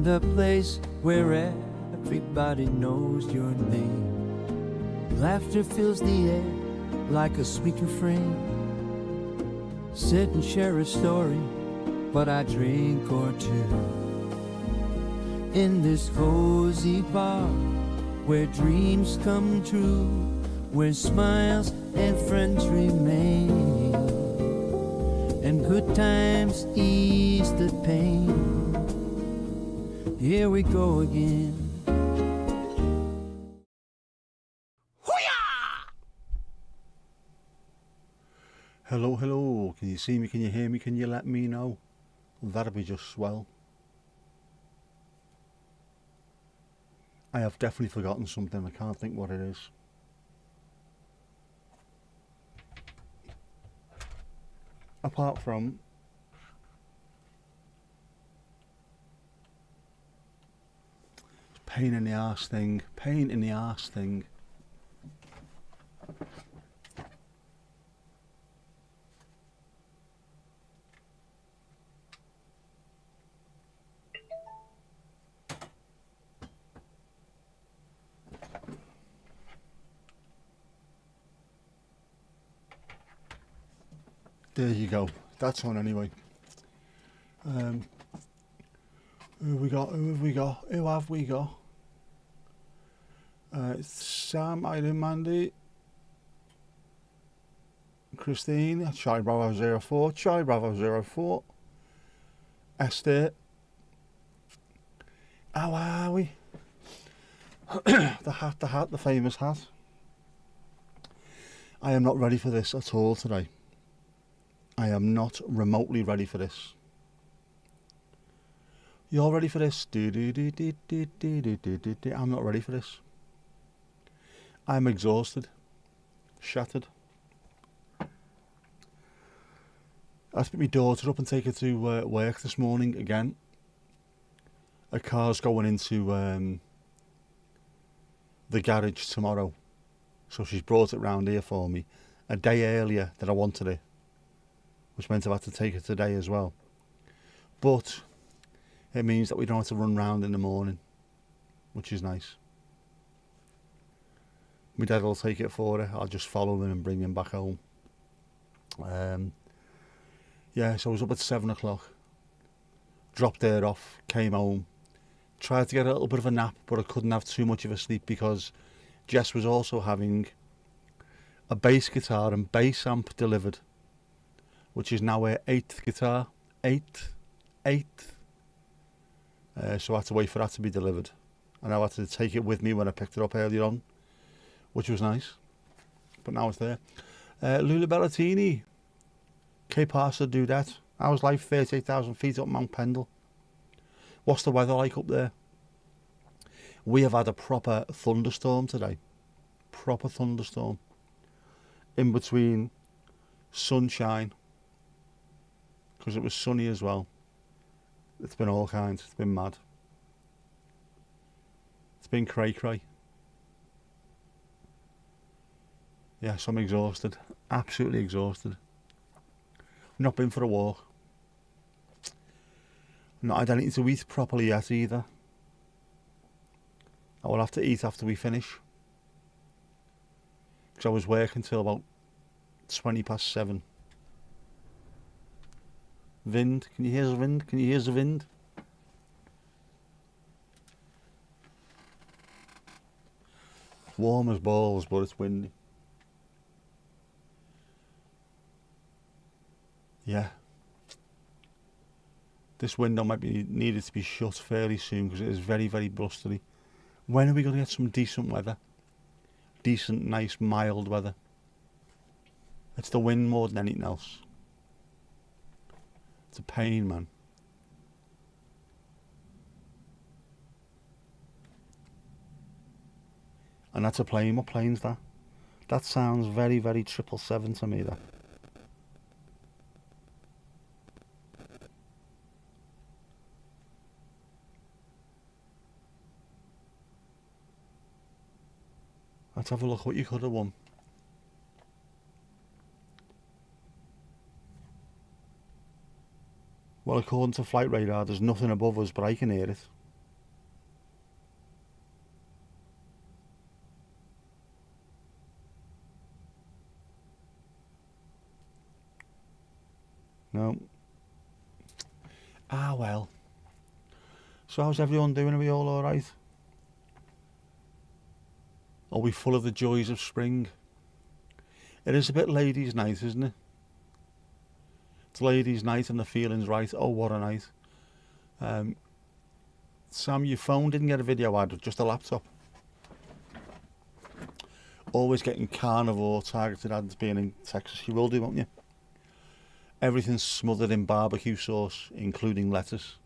a place where everybody knows your name. Laughter fills the air like a sweet refrain. Sit and share a story, but I drink or two. In this cozy bar, where dreams come true, where smiles and friends remain, and good times ease the pain. Here we go again. Hello, hello. Can you see me? Can you hear me? Can you let me know? That'd be just swell. I have definitely forgotten something. I can't think what it is. Apart from pain in the arse thing. Pain in the arse thing. There you go. That's on anyway. Who have we got? It's Sam, Aidan, Mandy, Christine, Charlie Bravo 04, Charlie Bravo 04, Esther. How are we? the famous hat. I am not ready for this at all today. I am not remotely ready for this. You're ready for this? I'm not ready for this. I'm exhausted. Shattered. I picked my daughter up and take her to work this morning again. A car's going into the garage tomorrow. So she's brought it round here for me a day earlier than I wanted it. Which meant I've had to take her today as well. But it means that we don't have to run round in the morning, which is nice. My dad will take it for her. I'll just follow him and bring him back home. Yeah, so I was up at 7 o'clock. Dropped her off, came home. Tried to get a little bit of a nap, but I couldn't have too much of a sleep because Jess was also having a bass guitar and bass amp delivered, which is now her 8th guitar. 8th. So I had to wait for that to be delivered. And I had to take it with me when I picked it up earlier on, which was nice. But now it's there. Lula Bellatini. Cape Arthur do that. I was like 38,000 feet up Mount Pendle. What's the weather like up there? We have had a proper thunderstorm today. Proper thunderstorm. In between sunshine, because it was sunny as well. It's been all kinds. It's been mad. It's been cray. Yes, I'm exhausted. Absolutely exhausted. Not been for a walk. Not had anything to eat properly yet either. I will have to eat after we finish. Because I was working till about 20 past 7. Wind, can you hear the wind? Can you hear the wind? Warm as balls, but it's windy. Yeah. This window might be needed to be shut fairly soon because it is very, very blustery. When are we going to get some decent weather? Decent, nice, mild weather. It's the wind more than anything else. It's a pain, man. And that's a plane. What plane's that? That sounds very, very 777 to me, that. Let's have a look what you could have won. Well, according to flight radar, there's nothing above us, but I can hear it. No. Ah, well. So how's everyone doing? Are we all alright? Are we full of the joys of spring? It is a bit ladies' night, isn't it? It's ladies' night and the feeling's right. Oh, what a night. Sam, your phone didn't get a video ad, just a laptop. Always getting carnivore targeted ads being in Texas. You will do, won't you? Everything's smothered in barbecue sauce, including lettuce.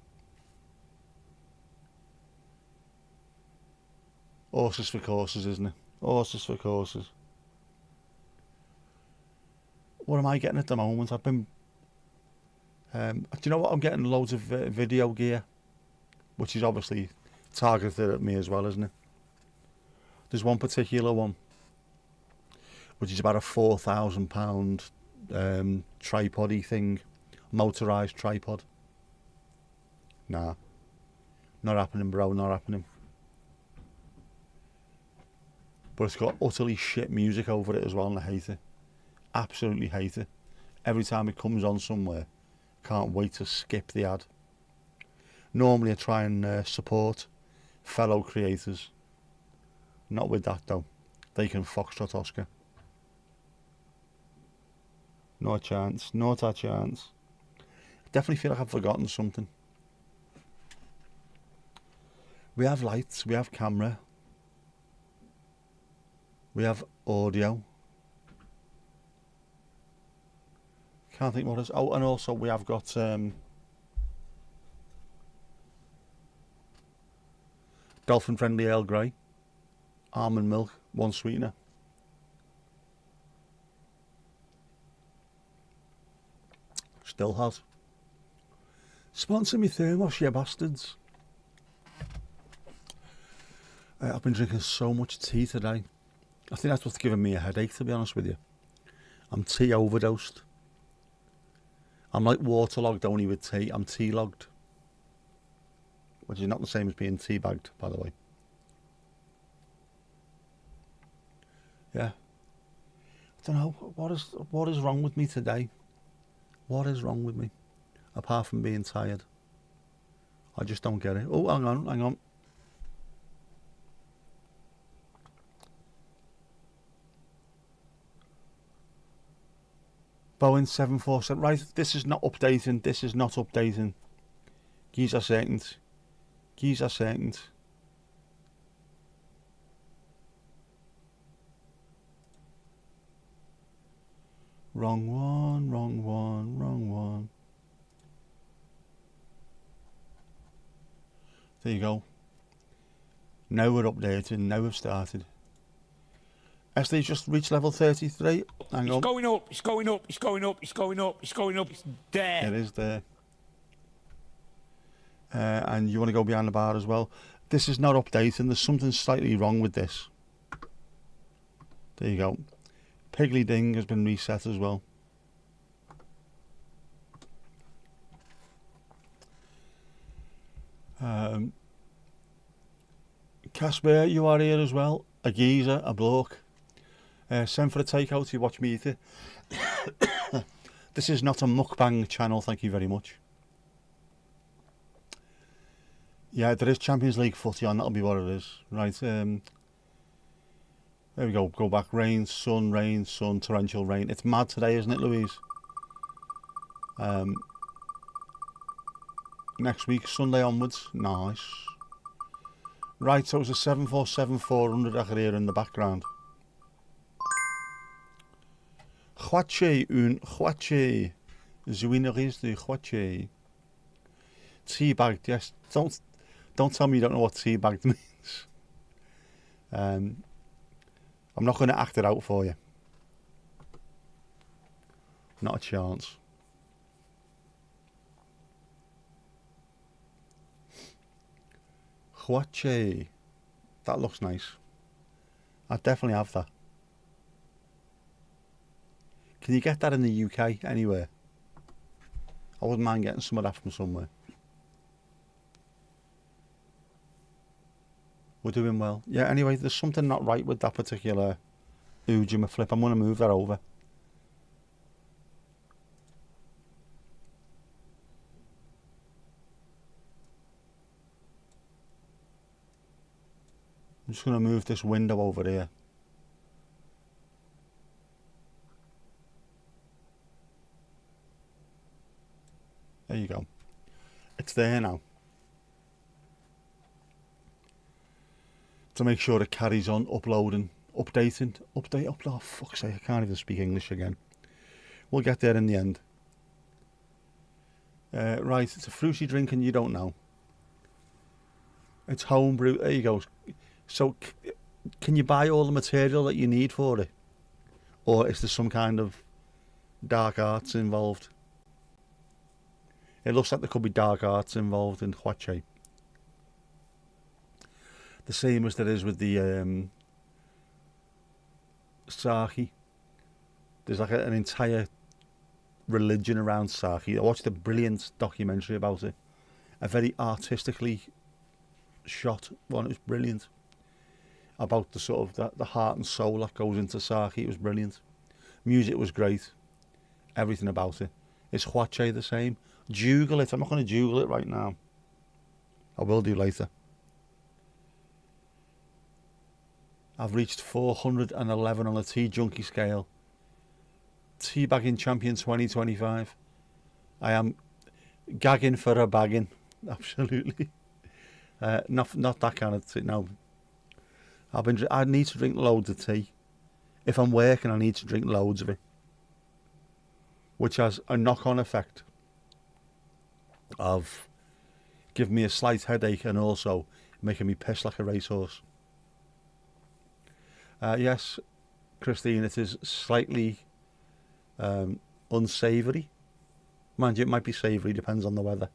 Horses for courses, isn't it? Horses for courses. What am I getting at the moment? I've been... do you know what? I'm getting loads of video gear, which is obviously targeted at me as well, isn't it? There's one particular one, which is about a £4,000 tripod-y thing, motorised tripod. Nah, not happening, bro, not happening. But it's got utterly shit music over it as well, and I hate it. Absolutely hate it. Every time it comes on somewhere, can't wait to skip the ad. Normally I try and support fellow creators. Not with that though. They can foxtrot Oscar. No chance, not a chance. I definitely feel like I've forgotten something. We have lights, we have camera. We have audio. Can't think what else. Oh, and also we have got dolphin friendly Earl Grey, almond milk, one sweetener. Still hot. Sponsor me thermos, you bastards. I've been drinking so much tea today. I think that's what's giving me a headache, to be honest with you. I'm tea overdosed. I'm like waterlogged only with tea. I'm tea logged. Which is not the same as being tea bagged, by the way. Yeah. I don't know. What is wrong with me today? What is wrong with me? Apart from being tired. I just don't get it. Oh, hang on. Boeing 747. Right, this is not updating. Give us a second. Wrong one. There you go. Now we're updating, now we've started. SD just reached level 33. Hang on. It's going up. It's there. It is there. And you want to go behind the bar as well. This is not updating. There's something slightly wrong with this. There you go. Piggly Ding has been reset as well. Casper, you are here as well. A geezer, a bloke. Send for a takeout, you watch me eat it. This is not a mukbang channel, thank you very much. Yeah, there is Champions League footy on, that'll be what it is. Right, there we go, go back. Rain, sun, torrential rain. It's mad today, isn't it, Louise? Next week, Sunday onwards. Nice. Right, so it's a 747-400 I can hear in the background. Chwache, un chwache. Zwinneris de chwache. Teabagged, yes. Don't tell me you don't know what teabagged means. I'm not going to act it out for you. Not a chance. Chwache. That looks nice. I definitely have that. Can you get that in the UK anywhere? I wouldn't mind getting some of that from somewhere. We're doing well. Yeah, anyway, there's something not right with that particular Ujima flip. I'm going to move that over. I'm just going to move this window over here. There you go. It's there now. To make sure it carries on uploading, updating, oh fuck's sake, I can't even speak English again. We'll get there in the end. Right, it's a fruity drink and you don't know. It's homebrew, there you go. So, can you buy all the material that you need for it? Or is there some kind of dark arts involved? It looks like there could be dark arts involved in Huache. The same as there is with the sake. There's like an entire religion around sake. I watched a brilliant documentary about it. A very artistically shot one. It was brilliant. About the sort of the heart and soul that goes into sake. It was brilliant. Music was great. Everything about it. Is Huache the same? Google it. I'm not going to Google it right now. I will do later. I've reached 411 on a tea junkie scale. Teabagging champion 2025. I am gagging for a bagging. Absolutely. Not that kind of tea. No. I need to drink loads of tea. If I'm working, I need to drink loads of it, which has a knock-on effect of giving me a slight headache and also making me piss like a racehorse. Yes, Christine, it is slightly unsavoury. Mind you, it might be savoury, depends on the weather.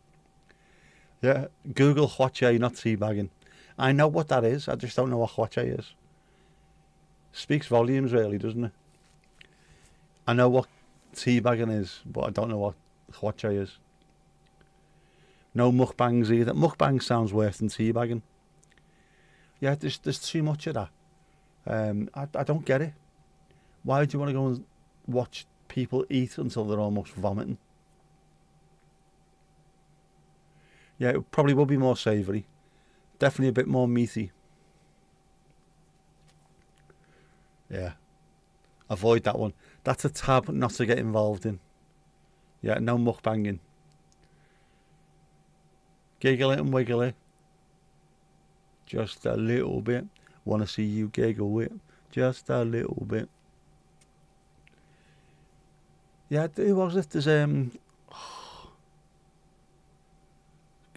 Yeah, Google Huache, not teabagging. I know what that is, I just don't know what Huache is. Speaks volumes, really, doesn't it? I know what teabagging is, but I don't know what Huache is. No mukbangs either. Mukbang sounds worse than teabagging. Yeah, there's too much of that. I don't get it. Why do you want to go and watch people eat until they're almost vomiting? Yeah, it probably will be more savoury. Definitely a bit more meaty. Yeah. Avoid that one. That's a tab not to get involved in. Yeah, no mukbanging. Giggle it and wiggle it. Just a little bit. Want to see you giggle it. Just a little bit. Yeah, who was it? There's can't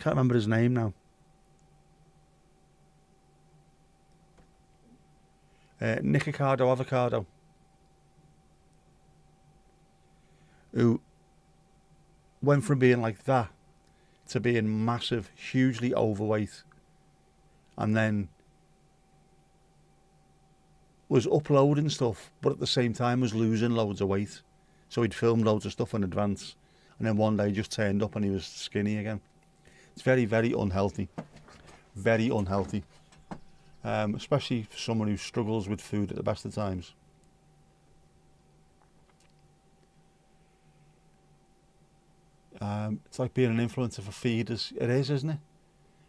remember his name now. Nikocado Avocado, who went from being like that to being massive, hugely overweight, and then was uploading stuff, but at the same time was losing loads of weight. So he'd filmed loads of stuff in advance, and then one day he just turned up and he was skinny again. It's very, very unhealthy. Very unhealthy. Especially for someone who struggles with food at the best of times. It's like being an influencer for feeders. It is, isn't it?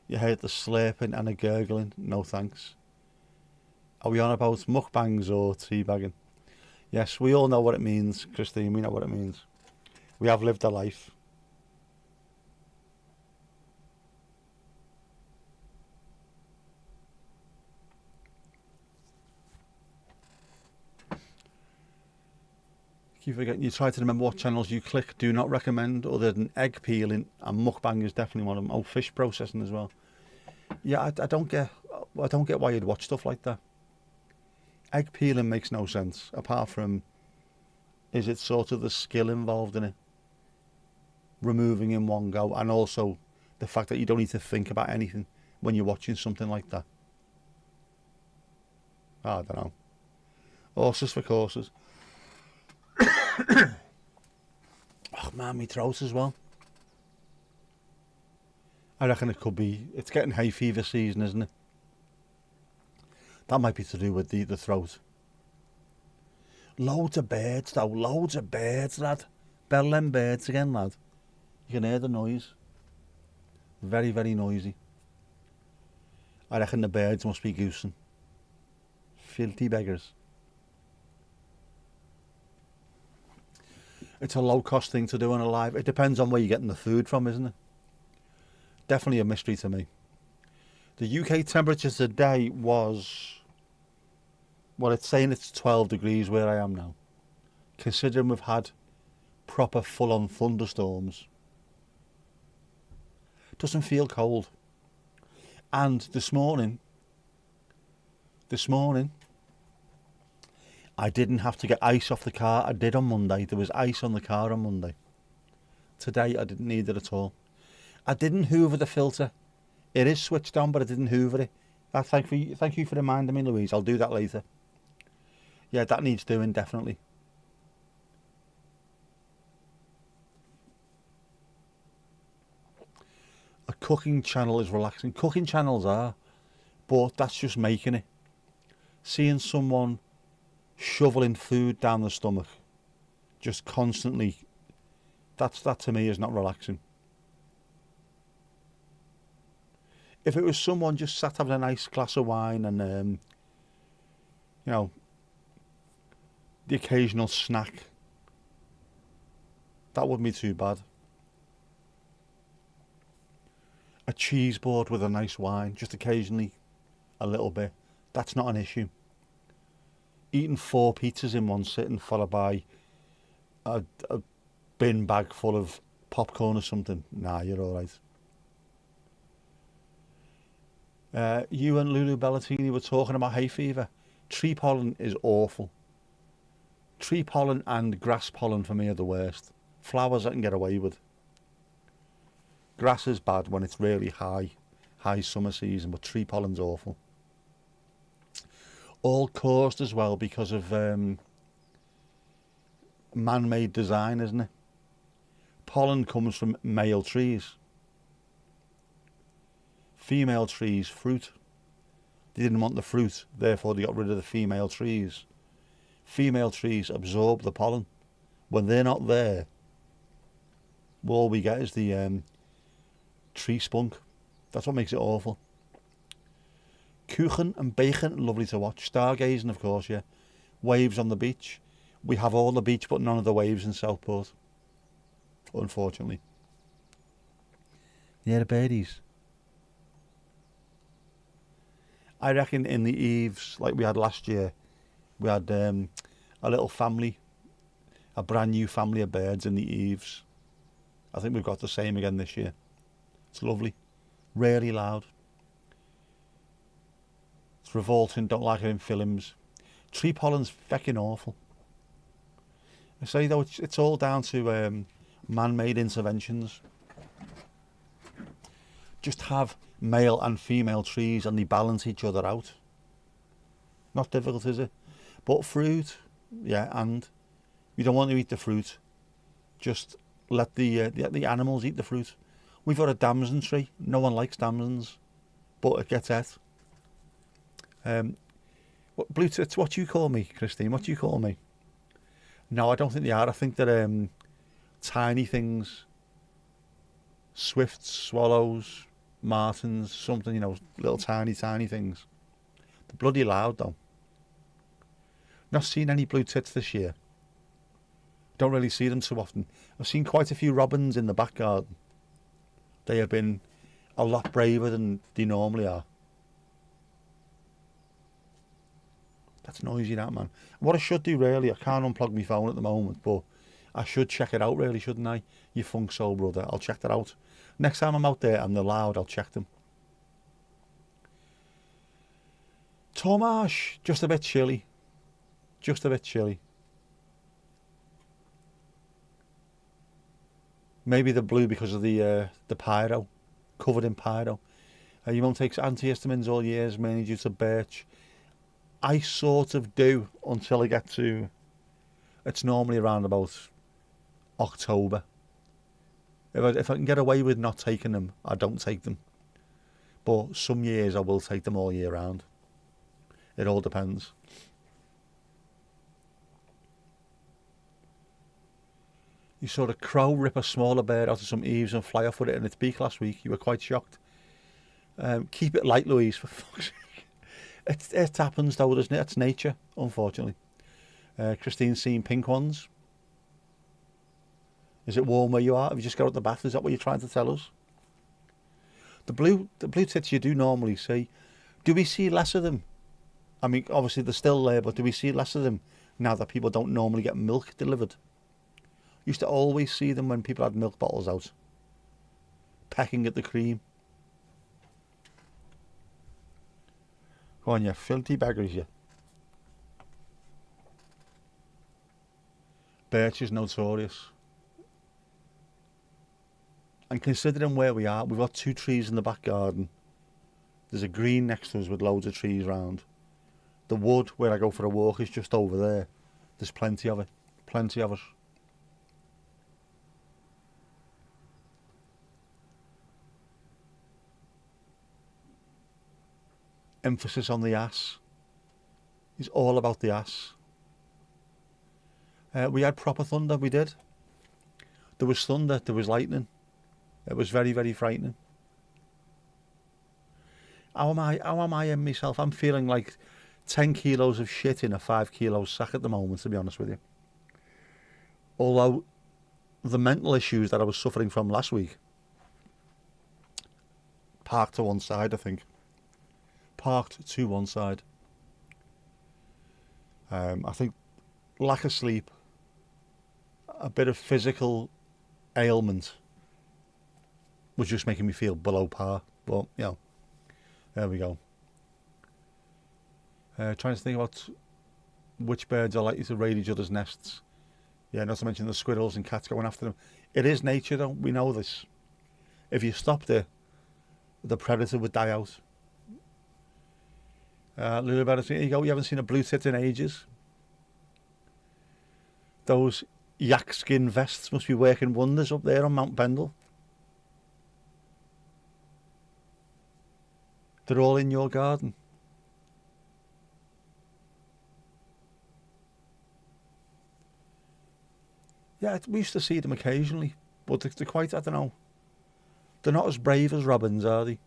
You hear the slurping and the gurgling. No thanks. Are we on about mukbangs or teabagging? Yes, we all know what it means, Christine. We know what it means. We have lived a life. Keep forgetting. You try to remember what channels you click. Do not recommend other than egg peeling, and mukbang is definitely one of them. Oh, fish processing as well. Yeah, I don't get why you'd watch stuff like that. Egg peeling makes no sense, apart from, is it sort of the skill involved in it? Removing in one go, and also the fact that you don't need to think about anything when you're watching something like that. I don't know. Horses for courses. Oh man, my throat as well. I reckon it could be, it's getting hay fever season, isn't it? That might be to do with the throat. Loads of birds though, loads of birds, lad. Bell them birds again, lad. You can hear the noise. Very, very noisy. I reckon the birds must be goosing. Filthy beggars. It's a low-cost thing to do on a live. It depends on where you're getting the food from, isn't it? Definitely a mystery to me. The UK temperature today was... Well, it's saying it's 12 degrees where I am now. Considering we've had proper full-on thunderstorms. Doesn't feel cold. And this morning, I didn't have to get ice off the car. I did on Monday. There was ice on the car on Monday. Today, I didn't need it at all. I didn't hoover the filter. It is switched on, but I didn't hoover it. Thank you for reminding me, Louise. I'll do that later. Yeah, that needs doing, definitely. A cooking channel is relaxing. Cooking channels are, but that's just making it. Seeing someone shoveling food down the stomach, just constantly, that to me is not relaxing. If it was someone just sat having a nice glass of wine and, you know, the occasional snack, that wouldn't be too bad. A cheese board with a nice wine, just occasionally, a little bit, that's not an issue. Eating 4 pizzas in one sitting followed by a bin bag full of popcorn or something, nah, you're alright. You and Lulu Bellatini were talking about hay fever. Tree pollen is awful. Tree pollen and grass pollen for me are the worst. Flowers I can get away with. Grass is bad when it's really high summer season, but tree pollen's awful. All caused as well because of man-made design, isn't it? Pollen comes from male trees. Female trees, fruit. They didn't want the fruit, therefore they got rid of the female trees. Female trees absorb the pollen. When they're not there, all we get is the tree spunk. That's what makes it awful. Kuchen and bacon, lovely to watch. Stargazing, of course, yeah. Waves on the beach. We have all the beach, but none of the waves in Southport, unfortunately. Yeah, the birdies. I reckon in the eaves, like we had last year, we had a little family, a brand new family of birds in the eaves. I think we've got the same again this year. It's lovely. Really loud. It's revolting, don't like it in films. Tree pollen's fecking awful. I say though, it's all down to man-made interventions. Just have male and female trees and they balance each other out. Not difficult, is it? But fruit, yeah, and you don't want to eat the fruit. Just let the animals eat the fruit. We've got a damson tree. No one likes damsons, but it gets ate. Blue tits, what do you call me, Christine? What do you call me? No, I don't think they are. I think they're tiny things. Swifts, swallows, martins, something, you know, little tiny things. They're bloody loud though. Not seen any blue tits this year. Don't really see them too often. I've seen quite a few robins in the back garden. They have been a lot braver than they normally are. That's noisy, that, man. What I should do, really, I can't unplug my phone at the moment, but I should check it out, really, shouldn't I? You funk soul brother. I'll check that out. Next time I'm out there and they're loud, I'll check them. Tomash, just a bit chilly. Just a bit chilly. Maybe the blue because of the pyro, covered in pyro. Your mum takes antihistamines all years, mainly due to birch. I sort of do until I get to, it's normally around about October. If I can get away with not taking them, I don't take them. But some years I will take them all year round. It all depends. You saw a crow rip a smaller bird out of some eaves and fly off with it in its beak last week. You were quite shocked. Keep it light, Louise, for fuck's sake. It happens though, doesn't it? It's nature, unfortunately. Christine's seen pink ones. Is it warm where you are? Have you just got out the bath? Is that what you're trying to tell us? The blue tits you do normally see. Do we see less of them? I mean, obviously they're still there, but do we see less of them now that people don't normally get milk delivered? Used to always see them when people had milk bottles out, pecking at the cream. Go on, you filthy beggars, you. Birch is notorious. And considering where we are, we've got 2 trees in the back garden. There's a green next to us with loads of trees round. The wood where I go for a walk is just over there. There's plenty of it. Plenty of it. Emphasis on the ass. It's all about the ass. We had proper thunder, we did. There was thunder, there was lightning. It was very, very frightening. How am I in myself? I'm feeling like 10 kilos of shit in a 5 kilo sack at the moment, to be honest with you. Although the mental issues that I was suffering from last week, parked to one side, I think. Parked to one side. I think lack of sleep, a bit of physical ailment was just making me feel below par. But, you know, there we go. Trying to think about which birds are likely to raid each other's nests. Yeah, not to mention the squirrels and cats going after them. It is nature, though. We know this. If you stopped it, the predator would die out. Little better. Here you go. You haven't seen a blue tit in ages. Those yak skin vests must be working wonders up there on Mount Pendle. They're all in your garden. Yeah, we used to see them occasionally, but they're quite, I don't know, they're not as brave as robins, are they?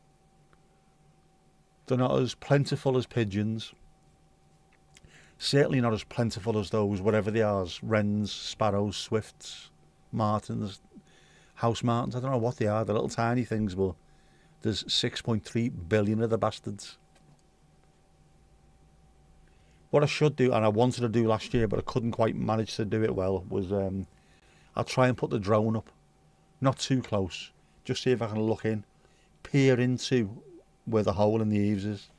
They're not as plentiful as pigeons. Certainly not as plentiful as those, whatever they are, wrens, sparrows, swifts, martins, house martins. I don't know what they are, they're little tiny things, but there's 6.3 billion of the bastards. What I should do, and I wanted to do last year, but I couldn't quite manage to do it well, was I'll try and put the drone up. Not too close. Just see if I can look in. Peer into where the hole in the eaves is.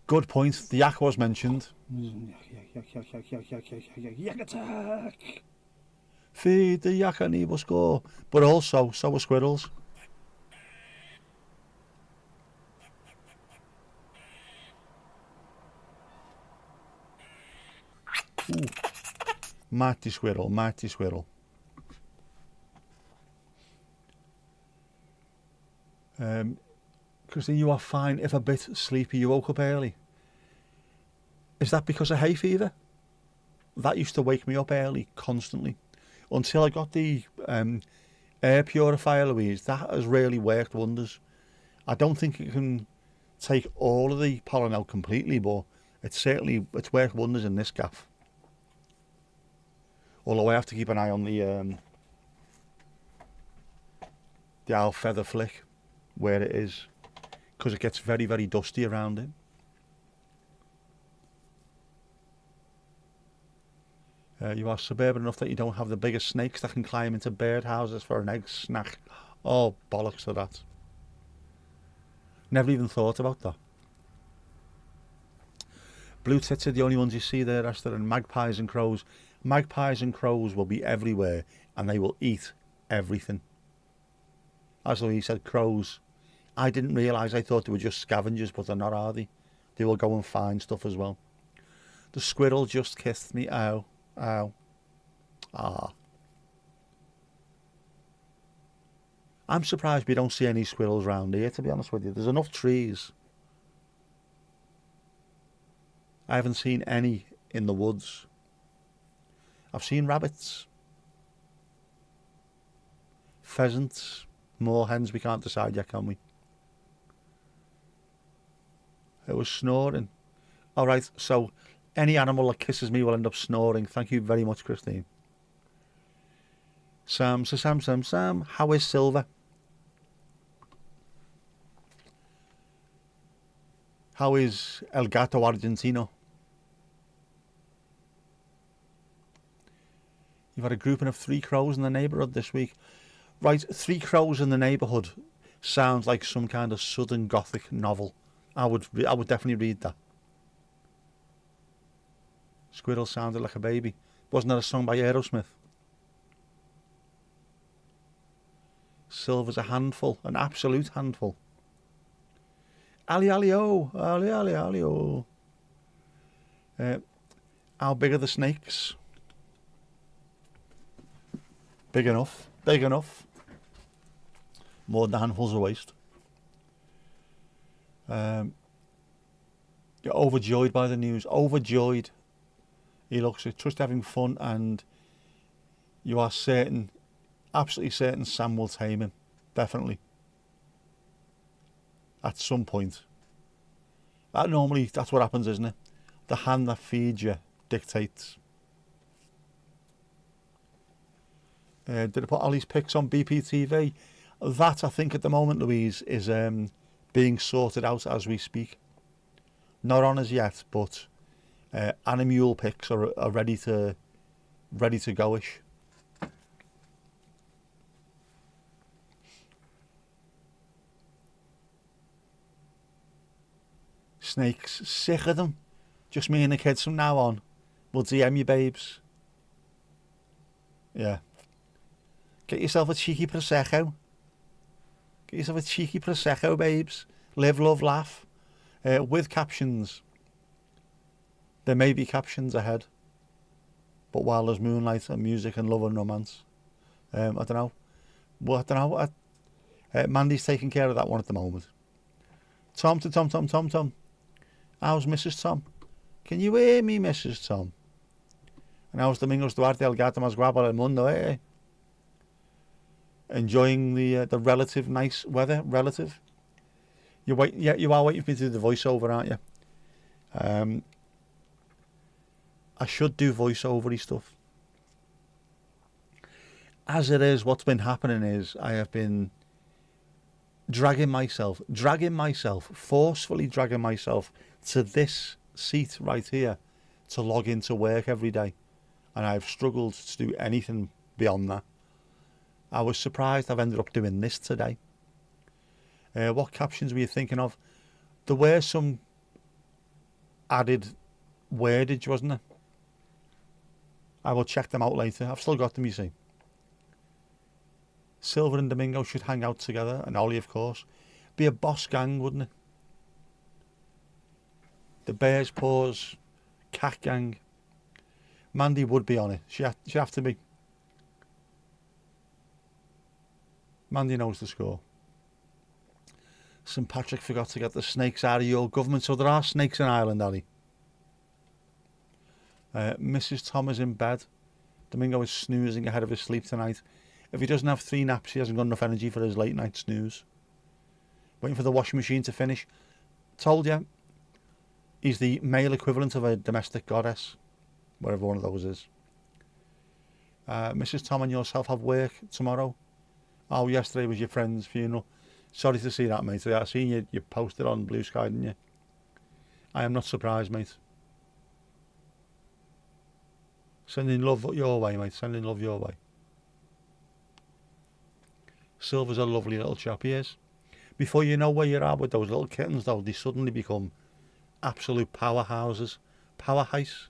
Good point. The yak was mentioned. Yak attack! Feed the yak and he will score. But also, so are squirrels. Ooh. Mighty squirrel, mighty squirrel. Christine, you are fine if a bit sleepy. You woke up early. Is that because of hay fever? That used to wake me up early, constantly. Until I got the air purifier, Louise. That has really worked wonders. I don't think it can take all of the pollen out completely, but it's worked wonders in this gaff. Although I have to keep an eye on the owl feather flick, where it is, because it gets very, very dusty around it. You are suburban enough that you don't have the biggest snakes that can climb into bird houses for an egg snack. Oh, bollocks to that. Never even thought about that. Blue tits are the only ones you see there, Esther, and magpies and crows. Magpies and crows will be everywhere, and they will eat everything. As Louise said, crows. I didn't realise, I thought they were just scavengers, but they're not, are they? They will go and find stuff as well. The squirrel just kissed me. Ow. Ow. Ah. I'm surprised we don't see any squirrels round here, to be honest with you. There's enough trees. I haven't seen any in the woods. I've seen rabbits, pheasants, More hens, we can't decide yet, can we? It was snoring. All right, so any animal that kisses me will end up snoring. Thank you very much, Christine. Sam, how is Silver? How is El Gato Argentino? You've had a grouping of 3 crows in the neighbourhood this week. Right, 3 crows in the neighbourhood sounds like some kind of Southern Gothic novel. I would definitely read that. Squirrel sounded like a baby. Wasn't that a song by Aerosmith? Silver's a handful, an absolute handful. Ali ali oh, ali ali ali oh. How big are the snakes? Big enough, big enough. More than handfuls of waste. You're overjoyed by the news. Overjoyed. He looks just having fun, and you are certain, absolutely certain, Sam will tame him. Definitely. At some point. That's what happens, isn't it? The hand that feeds you dictates. Did I put Ollie's pics on BPTV? That, I think, at the moment, Louise, is being sorted out as we speak. Not on as yet, but animal pics are ready to go-ish. Snakes, sick of them. Just me and the kids from now on. We'll DM you, babes. Yeah. Get yourself a cheeky Prosecco. Get yourself a cheeky Prosecco, babes. Live, love, laugh. With captions. There may be captions ahead. But while there's moonlight and music and love and romance. I don't know. Well, I don't know. Mandy's taking care of that one at the moment. Tom. How's Mrs. Tom? Can you hear me, Mrs. Tom? And how's Domingos Duarte El Gato Más Guapo del Mundo, eh? Enjoying the relative nice weather, relative. You are waiting for me to do the voiceover, aren't you? I should do voiceovery stuff. As it is, what's been happening is I have been forcefully dragging myself to this seat right here to log into work every day. And I've struggled to do anything beyond that. I was surprised I've ended up doing this today. What captions were you thinking of? There were some added wordage, wasn't there? I will check them out later. I've still got them, you see. Silver and Domingo should hang out together, and Ollie, of course. Be a boss gang, wouldn't it? The Bears Paws Cat Gang. Mandy would be on it. She'd have to be. Mandy knows the score. St Patrick forgot to get the snakes out of your government, so there are snakes in Ireland, Ali. Mrs. Tom is in bed. Domingo is snoozing ahead of his sleep tonight. If he doesn't have 3 naps, he hasn't got enough energy for his late night snooze. Waiting for the washing machine to finish. Told you, he's the male equivalent of a domestic goddess, wherever one of those is. Mrs. Tom and yourself have work tomorrow. Oh, yesterday was your friend's funeral. Sorry to see that, mate. I seen you posted on Blue Sky, didn't you? I am not surprised, mate. Sending love your way, mate. Sending love your way. Silver's a lovely little chap, he is. Before you know where you're at with those little kittens, though, they suddenly become absolute powerhouses. Powerhouse.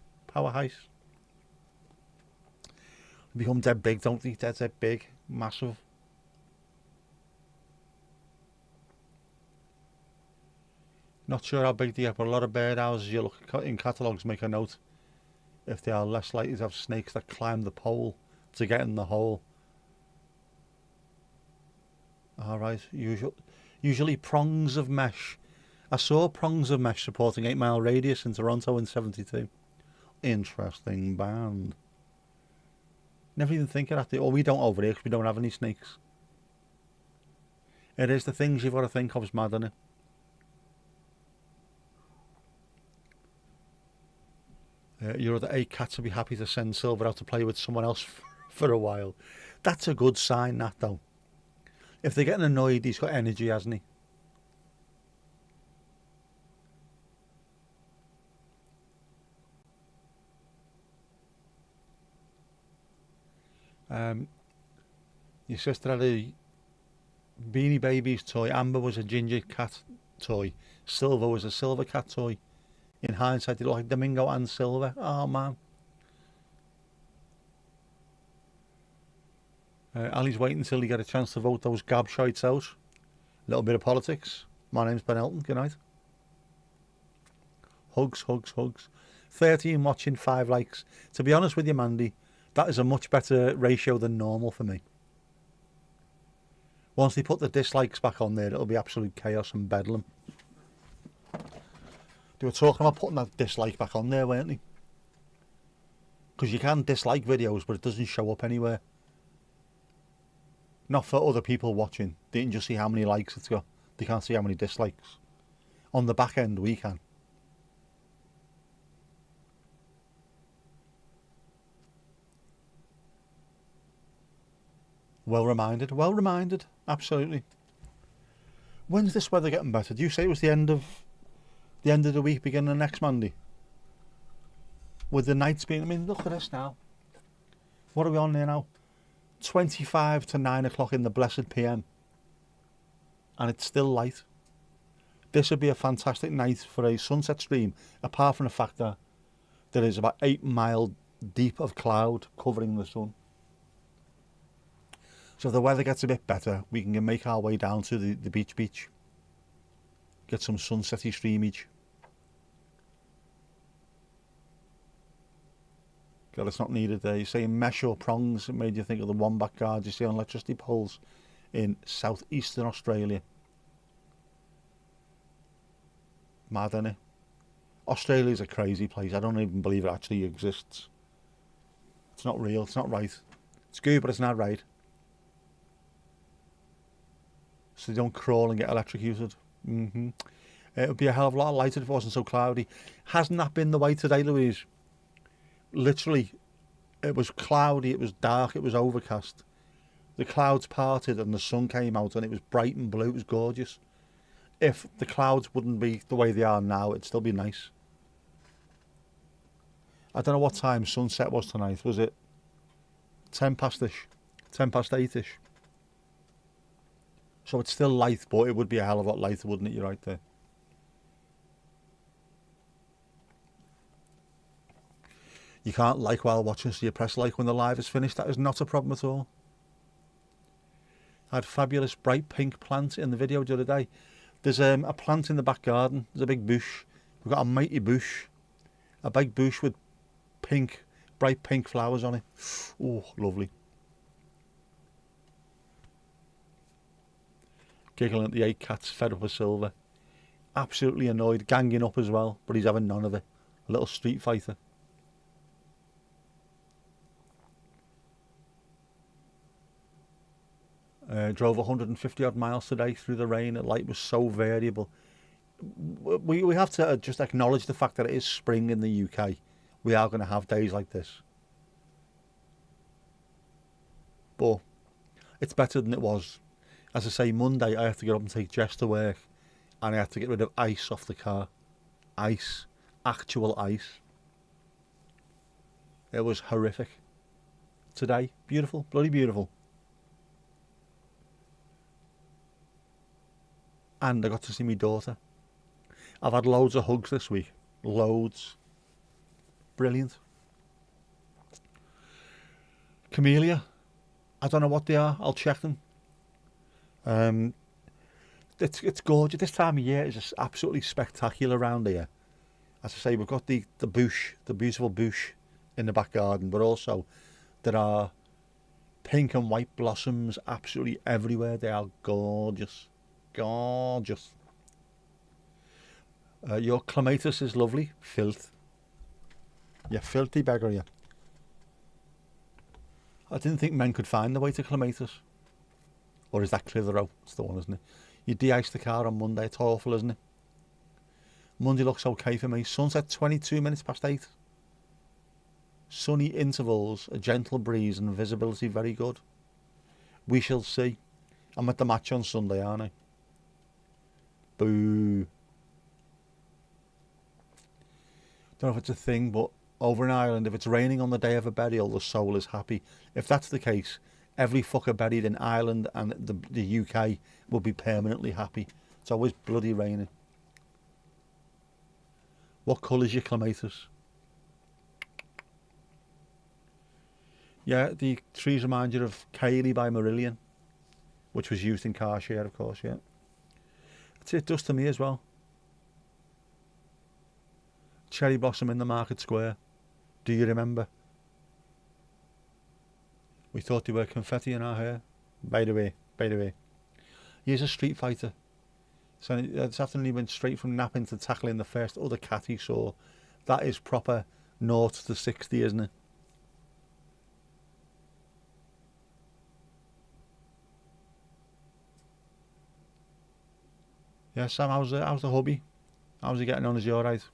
They become dead big, don't they? Dead big. Massive. Not sure how big they are, but a lot of birdhouses you look in catalogues make a note if they are less likely to have snakes that climb the pole to get in the hole. Alright, usually prongs of mesh. I saw prongs of mesh supporting 8 Mile Radius in Toronto in 72. Interesting band. Never even think of that. Oh, we don't over here because we don't have any snakes. It is the things you've got to think of. Is mad, isn't it? Your other 8 cats will be happy to send Silver out to play with someone else for a while. That's a good sign, that, though. If they're getting annoyed, he's got energy, hasn't he? Your sister had a Beanie Babies toy. Amber was a ginger cat toy. Silver was a silver cat toy. In hindsight, they look like Domingo and Silver. Oh, man. Ali's waiting until he get a chance to vote those gab shites out. A little bit of politics. My name's Ben Elton. Good night. Hugs, hugs, hugs. 13 watching, 5 likes. To be honest with you, Mandy, that is a much better ratio than normal for me. Once they put the dislikes back on there, it'll be absolute chaos and bedlam. They were talking about putting that dislike back on there, weren't they? Because you can dislike videos, but it doesn't show up anywhere. Not for other people watching. They can just see how many likes it's got. They can't see how many dislikes. On the back end, we can. Well reminded, well reminded, absolutely. When's this weather getting better? Do you say it was the end of the week, beginning of next Monday? With the nights being, I mean, look at this now. What are we on there now? 25 to 9 o'clock in the blessed PM. And it's still light. This would be a fantastic night for a sunset stream, apart from the fact that there is about 8 mile deep of cloud covering the sun. So if the weather gets a bit better, we can make our way down to the beach. Get some sunsetty streamage. God, it's not needed there. You're saying mesh or prongs. It made you think of the wombat guards you see on electricity poles in southeastern Australia. Mad, isn't it? Australia's a crazy place. I don't even believe it actually exists. It's not real. It's not right. It's good, but it's not right. So they don't crawl and get electrocuted. It would be a hell of a lot lighter if it wasn't so cloudy. Hasn't that been the way today, Louise? Literally, it was cloudy, it was dark, it was overcast. The clouds parted and the sun came out and it was bright and blue. It was gorgeous. If the clouds wouldn't be the way they are now, it'd still be nice. I don't know what time sunset was tonight. Was it 10 past-ish? 10 past 8-ish? So it's still light, but it would be a hell of a lot lighter, wouldn't it? You're right there. You can't like while watching, so you press like when the live is finished. That is not a problem at all. I had a fabulous bright pink plant in the video the other day. There's a plant in the back garden. There's a big bush. We've got a mighty bush. A big bush with pink, bright pink flowers on it. Oh, lovely. Giggling at the 8 cats, fed up with Silver. Absolutely annoyed, ganging up as well, but he's having none of it. A little street fighter. Drove 150 odd miles today through the rain. The light was so variable. We have to just acknowledge the fact that it is spring in the UK. We are going to have days like this. But it's better than it was. As I say, Monday I have to get up and take Jess to work, and I have to get rid of ice off the car. Ice. Actual ice. It was horrific. Today, beautiful. Bloody beautiful. And I got to see my daughter. I've had loads of hugs this week. Loads. Brilliant. Camellia. I don't know what they are. I'll check them. It's gorgeous. This time of year is just absolutely spectacular around here. As I say, we've got the bush, the beautiful bush in the back garden, but also there are pink and white blossoms absolutely everywhere. They are gorgeous. Gorgeous. Your clematis is lovely. Filth. You filthy beggar, you. I didn't think men could find the way to clematis. Or is that Clitheroe? It's the one, isn't it? You de-ice the car on Monday. It's awful, isn't it? Monday looks okay for me. Sunset 22 minutes past 8. Sunny intervals, a gentle breeze and visibility very good. We shall see. I'm at the match on Sunday, aren't I? Boo. Don't know if it's a thing, but over in Ireland, if it's raining on the day of a burial, the soul is happy. If that's the case, every fucker buried in Ireland and the UK will be permanently happy. It's always bloody raining. What colour's your clematis? Yeah, the trees remind you of Cayley by Marillion, which was used in car share, of course, yeah. It does to me as well. Cherry blossom in the market square. Do you remember? We thought they were confetti in our hair. By the way. He's a street fighter. So this afternoon he went straight from napping to tackling the first other cat he saw. That is proper 0 to 60, isn't it? Yeah, Sam, how's the hubby? How's he getting on? Is he alright?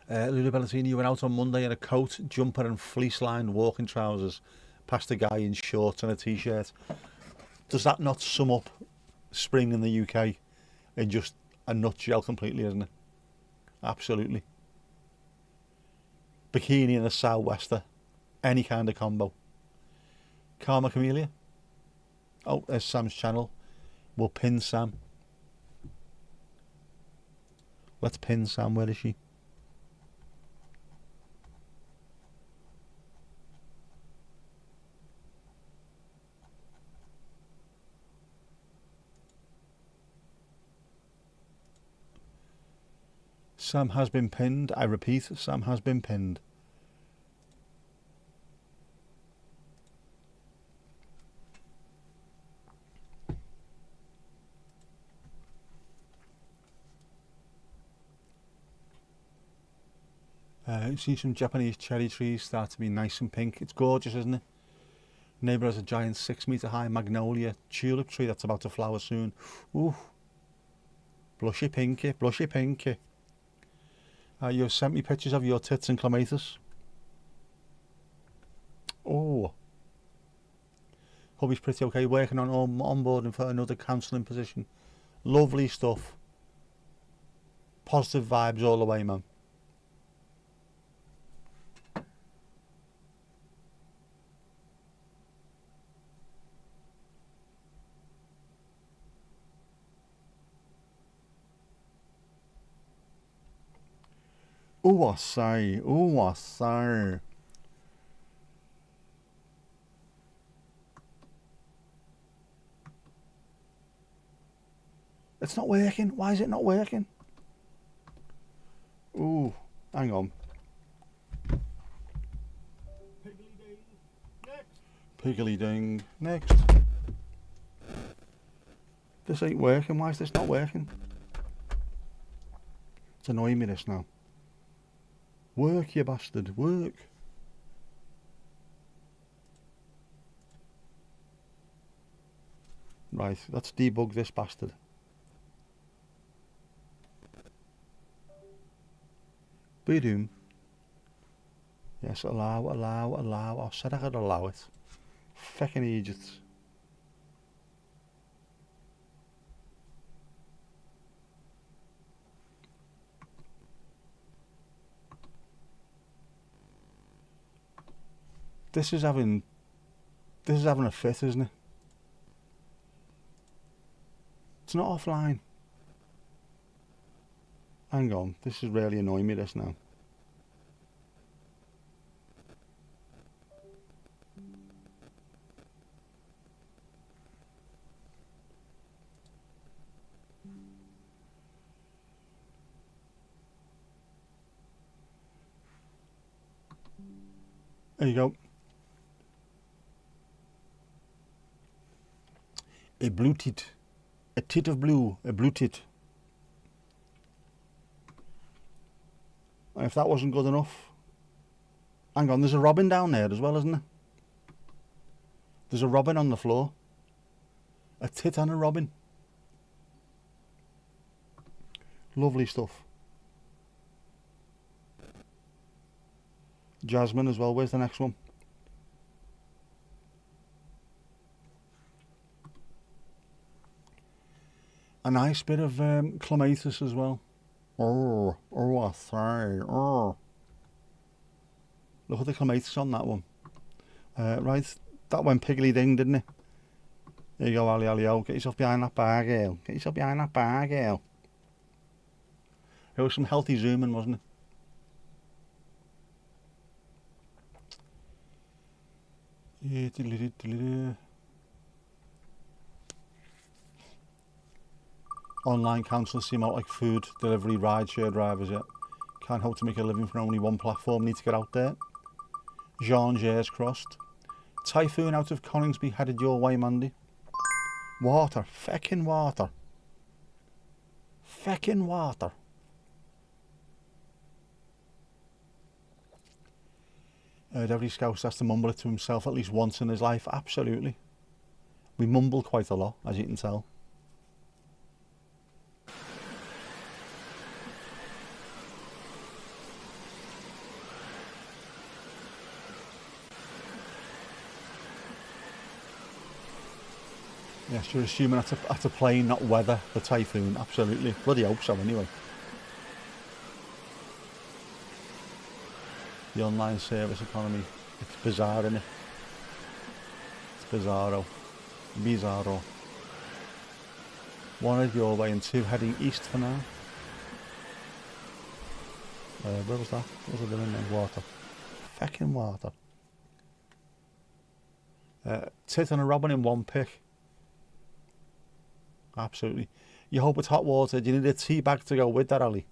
Lulu Bellatini, you went out on Monday in a coat, jumper and fleece-lined walking trousers past a guy in shorts and a t-shirt. Does that not sum up spring in the UK in just a nutshell completely, isn't it? Absolutely. Bikini and a sou'wester. Any kind of combo. Karma Camellia. Oh, there's Sam's channel. We'll pin Sam. Let's pin Sam. Where is she? Sam has been pinned. I repeat, Sam has been pinned. See some Japanese cherry trees start to be nice and pink. It's gorgeous, isn't it? Neighbour has a giant 6-metre high magnolia tulip tree that's about to flower soon. Ooh. Blushy pinky, blushy pinky. You've sent me pictures of your tits and clematis. Oh. Hubby's pretty okay. Working on onboarding for another counselling position. Lovely stuff. Positive vibes all the way, man. Oh, I say. Oh, I say. It's not working. Why is it not working? Ooh, hang on. Piggly ding. Next. This ain't working. Why is this not working? It's annoying me, this now. Work, you bastard, work. Right, let's debug this bastard. Boom. Yes, allow. I said I could allow it. Feckin' idiots. This is having a fit, isn't it? It's not offline. Hang on, this is really annoying me, this now. There you go. A blue tit. A tit of blue. A blue tit. And if that wasn't good enough... Hang on, there's a robin down there as well, isn't there? There's a robin on the floor. A tit and a robin. Lovely stuff. Jasmine as well. Where's the next one? A nice bit of clematis as well. Oh, I say, oh. Look at the clematis on that one. Right, that went piggly ding, didn't it? There you go, Ali Ali O. Get yourself behind that bar, girl. Get yourself behind that bar, girl. It was some healthy zooming, wasn't it? Yeah, online counsellors seem out like food delivery rideshare drivers yet. Can't hope to make a living from only one platform. Need to get out there. Jean-Jers crossed. Typhoon out of Coningsby headed your way, Mandy. Water. Feckin' water. Feckin' water. Every Scouse has to mumble it to himself at least once in his life. Absolutely. We mumble quite a lot, as you can tell. Yes, you're assuming that's a plane, not weather, the typhoon. Absolutely. Bloody hope so, anyway. The online service economy. It's bizarre, isn't it? It's bizarro. Bizarro. One headed your way and two heading east for now. Where was that? What was I doing then? Water. Feckin' water. Tit and a robin in one pick. Absolutely. You hope it's hot water. Do you need a tea bag to go with that, Ali?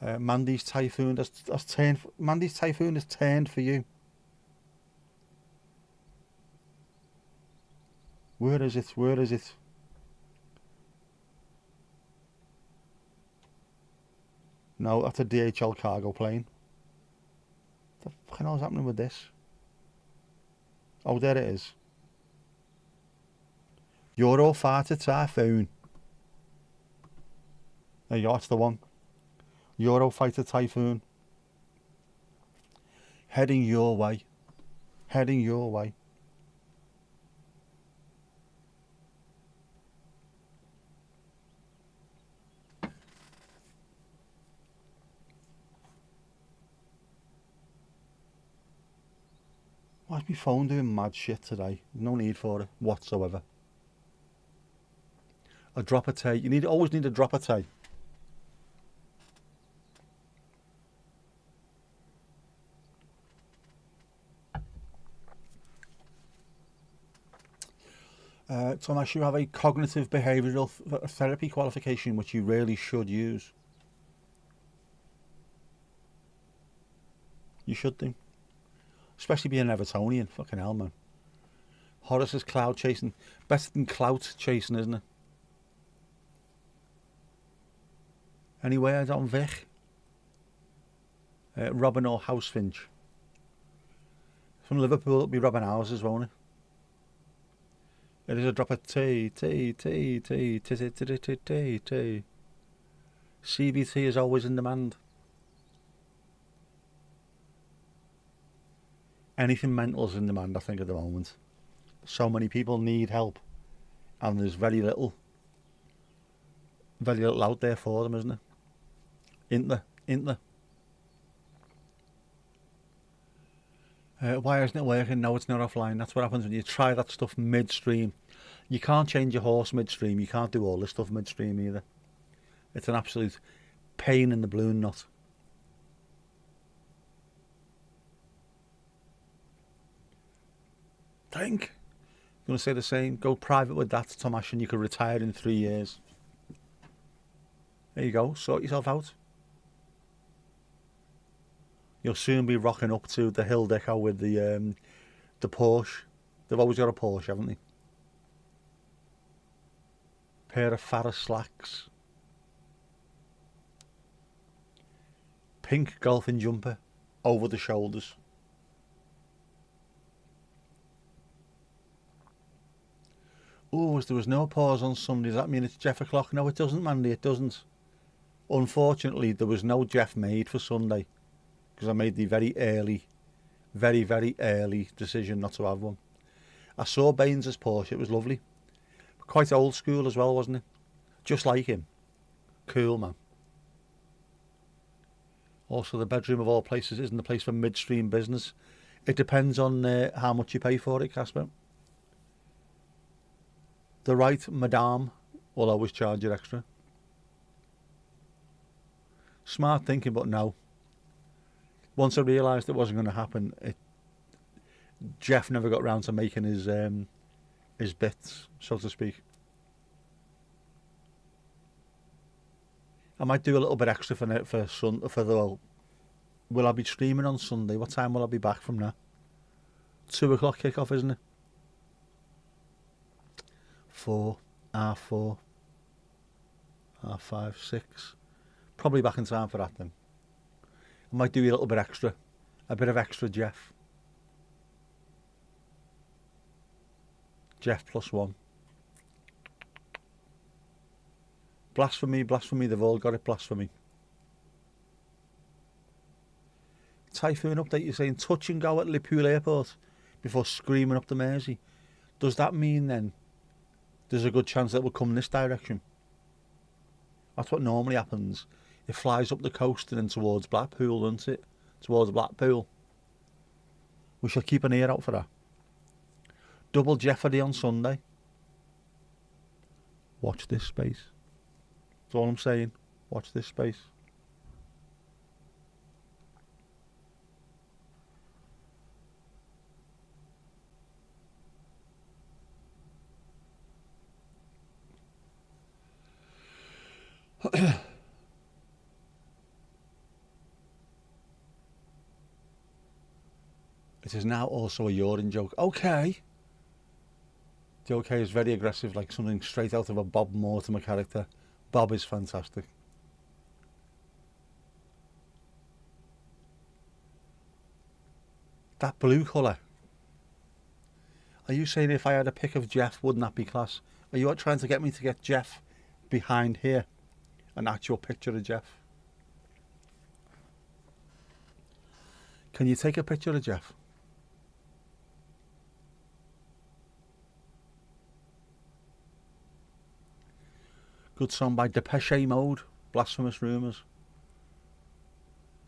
Mandy's typhoon has turned. Mandy's typhoon has turned for you. Where is it? Where is it? No, that's a DHL cargo plane. What the fucking hell is happening with this? Oh, there it is. Eurofighter Typhoon. There you go, that's the one. Eurofighter Typhoon. Heading your way. Heading your way. Why is my phone doing mad shit today? No need for it whatsoever. A drop of tea. You always need a drop of tea. Thomas, you have a cognitive behavioural therapy qualification which you really should use. You should do. Especially being an Evertonian. Fucking hell, man. Horace's cloud chasing. Better than clout chasing, isn't it? Anyway, I don't weg. Robin or Housefinch. From Liverpool, it'll be Robin Houses, won't it? It is a drop of tea. CBT is always in demand. Anything mental is in demand, I think, at the moment. So many people need help, and there's very little out there for them, isn't it? Isn't there? Why isn't it working? No, it's not offline. That's what happens when you try that stuff midstream. You can't change your horse midstream. You can't do all this stuff midstream either. It's an absolute pain in the balloon knot. Think. I'm going to say the same. Go private with that, Tomash, and you could retire in 3 years. There you go. Sort yourself out. You'll soon be rocking up to the Hill Deco with the Porsche. They've always got a Porsche, haven't they? Pair of Farrah slacks. Pink golfing jumper over the shoulders. Oh, there was no pause on Sunday. Does that mean it's Jeff o'clock? No, it doesn't, Mandy. It doesn't. Unfortunately, there was no Jeff made for Sunday because I made the very early decision not to have one. I saw Baines's Porsche. It was lovely. Quite old school as well, wasn't it? Just like him. Cool, man. Also, the bedroom of all places isn't the place for midstream business. It depends on how much you pay for it, Casper. The right madame will always charge you extra. Smart thinking, but no. Once I realised it wasn't going to happen, Jeff never got round to making his bits, so to speak. I might do a little bit extra will I be streaming on Sunday? What time will I be back from that? 2 o'clock kickoff, isn't it? 4, half 5, 6. Probably back in time for that then. I might do a little bit extra. A bit of extra Jeff. Jeff +1. Blasphemy, they've all got it, blasphemy. Typhoon update, you're saying touch and go at Liverpool Airport before screaming up the Mersey. Does that mean then there's a good chance that it will come this direction? That's what normally happens. It flies up the coast and then towards Blackpool, doesn't it? Towards Blackpool. We shall keep an ear out for that. Double jeopardy on Sunday. Watch this space. That's all I'm saying. Watch this space. It is now also a urine joke. Okay. The okay is very aggressive, like something straight out of a Bob Mortimer character. Bob is fantastic. That blue colour. Are you saying if I had a pic of Jeff, wouldn't that be class? Are you trying to get me to get Jeff behind here? An actual picture of Jeff? Can you take a picture of Jeff? Good song by Depeche Mode. Blasphemous Rumours.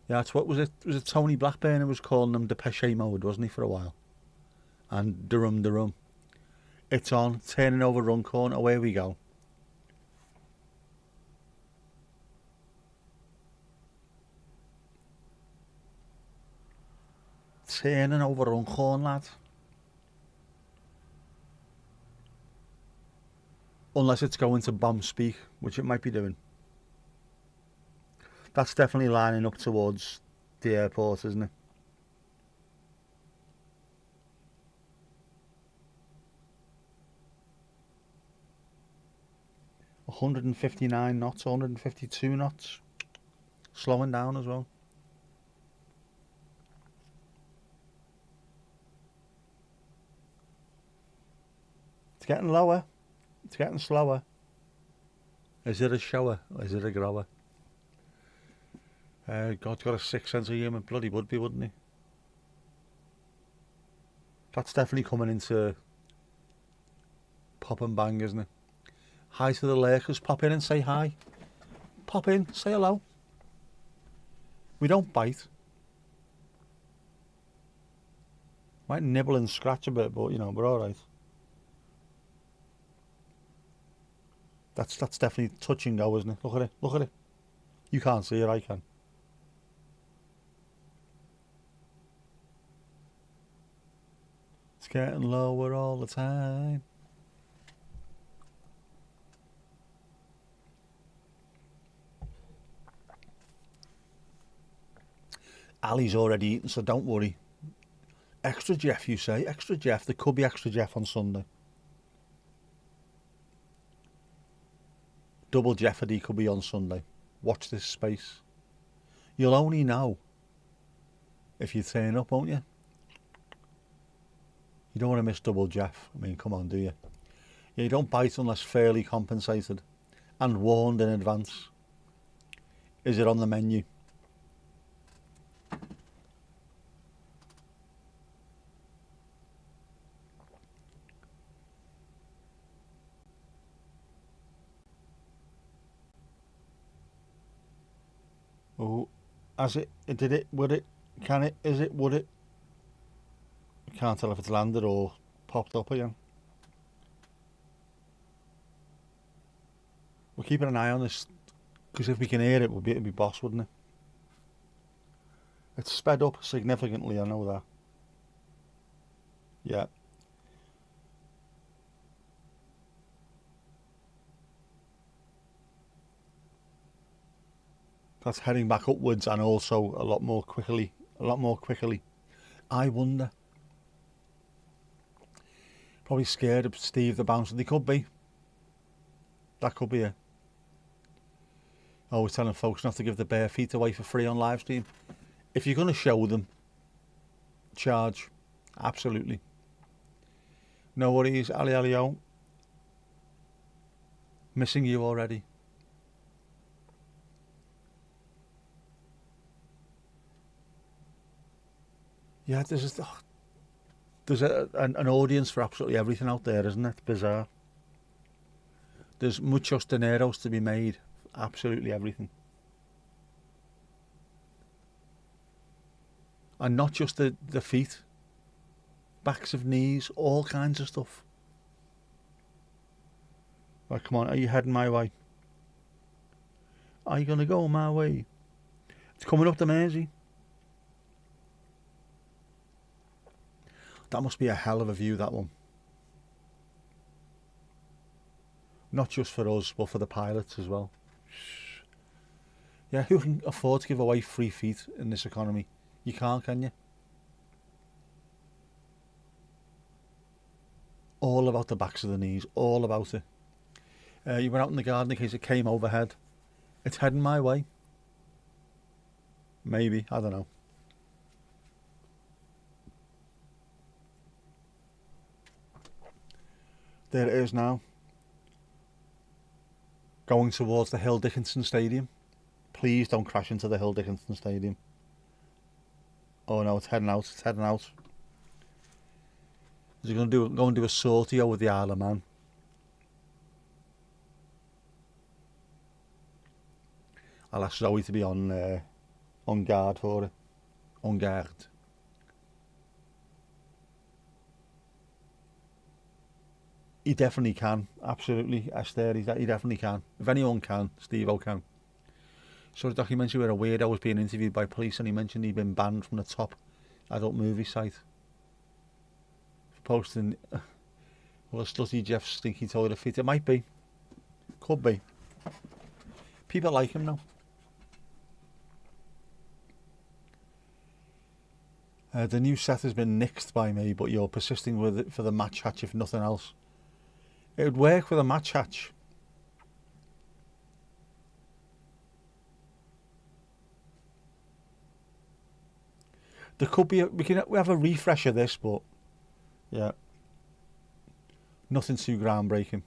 Yeah, that's what was it? Was it Tony Blackburn who was calling them Depeche Mode, wasn't he, for a while? And Durum. It's on. Turning over Runcorn. Away we go. Turning over Runcorn, lad. Unless it's going to bomb speak, which it might be doing. That's definitely lining up towards the airport, isn't it? $159 knots, 152 knots. Slowing down as well. It's getting lower. It's getting slower. Is it a shower? Or is it a grower? God's got a sixth sense of humour. Bloody would be, wouldn't he? That's definitely coming into pop and bang, isn't it? Hi to the lurkers. Pop in and say hi. Pop in, say hello. We don't bite. Might nibble and scratch a bit, but you know, we're alright. That's definitely touch and go, isn't it? Look at it, look at it. You can't see it, I can. It's getting lower all the time. Ali's already eaten, so don't worry. Extra Jeff, you say? Extra Jeff? There could be extra Jeff on Sunday. Double jeopardy could be on Sunday. Watch this space. You'll only know if you turn up, won't you? You don't want to miss double Jeff. I mean, come on, do you? You don't bite unless fairly compensated and warned in advance. Is it on the menu? Oh, has it? Did it? Would it? Can it? Is it? Would it? I can't tell if it's landed or popped up again. We're keeping an eye on this because if we can hear it, it'd be boss, wouldn't it? It's sped up significantly, I know that. Yeah. That's heading back upwards and also a lot more quickly. I wonder. Probably scared of Steve the bouncer. They could be. That could be it. Always telling folks not to give the bare feet away for free on live stream. If you're going to show them, charge. Absolutely. No worries, Ali Alio. Missing you already. Yeah, there's an audience for absolutely everything out there, isn't it? Bizarre. There's muchos dineros to be made. Absolutely everything. And not just the feet. Backs of knees, all kinds of stuff. Right, come on, are you heading my way? Are you going to go my way? It's coming up the Mersey. That must be a hell of a view, that one. Not just for us, but for the pilots as well. Yeah, who can afford to give away free feet in this economy? You can't, can you? All about the backs of the knees, all about it. You went out in the garden in case it came overhead. It's heading my way. Maybe, I don't know. There it is now. Going towards the Hill Dickinson Stadium. Please don't crash into the Hill Dickinson Stadium. Oh no, it's heading out. Is he going to go and do a sortie over the Isle of Man? I'll ask Zoe to be on guard for it. On guard. He definitely can. Absolutely, Esther. He definitely can. If anyone can, Steve-O can. So the documentary where a weirdo was being interviewed by police and he mentioned he'd been banned from the top adult movie site for posting well, a slutty Jeff's stinky toilet feet. It might be. Could be. People like him now. The new set has been nixed by me, but you're persisting with it for the match hatch if nothing else. It would work with a match hatch. There could be we have a refresh of this, but yeah, nothing too groundbreaking.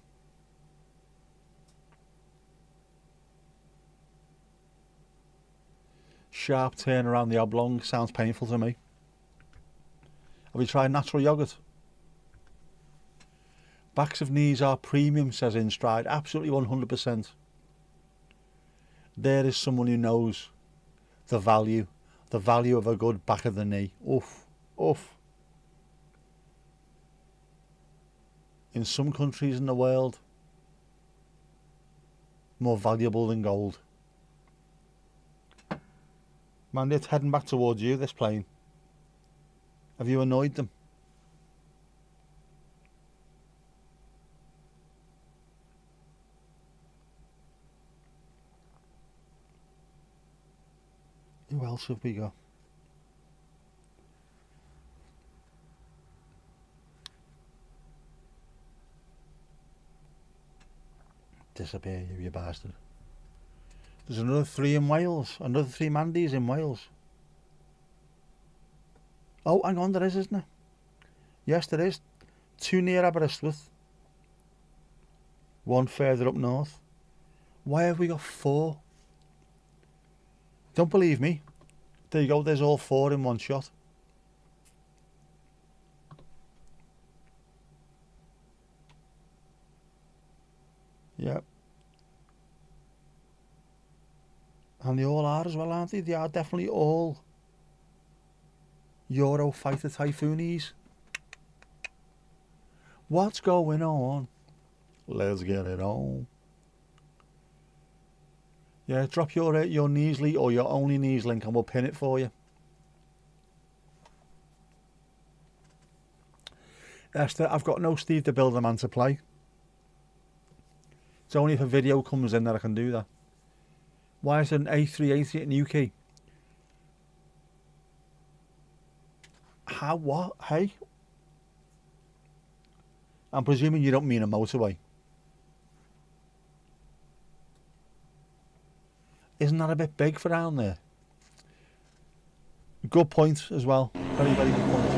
Sharp turn around the oblong sounds painful to me. Have you tried natural yogurt? Backs of knees are premium, says In Stride. Absolutely 100%. There is someone who knows the value of a good back of the knee. Oof, oof. In some countries in the world, more valuable than gold. Man, it's heading back towards you, this plane. Have you annoyed them? Who else have we got? Disappear, you bastard. There's another 3 in Wales. Another 3 Mandys in Wales. Oh, hang on, there is, isn't there? Yes, there is. 2 near Aberystwyth. One further up north. Why have we got 4? Don't believe me? There you go, there's all 4 in one shot. Yep. And they all are as well, aren't they? They are definitely all Eurofighter Typhoonies. What's going on? Let's get it on. Yeah, drop your Neasley or your only Neas link and we'll pin it for you. Esther, I've got no Steve the Builder Man to play. It's only if a video comes in that I can do that. Why is there an A380 at Newquay? How, what? Hey? I'm presuming you don't mean a motorway. Isn't that a bit big for down there? Good point as well. Very, very good point.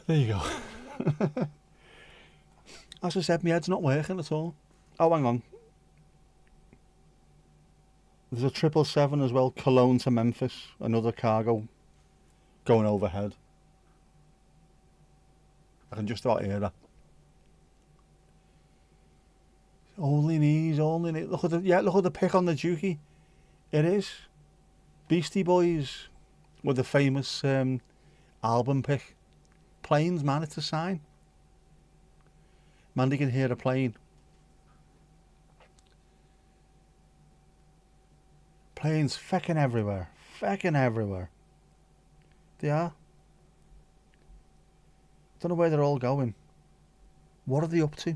There you go. As I said, my head's not working at all. Oh, hang on. There's a 777 as well, Cologne to Memphis. Another cargo going overhead. I can just about hear that. Only knees, only knees. Look at the pic on the Juki. It is. Beastie Boys with the famous album pic. Planes, man, it's a sign. Mandy can hear a plane. Planes fecking everywhere. Fecking everywhere. They are. Don't know where they're all going. What are they up to?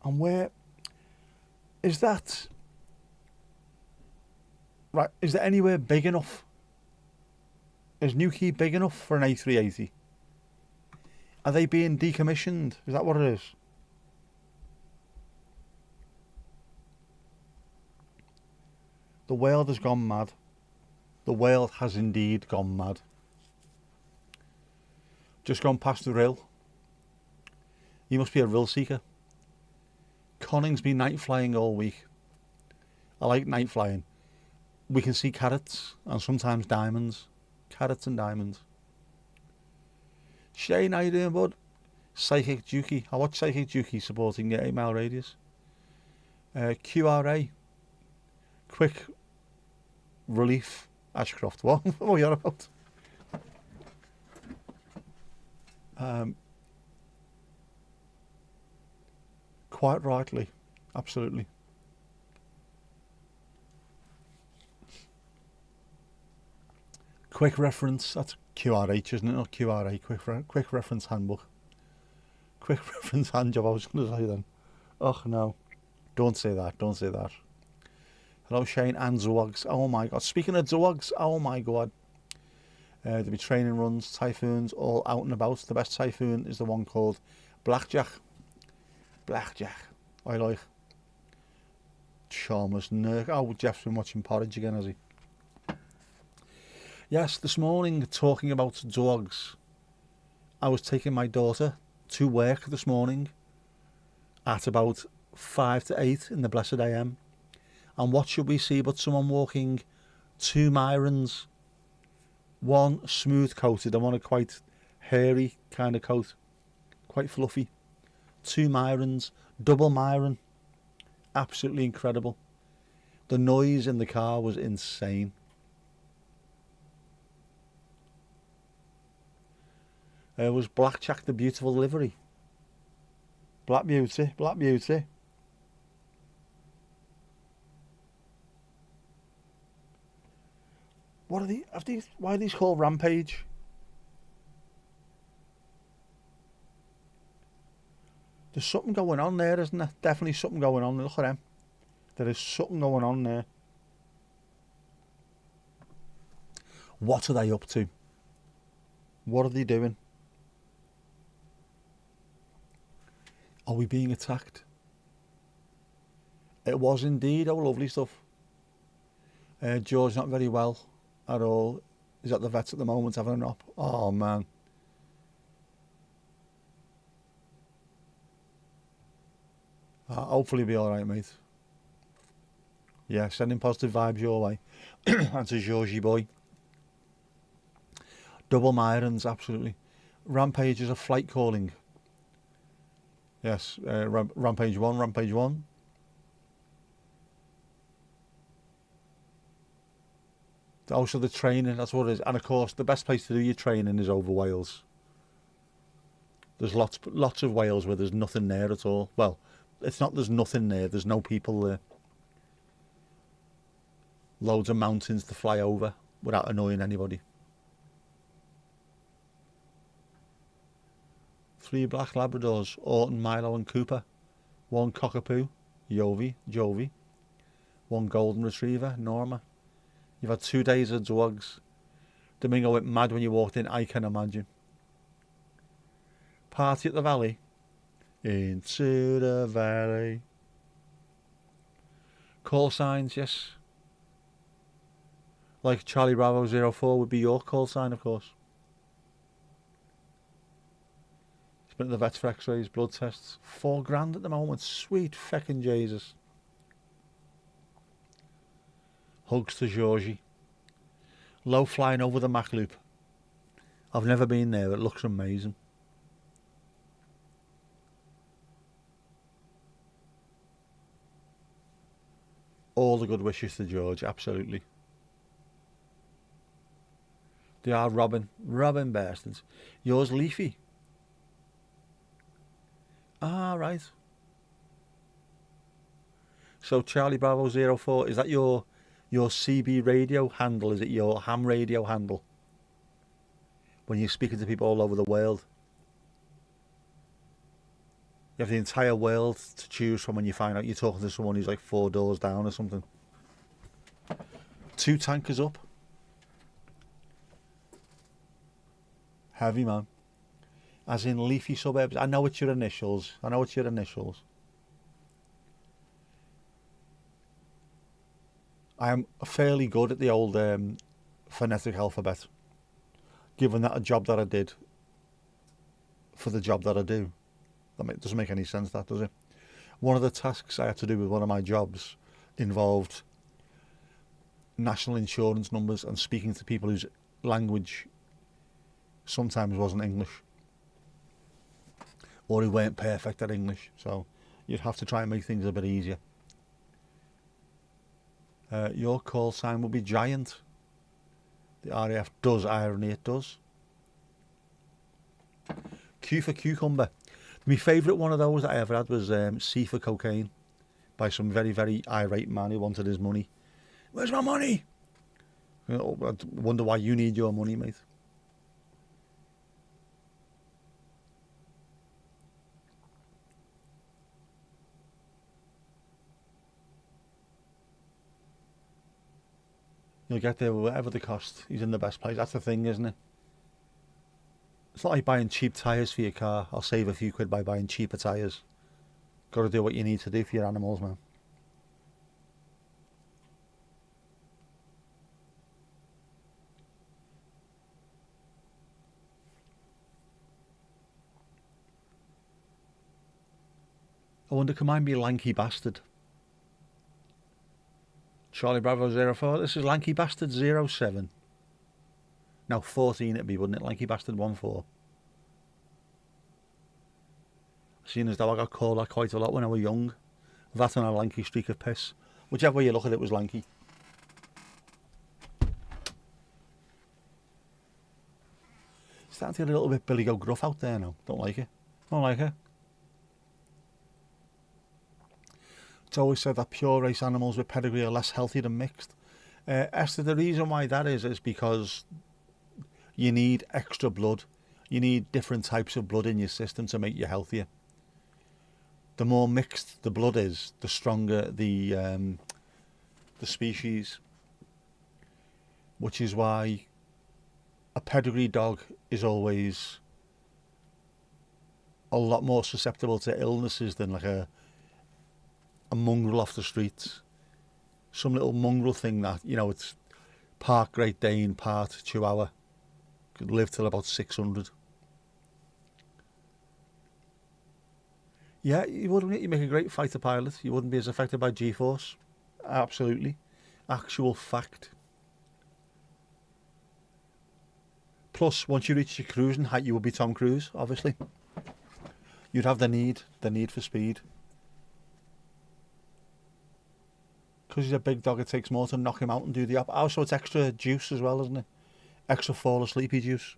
And where is that? Right, is there anywhere big enough? Is Newquay big enough for an A380? Are they being decommissioned? Is that what it is? The world has gone mad. The world has indeed gone mad. Just gone past the Rill. You must be a Rill seeker. Conning's been night flying all week. I like night flying. We can see carrots and sometimes diamonds. Carrots and diamonds. Shane, how you doing, bud? Psychic Dukey. I watch Psychic Dukey supporting the 8 mile radius. QRA. Quick relief. Ashcroft. What are you on about? Quite rightly. Absolutely. Quick reference, that's QRH, isn't it? Not QRA, quick reference handbook. Quick reference hand job, I was going to say then. Oh no, don't say that, don't say that. Hello Shane and Zoags, oh my god. Speaking of Zoags, oh my god. There'll be training runs, typhoons, all out and about. The best typhoon is the one called Blackjack. Blackjack, I like. Chalmers, Nurk. Oh, Jeff's been watching Porridge again, has he? Yes, this morning, talking about dogs, I was taking my daughter to work this morning at about 5 to 8 in the blessed AM. And what should we see but someone walking 2 Myrons, one smooth coated and one a quite hairy kind of coat, quite fluffy. 2 Myrons, double Myron, absolutely incredible. The noise in the car was insane. Was Blackjack the beautiful livery? Black Beauty, Black Beauty. What are these? Why are these called Rampage? There's something going on there, isn't there? Definitely something going on. Look at them. There is something going on there. What are they up to? What are they doing? Are we being attacked? It was indeed. Oh, lovely stuff. George not very well at all. He's at the vets at the moment having an op. Oh, man. Hopefully he'll be alright, mate. Yeah, sending positive vibes your way. And to Georgie boy. Double Myrons, absolutely. Rampage is a flight calling. Yes, Rampage 1, Rampage 1. Also the training, that's what it is. And of course, the best place to do your training is over Wales. There's lots of Wales where there's nothing there at all. Well, it's not there's nothing there, there's no people there. Loads of mountains to fly over without annoying anybody. 3 black Labradors, Orton, Milo and Cooper. 1 Cockapoo, Jovi. 1 Golden Retriever, Norma. You've had 2 days of dogs. Domingo went mad when you walked in, I can imagine. Party at the Valley. Into the Valley. Call signs, yes. Like Charlie Bravo 04 would be your call sign, of course. He's been at the vets for x-rays, blood tests. $4,000 at the moment. Sweet feckin' Jesus. Hugs to Georgie. Low flying over the Mac Loop. I've never been there, it looks amazing. All the good wishes to George, absolutely. They are Robin Bastards. Yours Leafy. Ah, right. So Charlie Bravo 04, is that your CB radio handle? Is it your ham radio handle? When you're speaking to people all over the world. You have the entire world to choose from when you find out you're talking to someone who's like 4 doors down or something. 2 tankers up. Heavy, man. As in leafy suburbs. I know it's your initials. I am fairly good at the old phonetic alphabet. Given that a job that I did for the job that I do. That doesn't make any sense, that, does it? One of the tasks I had to do with one of my jobs involved national insurance numbers and speaking to people whose language sometimes wasn't English. Or who weren't perfect at English. So you'd have to try and make things a bit easier. Your call sign will be Giant. The RAF does irony, it does. Q for Cucumber. My favourite one of those that I ever had was C for Cocaine, by some very, very irate man who wanted his money. Where's my money? I wonder why you need your money, mate. You'll get there whatever the cost. He's in the best place. That's the thing, isn't it? It's not like buying cheap tyres for your car. I'll save a few quid by buying cheaper tyres. Got to do what you need to do for your animals, man. I wonder, can mine be Lanky Bastard? Charlie Bravo 04. This is Lanky Bastard 07. Now 14 it'd be, wouldn't it? Lanky Bastard 14. Seeing as though I got called that quite a lot when I was young. That and a lanky streak of piss. Whichever way you look at it was lanky. Starting to get a little bit Billy Go Gruff out there now. Don't like it. It's always said that pure race animals with pedigree are less healthy than mixed. Esther, the reason why that is because you need extra blood. You need different types of blood in your system to make you healthier. the more mixed the blood is, the stronger the species, which is why a pedigree dog is always a lot more susceptible to illnesses than like a mongrel off the streets. Some little mongrel thing that, you know, it's part Great Dane, part Chihuahua, could live till about 600. Yeah, you wouldn't. You make a great fighter pilot. You wouldn't be as affected by G-force. Absolutely. Actual fact. Plus, once you reach your cruising height, you would be Tom Cruise, obviously. You'd have the need for speed. Because he's a big dog, it takes more to knock him out and do the also, it's extra juice as well, isn't it? Extra fall asleepy juice.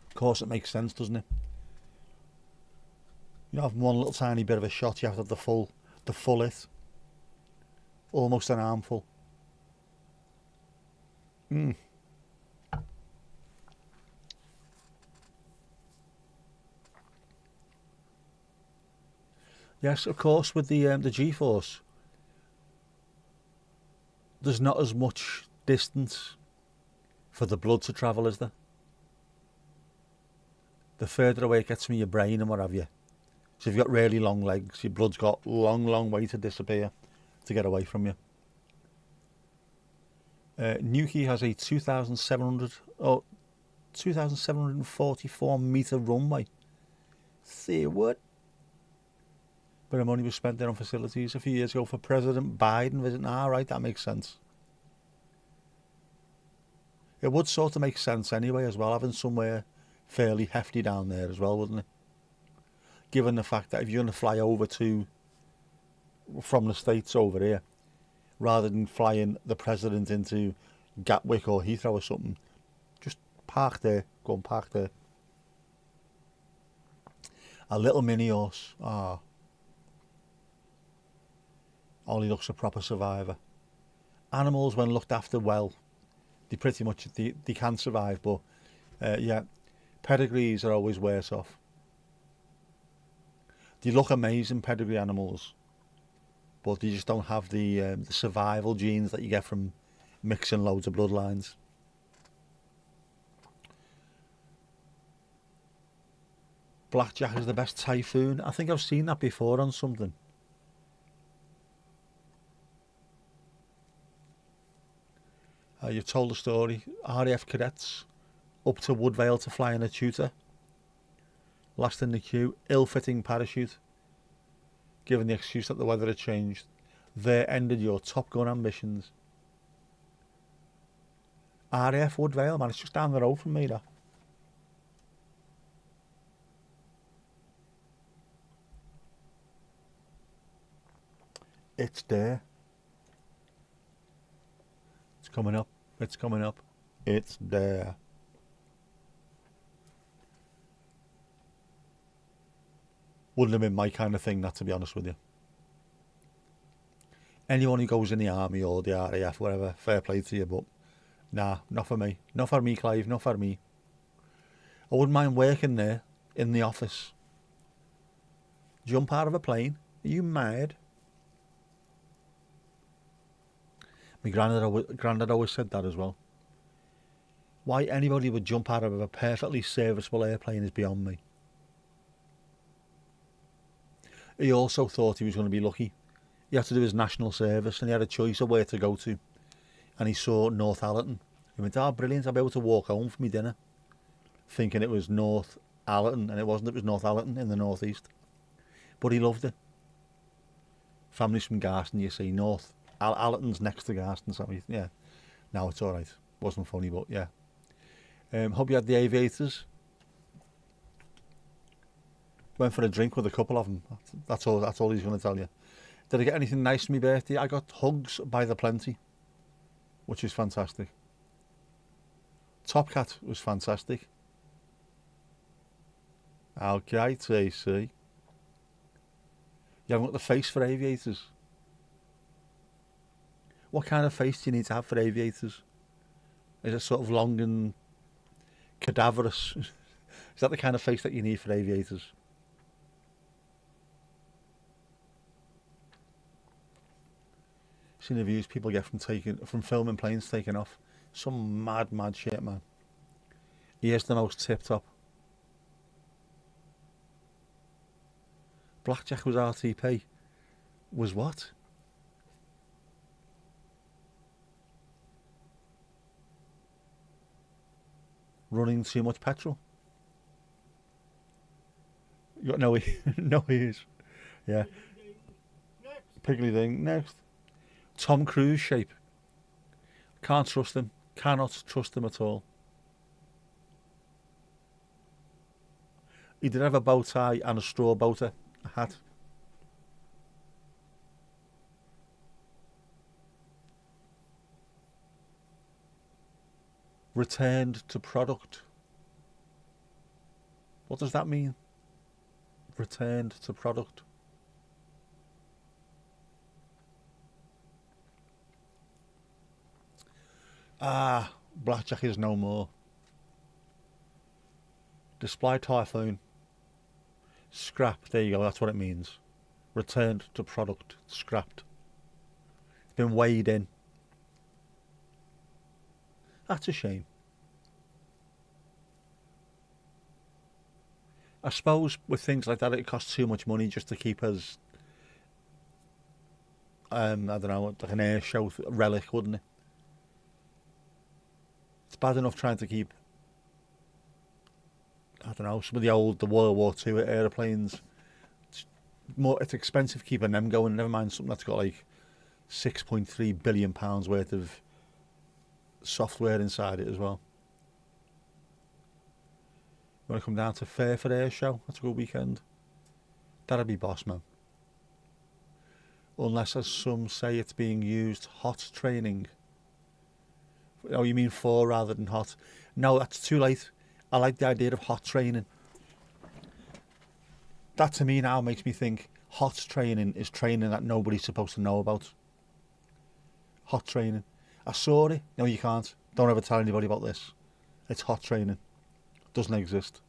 Of course, it makes sense, doesn't it? You don't have one little tiny bit of a shot, you have to have the full it. Almost an armful. Yes, of course, with the G-force, there's not as much distance for the blood to travel, is there? The further away it gets from your brain and what have you. So if you've got really long legs, your blood's got long way to disappear to get away from you. Newquay has a 2,744 metre runway. Say what? But money was spent there on facilities a few years ago for President Biden visiting. Right, that makes sense. It would sort of make sense anyway as well, having somewhere fairly hefty down there as well, wouldn't it? Given the fact that if you're going to fly over from the States over here, rather than flying the president into Gatwick or Heathrow or something, just park there, go and park there. A little mini horse, only looks a proper survivor. Animals, when looked after well, they pretty much they can survive, but yeah, pedigrees are always worse off. They look amazing, pedigree animals, but they just don't have the survival genes that you get from mixing loads of bloodlines. Blackjack is the best typhoon. I think I've seen that before on something. You've told the story. RAF cadets up to Woodvale to fly in a tutor. Last in the queue, ill-fitting parachute. Given the excuse that the weather had changed, there ended your Top Gun ambitions. RAF Woodvale, man, it's just down the road from me, that. It's there. It's coming up. It's coming up. It's there. Wouldn't have been my kind of thing, that, to be honest with you. Anyone who goes in the army or the RAF, whatever, fair play to you, but nah, not for me. Not for me, Clive, not for me. I wouldn't mind working there, in the office. Jump out of a plane? Are you mad? My granddad always said that as well. Why anybody would jump out of a perfectly serviceable airplane is beyond me. He also thought he was going to be lucky. He had to do his national service and he had a choice of where to go to. And he saw North Allerton. He went, brilliant, I'll be able to walk home for my dinner. Thinking it was North Allerton, and it wasn't, it was North Allerton in the northeast. But he loved it. Families from Garston, you see, North Allerton's next to Garston, so yeah. Now it's alright. Wasn't funny, but yeah. Hope you had the aviators. Went for a drink with a couple of them. That's all he's going to tell you. Did I get anything nice for my birthday? I got hugs by the plenty, which is fantastic. Top Cat was fantastic. Okay, TC. You haven't got the face for aviators. What kind of face do you need to have for aviators? Is it sort of long and cadaverous? Is that the kind of face that you need for aviators? Seen the views people get from filming planes taking off. Some mad shit, man. Here's the most tip top. Blackjack was RTP. Was what? Running too much petrol. You got no no ears. Yeah. Piggly Ding. Next. Tom Cruise shape. Can't trust him. Cannot trust him at all. He did have a bow tie and a straw boater hat. Returned to product. What does that mean? Returned to product. Blackjack is no more. Display typhoon. Scrap, there you go, that's what it means. Returned to product, scrapped. It's been weighed in. That's a shame. I suppose with things like that it costs too much money just to keep as I don't know, like an air show relic, wouldn't it? It's bad enough trying to keep, I don't know, some of the World War II aeroplanes. It's expensive keeping them going, never mind something that's got like £6.3 billion worth of software inside it as well. You want to come down to Fairford Air Show? That's a good weekend. That'd be boss, man. Unless, as some say, it's being used hot training. Oh, you mean for rather than hot? No, that's too late. I like the idea of hot training. That to me now makes me think hot training is training that nobody's supposed to know about. Hot training. I saw it. No, you can't. Don't ever tell anybody about this. It's hot training. Doesn't exist.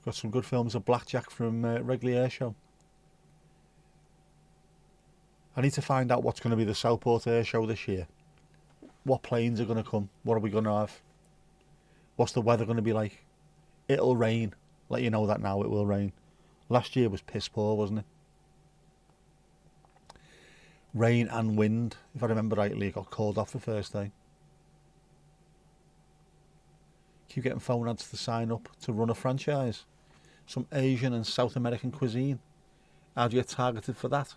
Got some good films of Blackjack from Wrigley Air Show. I need to find out what's going to be the Southport Air Show this year. What planes are going to come? What are we going to have? What's the weather going to be like? It'll rain. Let you know that now, it will rain. Last year was piss poor, wasn't it? Rain and wind. If I remember rightly, it got called off the first day. Keep getting phone ads to sign up to run a franchise. Some Asian and South American cuisine. How do you get targeted for that?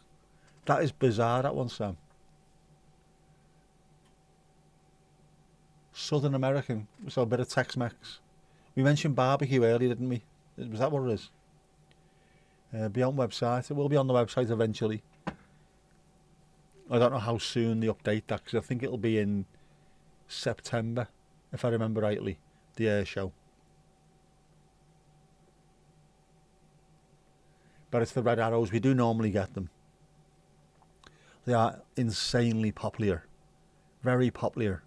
That is bizarre, that one, Sam. Southern American, so a bit of Tex-Mex. We mentioned barbecue earlier, didn't we? Was that what it is? Be on website. It will be on the website eventually. I don't know how soon they update that, because I think it'll be in September, if I remember rightly, the air show. But it's the red arrows. We do normally get them. They are insanely popular. Very popular.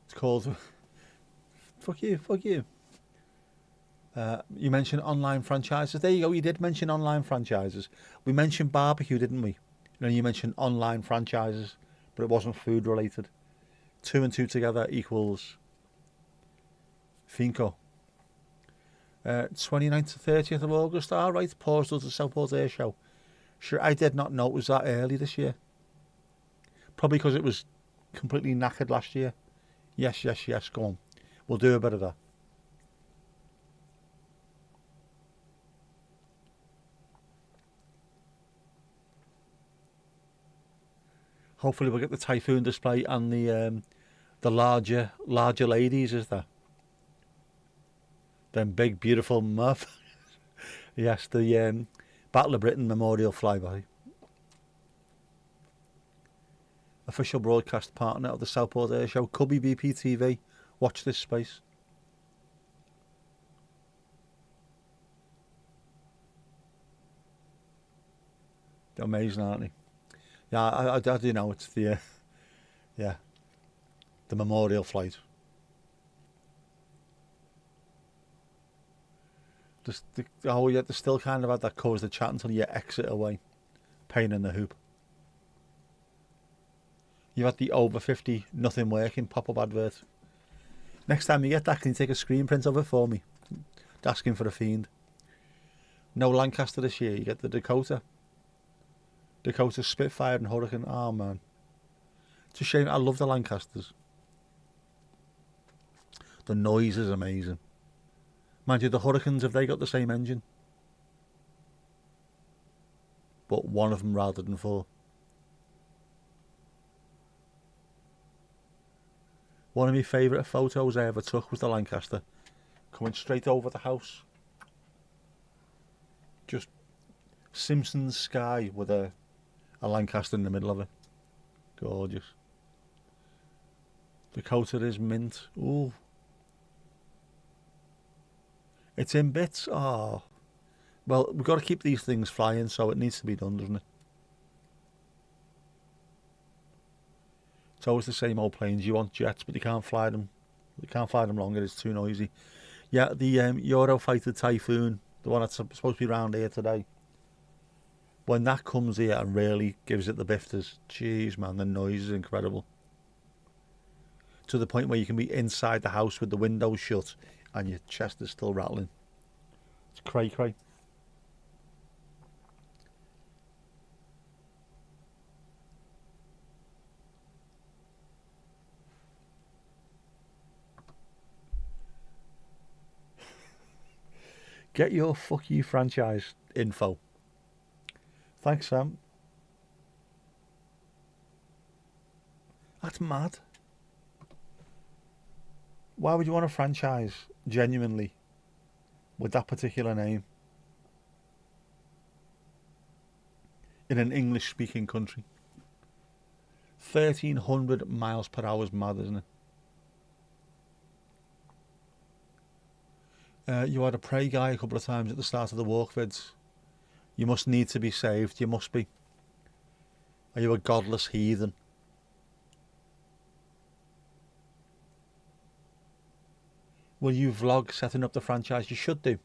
It's called... Fuck you. You mentioned online franchises. There you go, you did mention online franchises. We mentioned barbecue, didn't we? And then you mentioned online franchises, but it wasn't food related. 2 and 2 together equals Finco. 29th to 30th of August. All right, Paws does the Southport Air Show. Sure, I did not know it was that early this year. Probably because it was completely knackered last year. Yes, go on. We'll do a bit of that. Hopefully we'll get the Typhoon display and the larger ladies, is there? Them big, beautiful muff. Yes, the Battle of Britain Memorial Flyby. Official broadcast partner of the Southport Air Show. Could be BPTV. Watch this space. They're amazing, aren't they? Yeah, I do know it's the memorial flight. You still kind of had that covers the chat until you exit away. Pain in the hoop. You had the over 50, nothing working pop-up advert. Next time you get that, can you take a screen print of it for me? Asking for a fiend. No Lancaster this year. You get the Dakota. Dakota Spitfire and Hurricane. Oh, man. It's a shame. I love the Lancasters. The noise is amazing. Mind you, the Hurricanes, have they got the same engine? But one of them rather than four. One of my favourite photos I ever took was the Lancaster. Coming straight over the house. Just Simpsons sky with a Lancaster in the middle of it. Gorgeous. Dakota is mint. Ooh. It's in bits. Oh. Well, we've got to keep these things flying, so it needs to be done, doesn't it? It's always the same old planes. You want jets, but you can't fly them. You can't fly them longer. It's too noisy. Yeah, the Eurofighter Typhoon, the one that's supposed to be around here today. When that comes here and really gives it the bifters, jeez, man, the noise is incredible. To the point where you can be inside the house with the windows shut and your chest is still rattling. It's cray-cray. Get your fuck you franchise info. Thanks, Sam. That's mad. Why would you want a franchise, genuinely, with that particular name? In an English-speaking country. 1,300 miles per hour is mad, isn't it? You had a pray guy a couple of times at the start of the walk vids. You must need to be saved. You must be. Are you a godless heathen? Will you vlog setting up the franchise? You should do.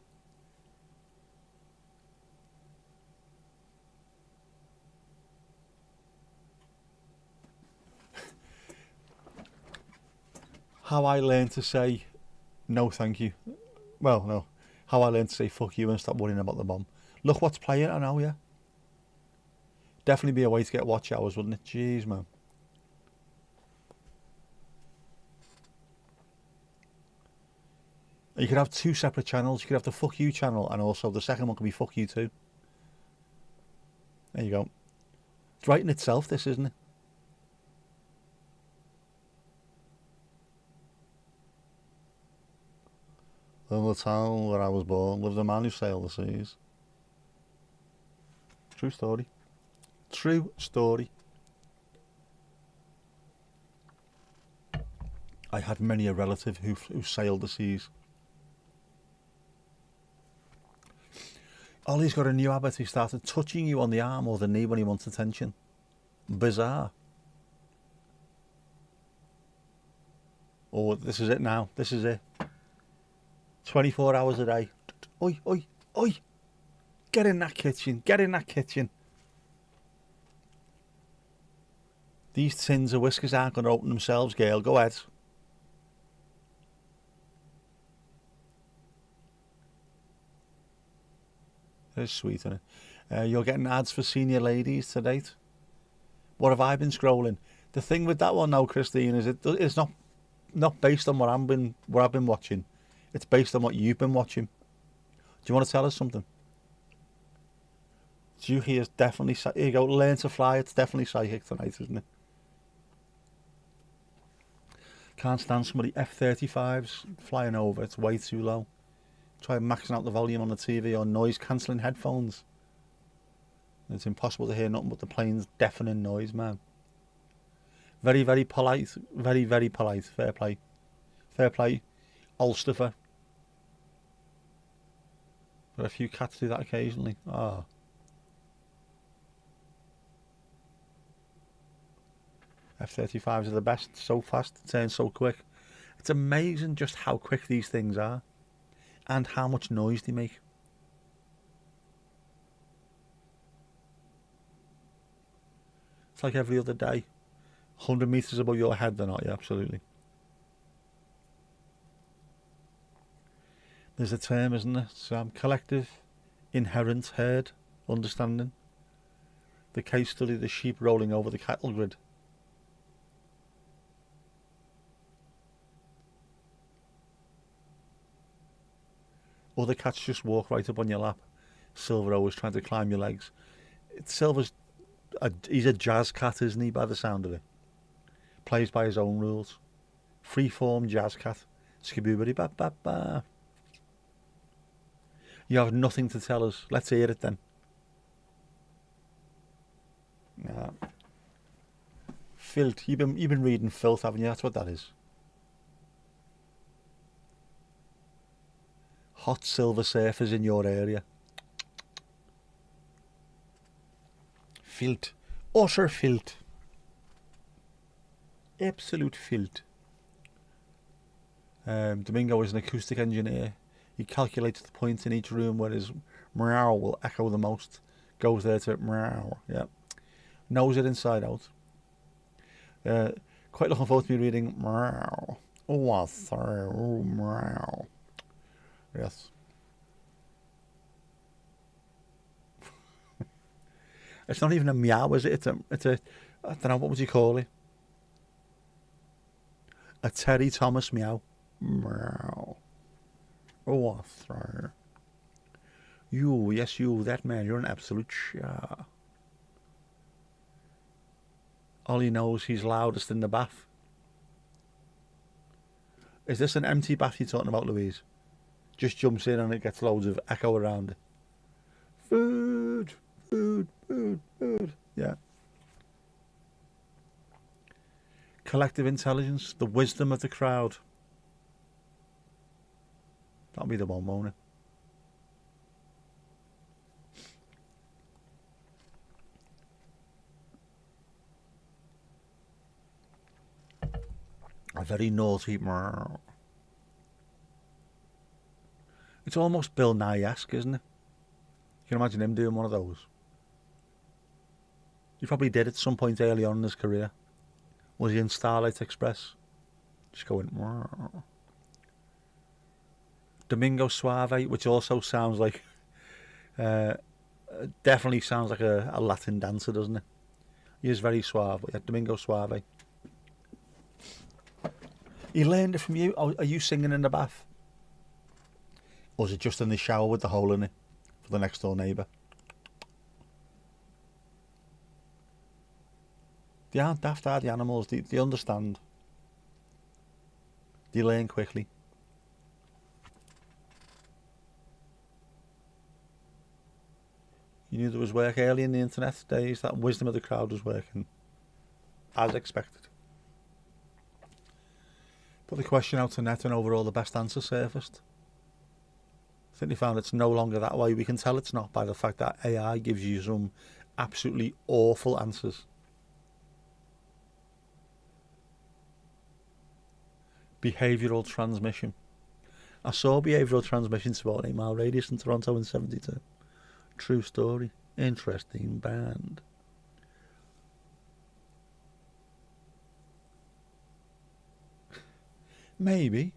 How I learned to say no thank you. Well, no. How I learned to say fuck you and stop worrying about the bomb. Look what's playing, I know, yeah. Definitely be a way to get watch hours, wouldn't it? Jeez, man. You could have two separate channels. You could have the fuck you channel and also the second one could be fuck you too. There you go. It's writing itself, this, isn't it? In the town where I was born lived a man who sailed the seas. True story. True story. I had many a relative who sailed the seas. Ollie's got a new habit. He started touching you on the arm or the knee when he wants attention. Bizarre. Oh, this is it now. This is it. 24 hours a day. Oi, oi, oi. Get in that kitchen. Get in that kitchen. These tins of whiskers aren't going to open themselves, Gail. Go ahead. It's sweet, isn't it? You're getting ads for senior ladies to date. What have I been scrolling? The thing with that one now, Christine, is it's not based on what I've been watching. It's based on what you've been watching. Do you want to tell us something? Juhi is definitely... Here you go, learn to fly. It's definitely psychic tonight, isn't it? Can't stand somebody F-35s flying over. It's way too low. Try maxing out the volume on the TV or noise-cancelling headphones. It's impossible to hear nothing but the plane's deafening noise, man. Very, very polite. Very, very polite. Fair play. Fair play. Ulster. But a few cats do that occasionally. Ah. F-35s are the best. So fast. Turn so quick. It's amazing just how quick these things are. And how much noise they make. like every other day. 100 metres above your head, they're not, yeah, absolutely. There's a term, isn't there? Collective, inherent herd, understanding. The case study, the sheep rolling over the cattle grid. Other cats just walk right up on your lap. Silver always trying to climb your legs. He's a jazz cat, isn't he, by the sound of it? Plays by his own rules. Free-form jazz cat. Skibboobity-ba-ba-ba. You have nothing to tell us. Let's hear it then. Nah. Filth. You've been reading Filth, haven't you? That's what that is. Hot silver surfers in your area. Filth. Utter filth. Absolute filth. Domingo is an acoustic engineer. He calculates the point in each room where his meow will echo the most. Goes there to meow. Yeah. Knows it inside out. Quite looking forward to me reading meow. Oh, sorry. Oh, meow. Yes. It's not even a meow, is it? It's a I don't know, what would you call it? A Terry Thomas meow. Meow. Oh, sorry. You, yes you, that man, you're an absolute char. Ollie knows he's loudest in the bath. Is this an empty bath you're talking about, Louise? Just jumps in and it gets loads of echo around it. Food, food, food, food. Yeah. Collective intelligence, the wisdom of the crowd. That'll be the one, won't it? A very naughty meow. It's almost Bill Nye-esque, isn't it? You can imagine him doing one of those. He probably did at some point early on in his career. Was he in Starlight Express? Just going meow. Domingo Suave, which also sounds like definitely sounds like a Latin dancer, doesn't it? He is very suave, but yeah, Domingo Suave. He learned it from you. Oh, are you singing in the bath? Or is it just in the shower with the hole in it for the next door neighbour? They aren't daft, are the animals? They understand. They learn quickly. You knew there was work early in the internet days. That wisdom of the crowd was working as expected. Put the question out to net and overall the best answer surfaced. I think they found it's no longer that way. We can tell it's not by the fact that AI gives you some absolutely awful answers. Behavioural transmission. I saw behavioural transmission to about 8 mile radius in Toronto in 72. True story. Interesting band. Maybe.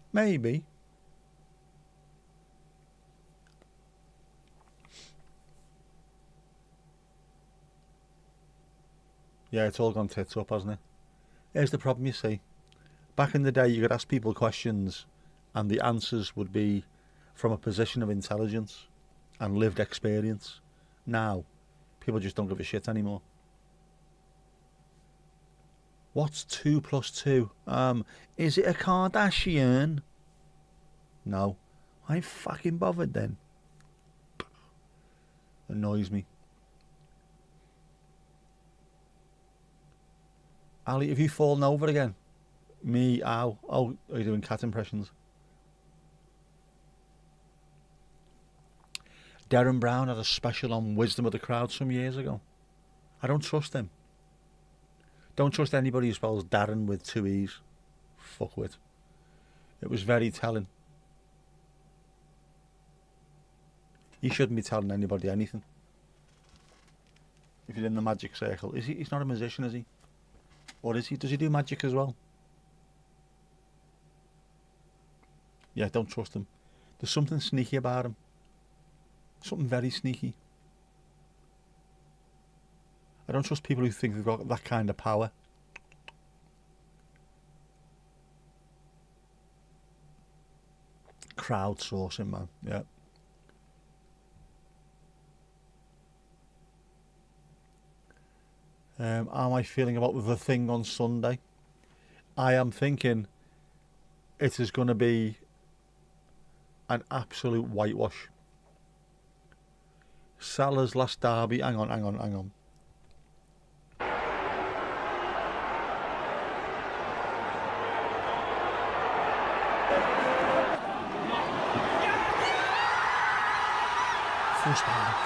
Yeah, it's all gone tits up, hasn't it? Here's the problem, you see. Back in the day, you could ask people questions and the answers would be from a position of intelligence and lived experience. Now, people just don't give a shit anymore. What's 2 plus 2? Is it a Kardashian? No. I ain't fucking bothered then. Annoys me. Ali, have you fallen over again? Me, ow. Oh, are you doing cat impressions? Darren Brown had a special on wisdom of the crowd some years ago. I don't trust him. Don't trust anybody who spells Darren with 2 E's. Fuckwit. It was very telling. He shouldn't be telling anybody anything. if you're in the magic circle. Is he? He's not a musician, is he? Or is he? Does he do magic as well? Yeah, don't trust him. There's something sneaky about him. Something very sneaky. I don't trust people who think they've got that kind of power. Crowdsourcing, man. Yeah. How am I feeling about the thing on Sunday? I am thinking it is going to be an absolute whitewash. Salah's last derby. Hang on.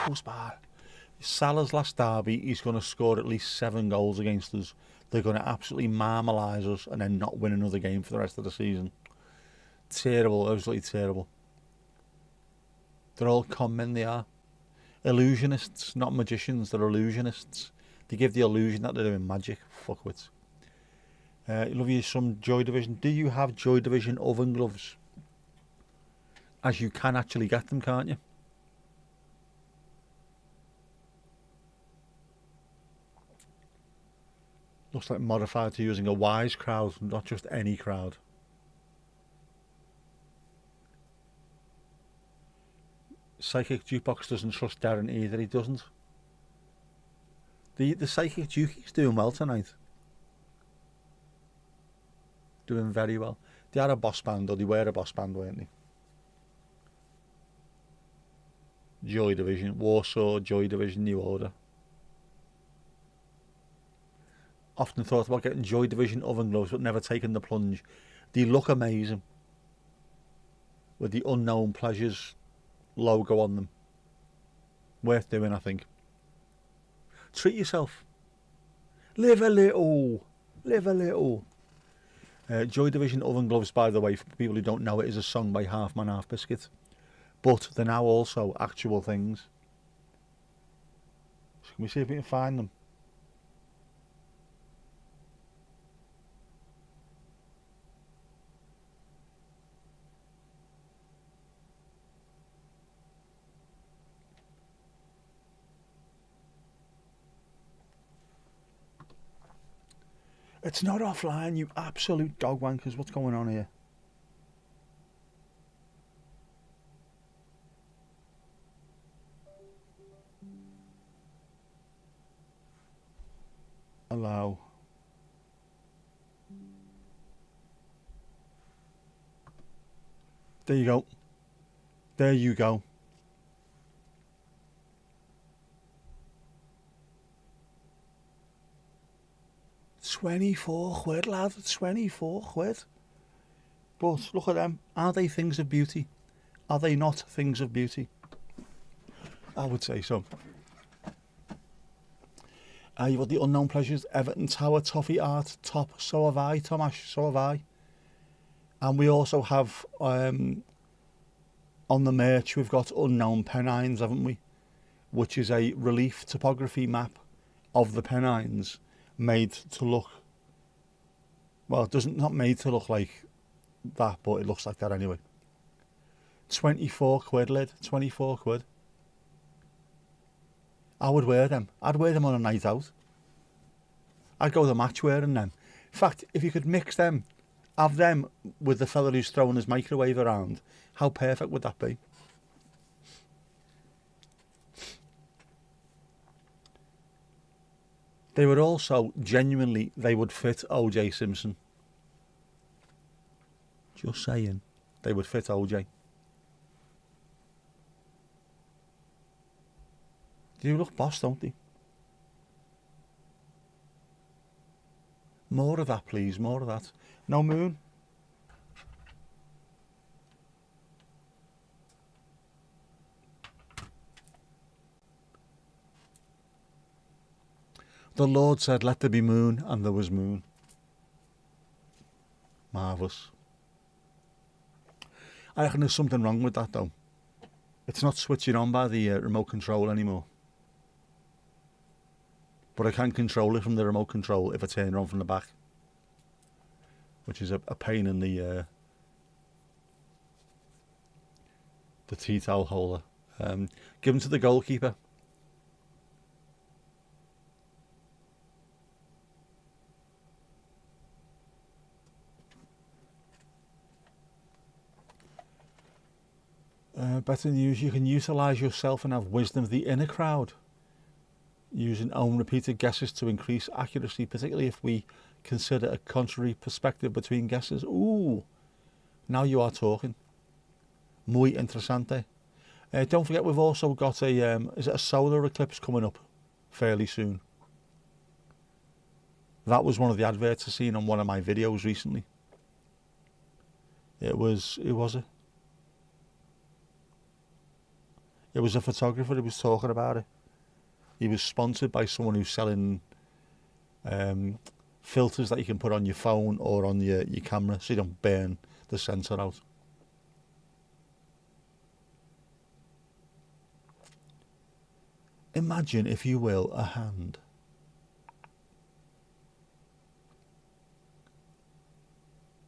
Full spar. Salah's last derby, he's going to score at least 7 goals against us. They're going to absolutely marmalise us and then not win another game for the rest of the season. Terrible, absolutely terrible. They're all con men, they are. Illusionists, not magicians, they're illusionists. They give the illusion that they're doing magic. Fuckwits. Love you some Joy Division. Do you have Joy Division oven gloves? As you can actually get them, can't you? Looks like modified to using a wise crowd, not just any crowd. Psychic Jukebox doesn't trust Darren either, he doesn't. The Psychic Jukey's doing well tonight. Doing very well. They are a boss band, or they were a boss band, weren't they? Joy Division, Warsaw, Joy Division, New Order. Often thought about getting Joy Division oven gloves, but never taken the plunge. They look amazing with the Unknown Pleasures logo on them. Worth doing, I think. Treat yourself. Live a little. Live a little. Joy Division oven gloves, by the way, for people who don't know it, is a song by Half Man Half Biscuit. But they're now also actual things. So can we see if we can find them? It's not offline, you absolute dog wankers. What's going on here? Allow. There you go. There you go. £24, lad. £24. But look at them. Are they things of beauty? Are they not things of beauty? I would say so. You've got the Unknown Pleasures, Everton Tower, Toffee Art, top. So have I, Tomash, so have I. And we also have, on the merch, we've got Unknown Pennines, haven't we? Which is a relief topography map of the Pennines made to look, well, it doesn't, not made to look like that, but it looks like that anyway. £24, lad, £24. I would wear them. I'd wear them on a night out. I'd go to the match wearing them. In fact, if you could mix them, have them with the fella who's throwing his microwave around, how perfect would that be? They would also, genuinely, they would fit OJ Simpson. Just saying, they would fit OJ. They do look boss, don't they? More of that, please, more of that. No moon. The Lord said, let there be moon, and there was moon. Marvellous. I reckon there's something wrong with that, though. It's not switching on by the remote control anymore. But I can control it from the remote control if I turn it on from the back, which is a pain in the tea towel holder. Give them to the goalkeeper. Better news, you can utilise yourself and have wisdom of the inner crowd, using own repeated guesses to increase accuracy, particularly if we consider a contrary perspective between guesses. Ooh, now you are talking. Muy interesante. Don't forget, we've also got is it a solar eclipse coming up fairly soon? That was one of the adverts I seen on one of my videos recently. Who was it? It was a photographer who was talking about it. He was sponsored by someone who's selling filters that you can put on your phone or on your camera so you don't burn the sensor out. Imagine, if you will, a hand.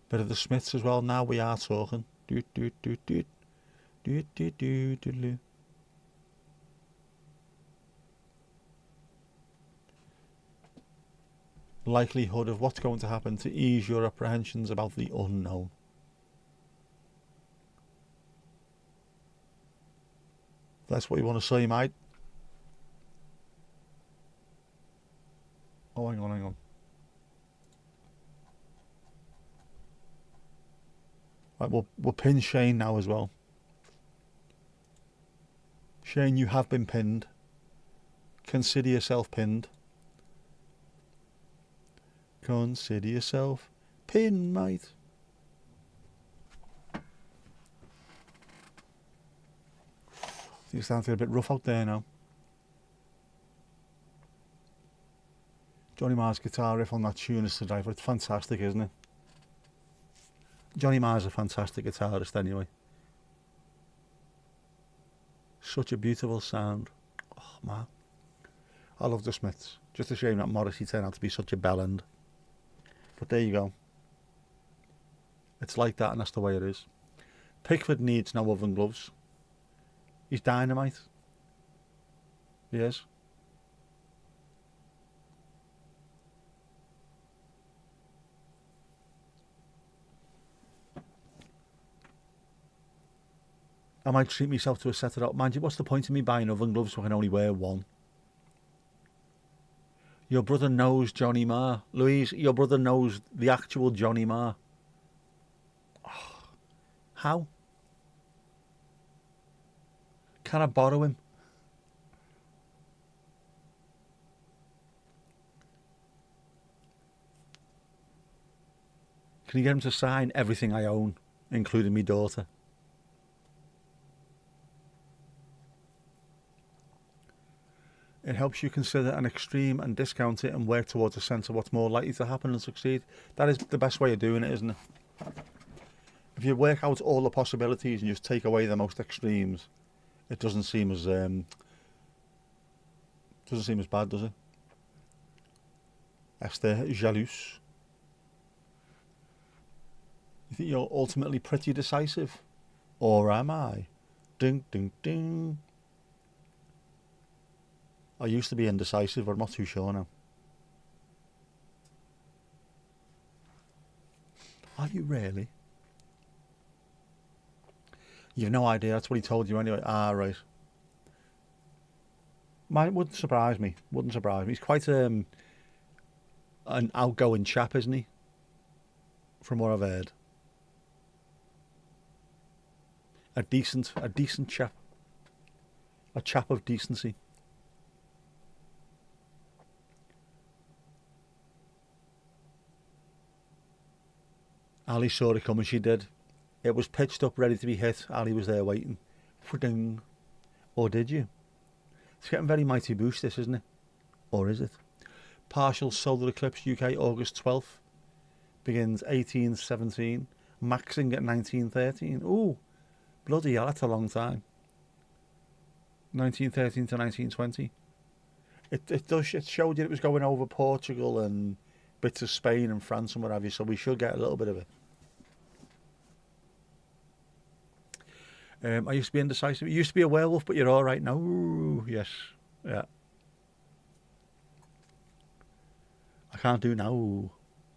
Bit of the Smiths as well. Now we are talking. Do do do do do do do do. Likelihood of what's going to happen to ease your apprehensions about the unknown. That's what you want to say, mate. Oh, hang on. Right, we'll pin Shane now as well. Shane, you have been pinned. Consider yourself pinned. Consider yourself pinned, mate. It's starting to get a bit rough out there now. Johnny Marr's guitar riff on that tune is to die for. It's fantastic, isn't it? Johnny Marr's a fantastic guitarist anyway. Such a beautiful sound. Oh, man. I love the Smiths. Just a shame that Morrissey turned out to be such a bellend. But there you go. It's like that, and that's the way it is. Pickford needs no oven gloves. He's dynamite. He is. I might treat myself to a set it up. Mind you, what's the point of me buying oven gloves if I can only wear one? Your brother knows Johnny Marr. Louise, your brother knows the actual Johnny Marr. Oh, how? Can I borrow him? Can you get him to sign everything I own, including my daughter? It helps you consider an extreme and discount it and work towards a sense of what's more likely to happen and succeed. That is the best way of doing it, isn't it? If you work out all the possibilities and just take away the most extremes, it doesn't seem as bad, does it? Esther Jalouse. You think you're ultimately pretty decisive? Or am I? Ding, ding, ding. I used to be indecisive, but I'm not too sure now. Are you really? You've no idea. That's what he told you anyway. Ah, right. Mine wouldn't surprise me. Wouldn't surprise me. He's quite an outgoing chap, isn't he? From what I've heard. A decent chap. A chap of decency. Ali saw it coming, she did. It was pitched up, ready to be hit. Ali was there waiting. Ding. Or did you? It's getting very Mighty Boosh, this, isn't it? Or is it? Partial solar eclipse, UK, August 12th. Begins 1817. Maxing at 1913. Ooh, bloody hell, that's a long time. 1913 to 1920. It does. It showed you it was going over Portugal and bits of Spain and France and what have you. So we should get a little bit of it. I used to be indecisive. You used to be a werewolf, but you're all right now. Ooh, yes, yeah. I can't do now.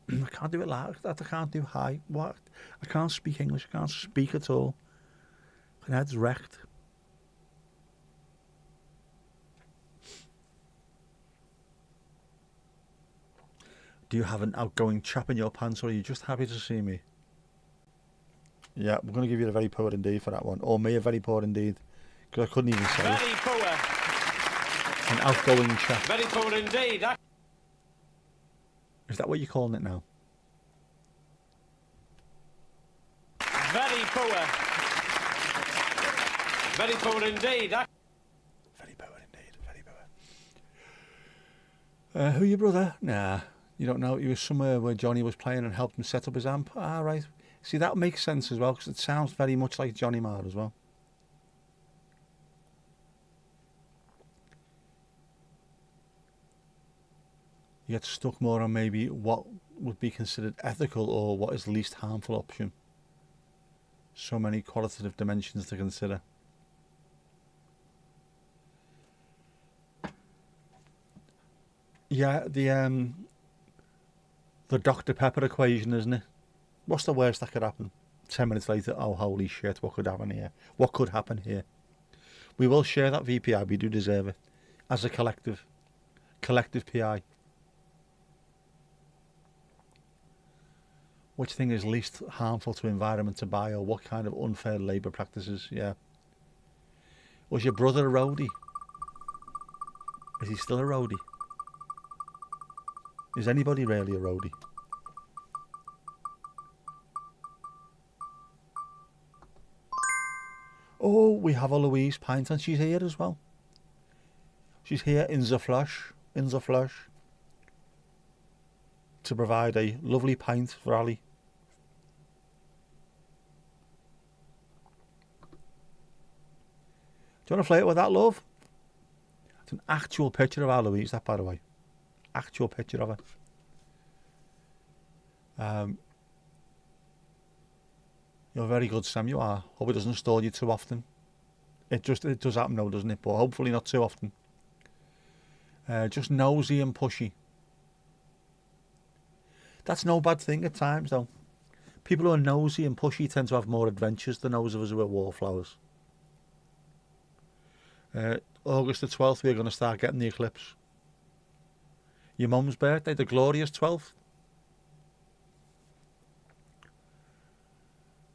I can't do it like that. I can't do hi. What? I can't speak English. I can't speak at all. My head's wrecked. Do you have an outgoing chap in your pants, or are you just happy to see me? Yeah, we're going to give you a very poor indeed for that one. Or me a very poor indeed. Because I couldn't even say it. Very poor. An outgoing chap. Very poor indeed. Is that what you're calling it now? Very poor. Very poor indeed. Very poor indeed. Very poor. Who your brother? Nah, you don't know. He was somewhere where Johnny was playing and helped him set up his amp. Ah, right. See, that makes sense as well, because it sounds very much like Johnny Marr as well. You get stuck more on maybe what would be considered ethical or what is the least harmful option. So many qualitative dimensions to consider. Yeah, the Dr. Pepper equation, isn't it? What's the worst that could happen? 10 minutes later, oh holy shit, what could happen here? What could happen here? We will share that VPI, we do deserve it. As a collective PI. Which thing is least harmful to environment to buy, or what kind of unfair labour practices? Yeah. Was your brother a roadie? Is he still a roadie? Is anybody really a roadie? Oh, we have a Louise Pint, and she's here as well. She's here in the flesh, to provide a lovely pint for Ali. Do you want to play it with that, love? It's an actual picture of our Louise, that, by the way. Actual picture of her. You're very good, Sam, you are. Hope it doesn't stall you too often. It does happen though, doesn't it? But hopefully not too often. Just nosy and pushy. That's no bad thing at times, though. People who are nosy and pushy tend to have more adventures than those of us who are wallflowers. August the 12th, we're going to start getting the eclipse. Your mum's birthday, the glorious 12th.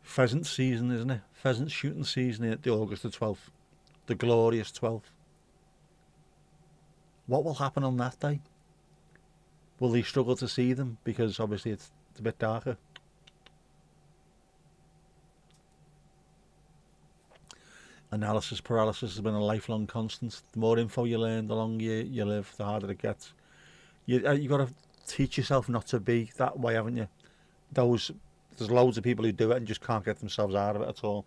Pheasant season, isn't it? Pheasant shooting season at the August the 12th. The glorious 12th. What will happen on that day? Will they struggle to see them? Because obviously it's a bit darker. Analysis paralysis has been a lifelong constant. The more info you learn, the longer you live, the harder it gets. You've got to teach yourself not to be that way, haven't you? There's loads of people who do it and just can't get themselves out of it at all.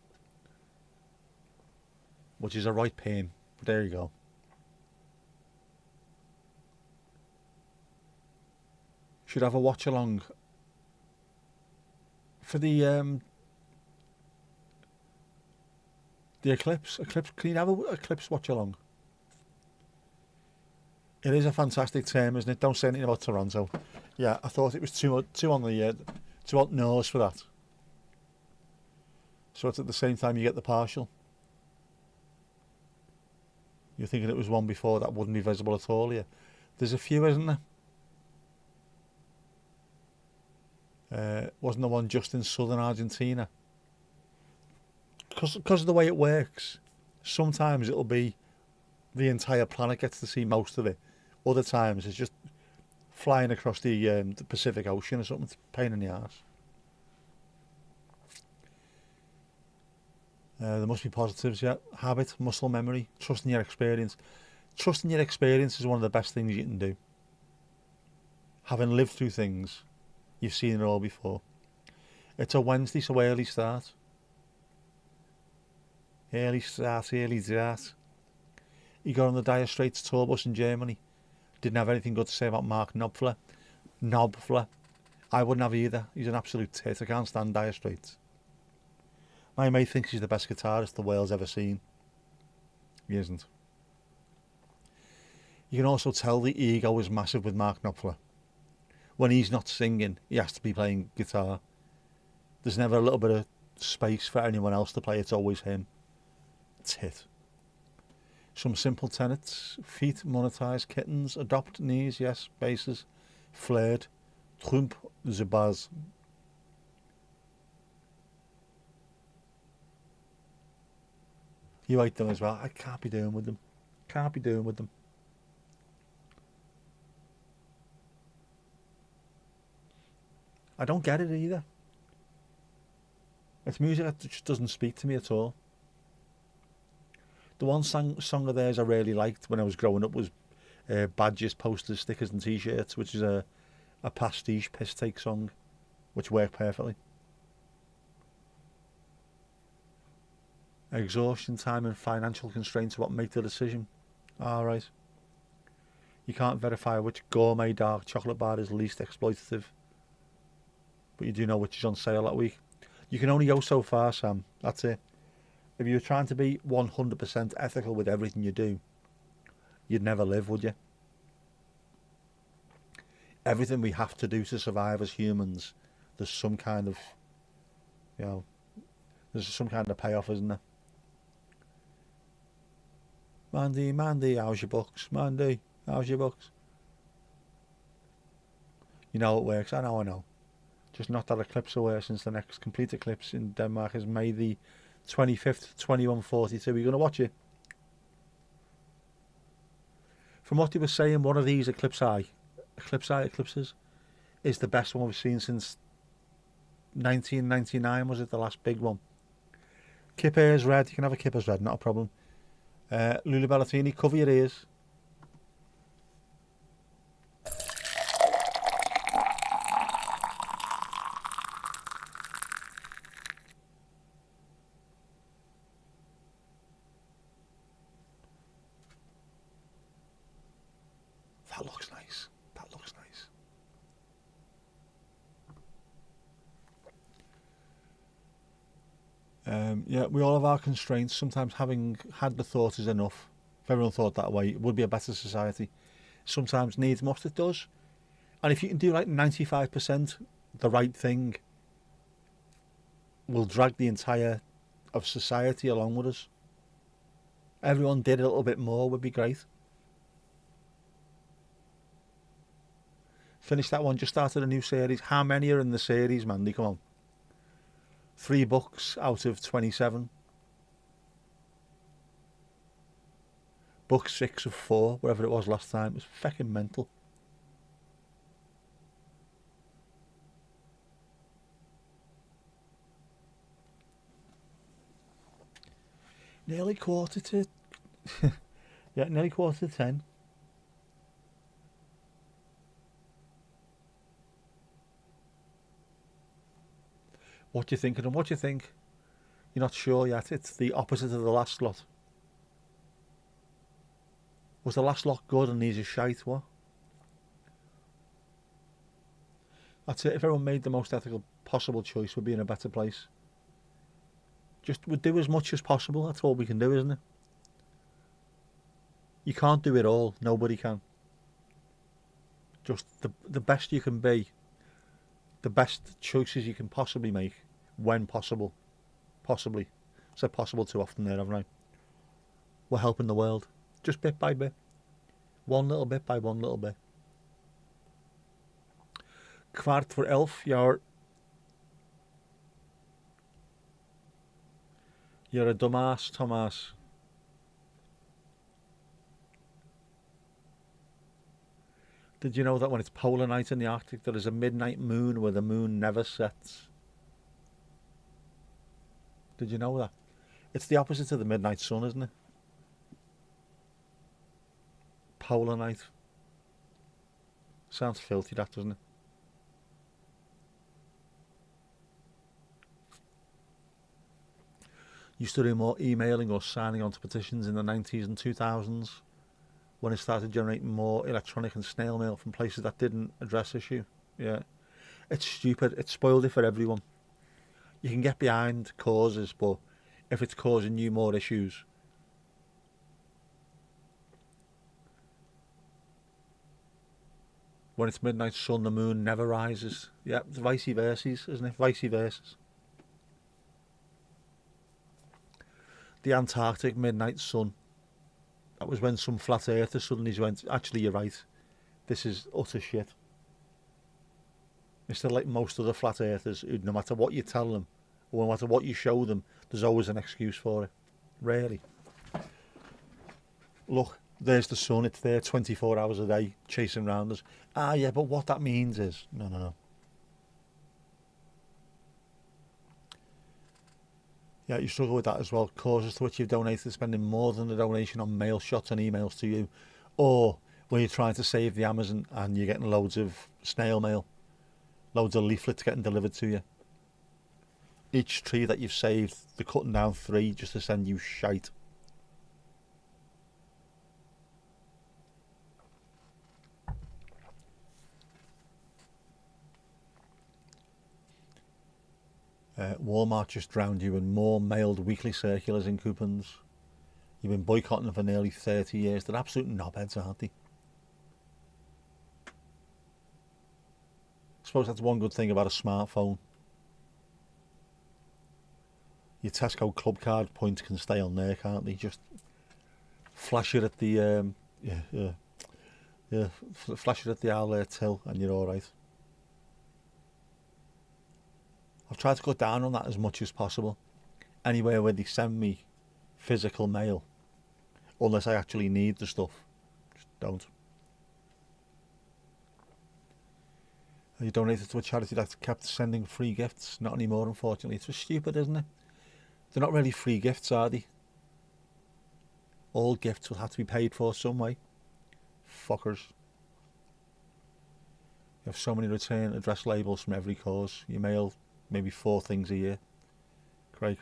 Which is a right pain. But there you go. Should have a watch along for the eclipse. Can you have a eclipse watch along? It is a fantastic term, isn't it? Don't say anything about Toronto. Yeah, I thought it was too on nose for that. So it's at the same time you get the partial. You're thinking it was one before that wouldn't be visible at all here. There's a few, isn't there? Wasn't there one just in southern Argentina? Because of the way it works, sometimes it'll be the entire planet gets to see most of it. Other times it's just flying across the Pacific Ocean or something. It's a pain in the arse. There must be positives, yeah. Habit, muscle memory, trust in your experience. Trusting your experience is one of the best things you can do. Having lived through things, you've seen it all before. It's a Wednesday, so early start. Early start. You got on the Dire Straits tour bus in Germany. Didn't have anything good to say about Mark Knopfler. Knobfler. I wouldn't have either. He's an absolute tit. I can't stand Dire Straits. My mate thinks he's the best guitarist the world's ever seen. He isn't. You can also tell the ego is massive with Mark Knopfler. When he's not singing, he has to be playing guitar. There's never a little bit of space for anyone else to play. It's always him. Tit. Some simple tenets. Feet, monetize, kittens, adopt, knees, yes, basses, flared, trump, the buzz. You hate them as well. I can't be doing with them. Can't be doing with them. I don't get it either. It's music that just doesn't speak to me at all. The one song of theirs I really liked when I was growing up was Badges, Posters, Stickers and T-Shirts, which is a pastiche piss take song, which worked perfectly. Exhaustion, time and financial constraints are what make the decision. Alright. You can't verify which gourmet dark chocolate bar is least exploitative, but you do know which is on sale that week. You can only go so far, Sam. That's it. If you were trying to be 100% ethical with everything you do, you'd never live, would you? Everything we have to do to survive as humans, there's some kind of, there's some kind of payoff, isn't there? Mandy, how's your books? Mandy, how's your books? You know it works. I know. Just not that eclipse away since the next complete eclipse in Denmark is May the 25th, 2142. Are you going to watch it? From what they were saying, one of these eclipses is the best one we've seen since 1999, was it? The last big one. Kip ears red. You can have a kip as red, not a problem. Lulu Bellatini, cover your ears. That looks nice. That looks nice. Yeah, we all have our constraints. Sometimes having had the thought is enough. If everyone thought that way, it would be a better society. Sometimes needs must, it does. And if you can do like 95% the right thing, we'll drag the entire of society along with us. Everyone did a little bit more would be great. Finished that one, just started a new series. How many are in the series, Mandy? Come on. 3 books out of 27. Book 6 of 4, whatever it was last time. It was fucking mental. Nearly quarter to... yeah, nearly quarter to 10. What do you think of them? What do you think? You're not sure yet. It's the opposite of the last lot. Was the last lot good and these are shite? What? That's it. If everyone made the most ethical possible choice, we'd be in a better place. Just would do as much as possible. That's all we can do, isn't it? You can't do it all. Nobody can. Just the best you can be. The best choices you can possibly make when possible. Possibly. I said possible too often there, haven't I? We're helping the world. Just bit by bit. One little bit by one little bit. 11:15, you're a dumbass, Thomas. Did you know that when it's polar night in the Arctic, there is a midnight moon where the moon never sets? Did you know that? It's the opposite of the midnight sun, isn't it? Polar night. Sounds filthy, that, doesn't it? Used to do more emailing or signing on to petitions in the 90s and 2000s. when it started generating more electronic and snail mail from places that didn't address the issue. Yeah. It's stupid. It spoiled it for everyone. You can get behind causes, but if it's causing you more issues, when it's midnight sun, the moon never rises. Yeah, it's vice versa, isn't it? Vice versa. The Antarctic midnight sun. That was when some flat earthers suddenly went, actually, you're right. This is utter shit. Instead of like most other flat earthers, who, no matter what you tell them, or no matter what you show them, there's always an excuse for it. Really. Look, there's the sun. It's there 24 hours a day, chasing round us. Ah, yeah, but what that means is... No. Yeah, you struggle with that as well. Causes to which you've donated, spending more than the donation on mail shots and emails to you. Or when you're trying to save the Amazon and you're getting loads of snail mail. Loads of leaflets getting delivered to you. Each tree that you've saved, they're cutting down 3 just to send you shite. Walmart just drowned you in more mailed weekly circulars and coupons. You've been boycotting them for nearly 30 years. They're absolute knobheads, aren't they? I suppose that's one good thing about a smartphone. Your Tesco club card points can stay on there, can't they? Just flash it at the flash it at the outlet till, and you're all right. I've tried to cut down on that as much as possible. Anywhere where they send me physical mail, unless I actually need the stuff, just don't. You donated to a charity that kept sending free gifts. Not anymore, unfortunately. It's just stupid, isn't it? They're not really free gifts, are they? All gifts will have to be paid for some way. Fuckers. You have so many return address labels from every cause. You mail maybe 4 things a year. Cray.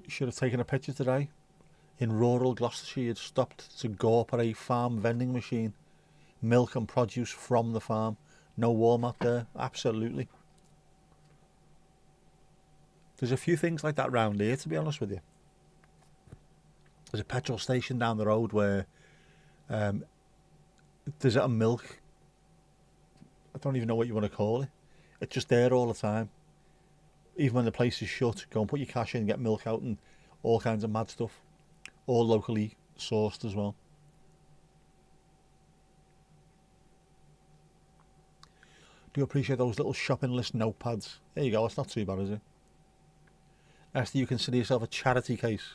Should have taken a picture today. In rural Gloucestershire, you'd stopped to go up at a farm vending machine. Milk and produce from the farm. No Walmart there. Absolutely. There's a few things like that round here, to be honest with you. There's a petrol station down the road where there's a milk. I don't even know what you want to call it. It's just there all the time. Even when the place is shut, go and put your cash in and get milk out and all kinds of mad stuff. All locally sourced as well. Do appreciate those little shopping list notepads. There you go, it's not too bad, is it? Esther, you consider yourself a charity case?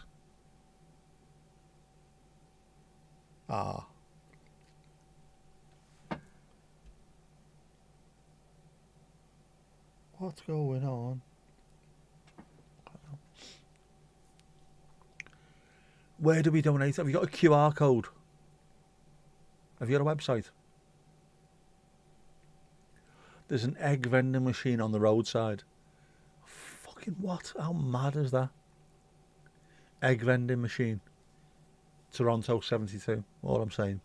Ah. What's going on? Where do we donate? Have you got a QR code? Have you got a website? There's an egg vending machine on the roadside. Fucking what? How mad is that? Egg vending machine. Toronto 72. All I'm saying.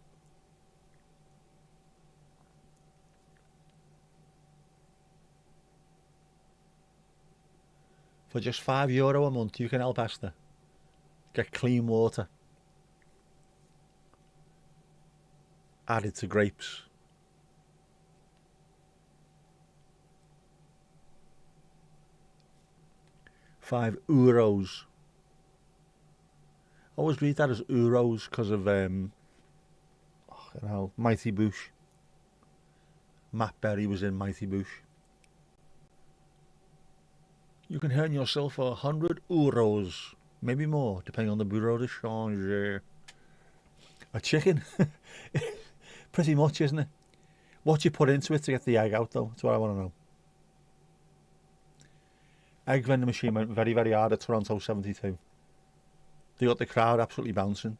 For just €5 a month, you can help Esther get clean water added to grapes. €5. I always read that as euros because of Mighty Boosh. Matt Berry was in Mighty Boosh. You can earn yourself €100, maybe more, depending on the bureau de change. A chicken, pretty much, isn't it? What you put into it to get the egg out, though, that's what I want to know. Egg vending machine went very, very hard at Toronto 72. They got the crowd absolutely bouncing.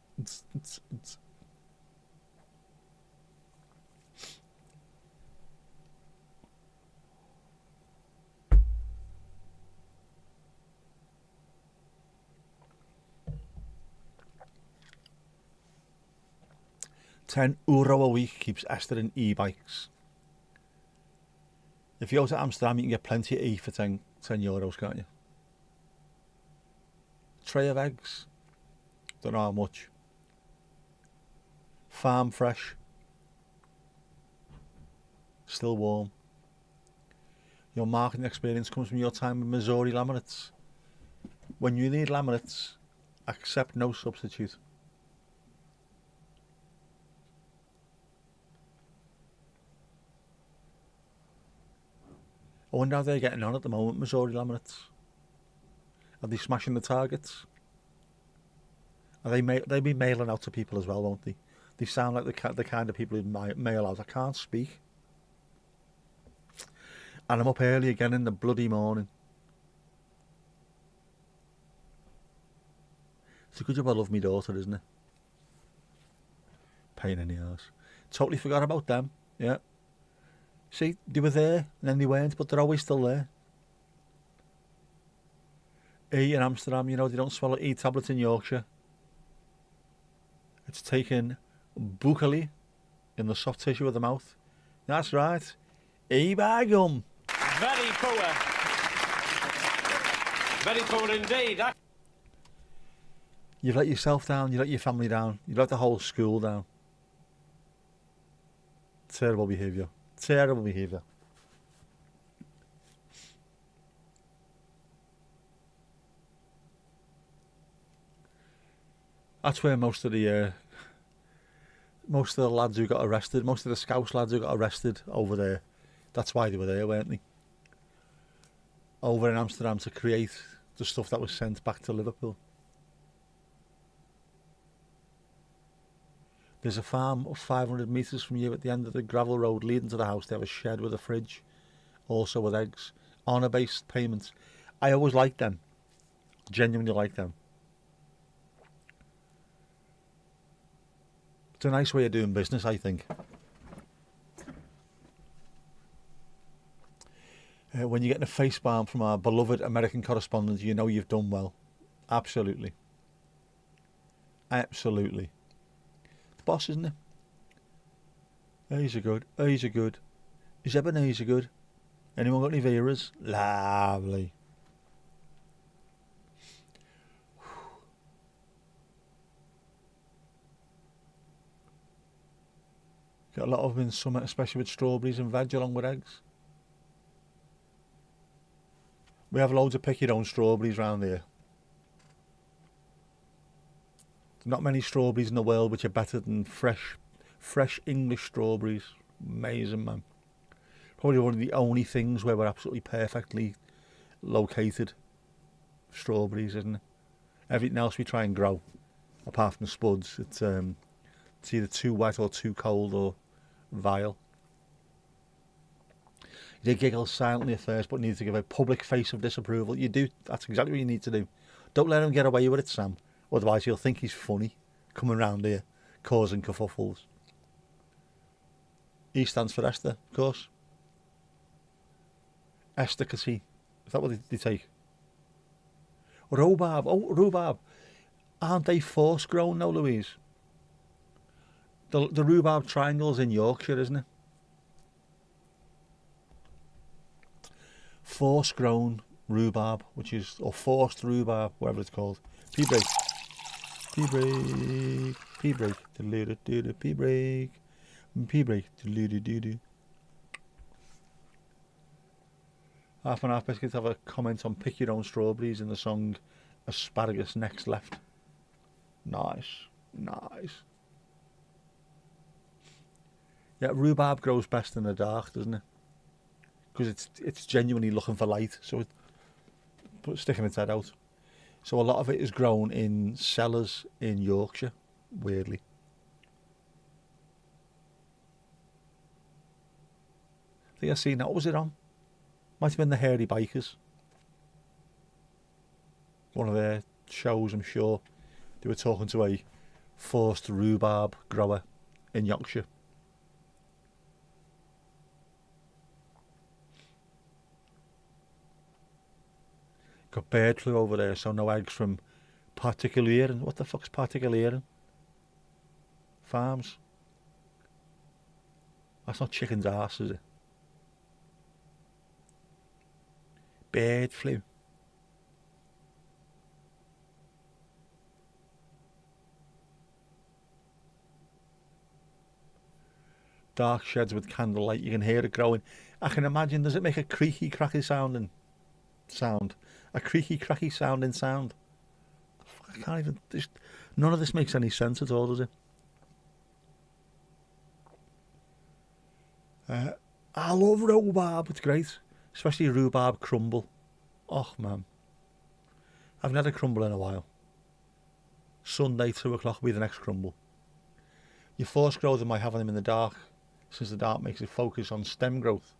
€10 a week keeps Esther in e-bikes. If you go to Amsterdam, you can get plenty of e for €10, can't you? Tray of eggs. Don't know how much. Farm fresh. Still warm. Your marketing experience comes from your time with Missouri laminates. When you need laminates, accept no substitute. I wonder how they're getting on at the moment, Missouri laminates. Are they smashing the targets? Are they be mailing out to people as well, won't they? They sound like the kind of people who mail out. I can't speak. And I'm up early again in the bloody morning. It's a good job I love my daughter, isn't it? Pain in the arse. Totally forgot about them. Yeah. See, they were there and then they weren't, but they're always still there. E in Amsterdam, you know, they don't swallow E tablets in Yorkshire. It's taken buccally in the soft tissue of the mouth. That's right. E by gum. Very poor. Very poor indeed. You've let yourself down, you let your family down, you let the whole school down. Terrible behaviour. Terrible behaviour. That's where most of the lads who got arrested, most of the Scouse lads who got arrested over there, that's why they were there, weren't they? Over in Amsterdam to create the stuff that was sent back to Liverpool. There's a farm 500 metres from you at the end of the gravel road leading to the house. They have a shed with a fridge, also with eggs, honour-based payments. I always liked them, genuinely liked them. It's a nice way of doing business, I think. When you're getting a face balm from our beloved American correspondent, you know you've done well. Absolutely. Absolutely. The boss, isn't it? He's a good. He's a good. Is Ebenezer good? Anyone got any Veras? Lovely. Got a lot of them in summer, especially with strawberries and veg along with eggs. We have loads of pick your own strawberries round here. There's not many strawberries in the world which are better than fresh English strawberries. Amazing, man. Probably one of the only things where we're absolutely perfectly located. Strawberries, isn't it? Everything else we try and grow, apart from the spuds, it's either too wet or too cold or vile. You giggle silently at first, but need to give a public face of disapproval. You do. That's exactly what you need to do. Don't let him get away with it, Sam. Otherwise, he'll think he's funny, coming round here, causing kerfuffles. E stands for Esther, of course. Esticacy. Is that what they take? Rhubarb. Oh, rhubarb. Aren't they force grown now, Louise? The rhubarb triangle's in Yorkshire, isn't it? Force grown rhubarb, or forced rhubarb, whatever it's called. Pea break. Pea break. Pea break. Pea break. Pea break. Half and Half Biscuits have a comment on Pick Your Own Strawberries in the song Asparagus Next Left. Nice. Nice. Yeah, rhubarb grows best in the dark, doesn't it? Because it's genuinely looking for light, so it's sticking its head out. So a lot of it is grown in cellars in Yorkshire, weirdly. I think I've seen that. What was it on? Might have been the Hairy Bikers. One of their shows, I'm sure. They were talking to a forced rhubarb grower in Yorkshire. Got bird flu over there, so no eggs from particulieren. What the fuck's particulieren? Farms. That's not chicken's arse, is it? Bird flu. Dark sheds with candlelight. You can hear it growing. I can imagine. Does it make a creaky, cracky sounding sound? A creaky, cracky sounding sound. I can't even. None of this makes any sense at all, does it? I love rhubarb. It's great, especially rhubarb crumble. Oh man, I haven't had a crumble in a while. Sunday 2 o'clock will be the next crumble. Your force growth might have them in the dark, since the dark makes it focus on stem growth.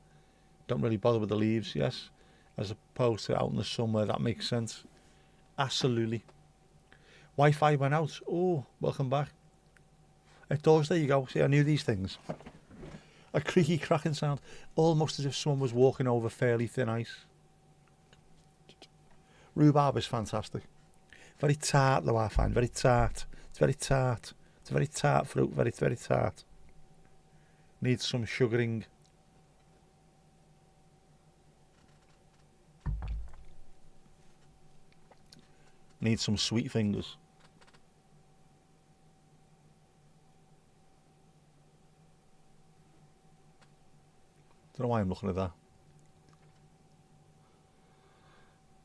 Don't really bother with the leaves, yes, as opposed to out in the summer. That makes sense. Absolutely. Wi-Fi went out. Oh, welcome back. It does. There you go. See, I knew these things. A creaky cracking sound, almost as if someone was walking over fairly thin ice. Rhubarb is fantastic. Very tart though, I find. Very tart. It's very tart. It's a very tart fruit. Very, very tart. Needs some sugaring. Needs some sweet fingers. Don't know why I'm looking at that.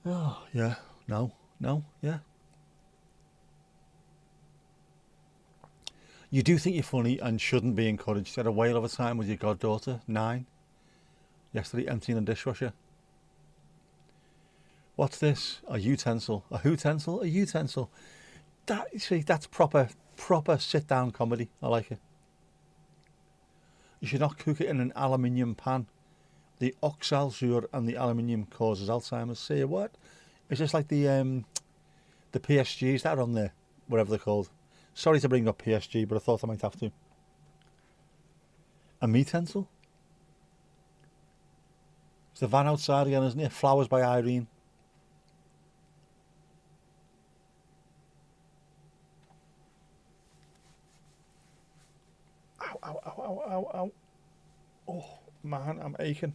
Oh, yeah. No, yeah. You do think you're funny and shouldn't be encouraged. You had a whale of a time with your goddaughter, 9. Yesterday, emptying the dishwasher. What's this? A utensil. A utensil? A utensil. That, see, that's proper sit-down comedy. I like it. You should not cook it in an aluminium pan. The oxalzure and the aluminium causes Alzheimer's. Say what? It's just like the PSGs that are on there, whatever they're called. Sorry to bring up PSG, but I thought I might have to. A meat-utensil? It's the van outside again, isn't it? Flowers by Irene. Ow, ow, ow, ow, ow, ow. Oh, man, I'm aching.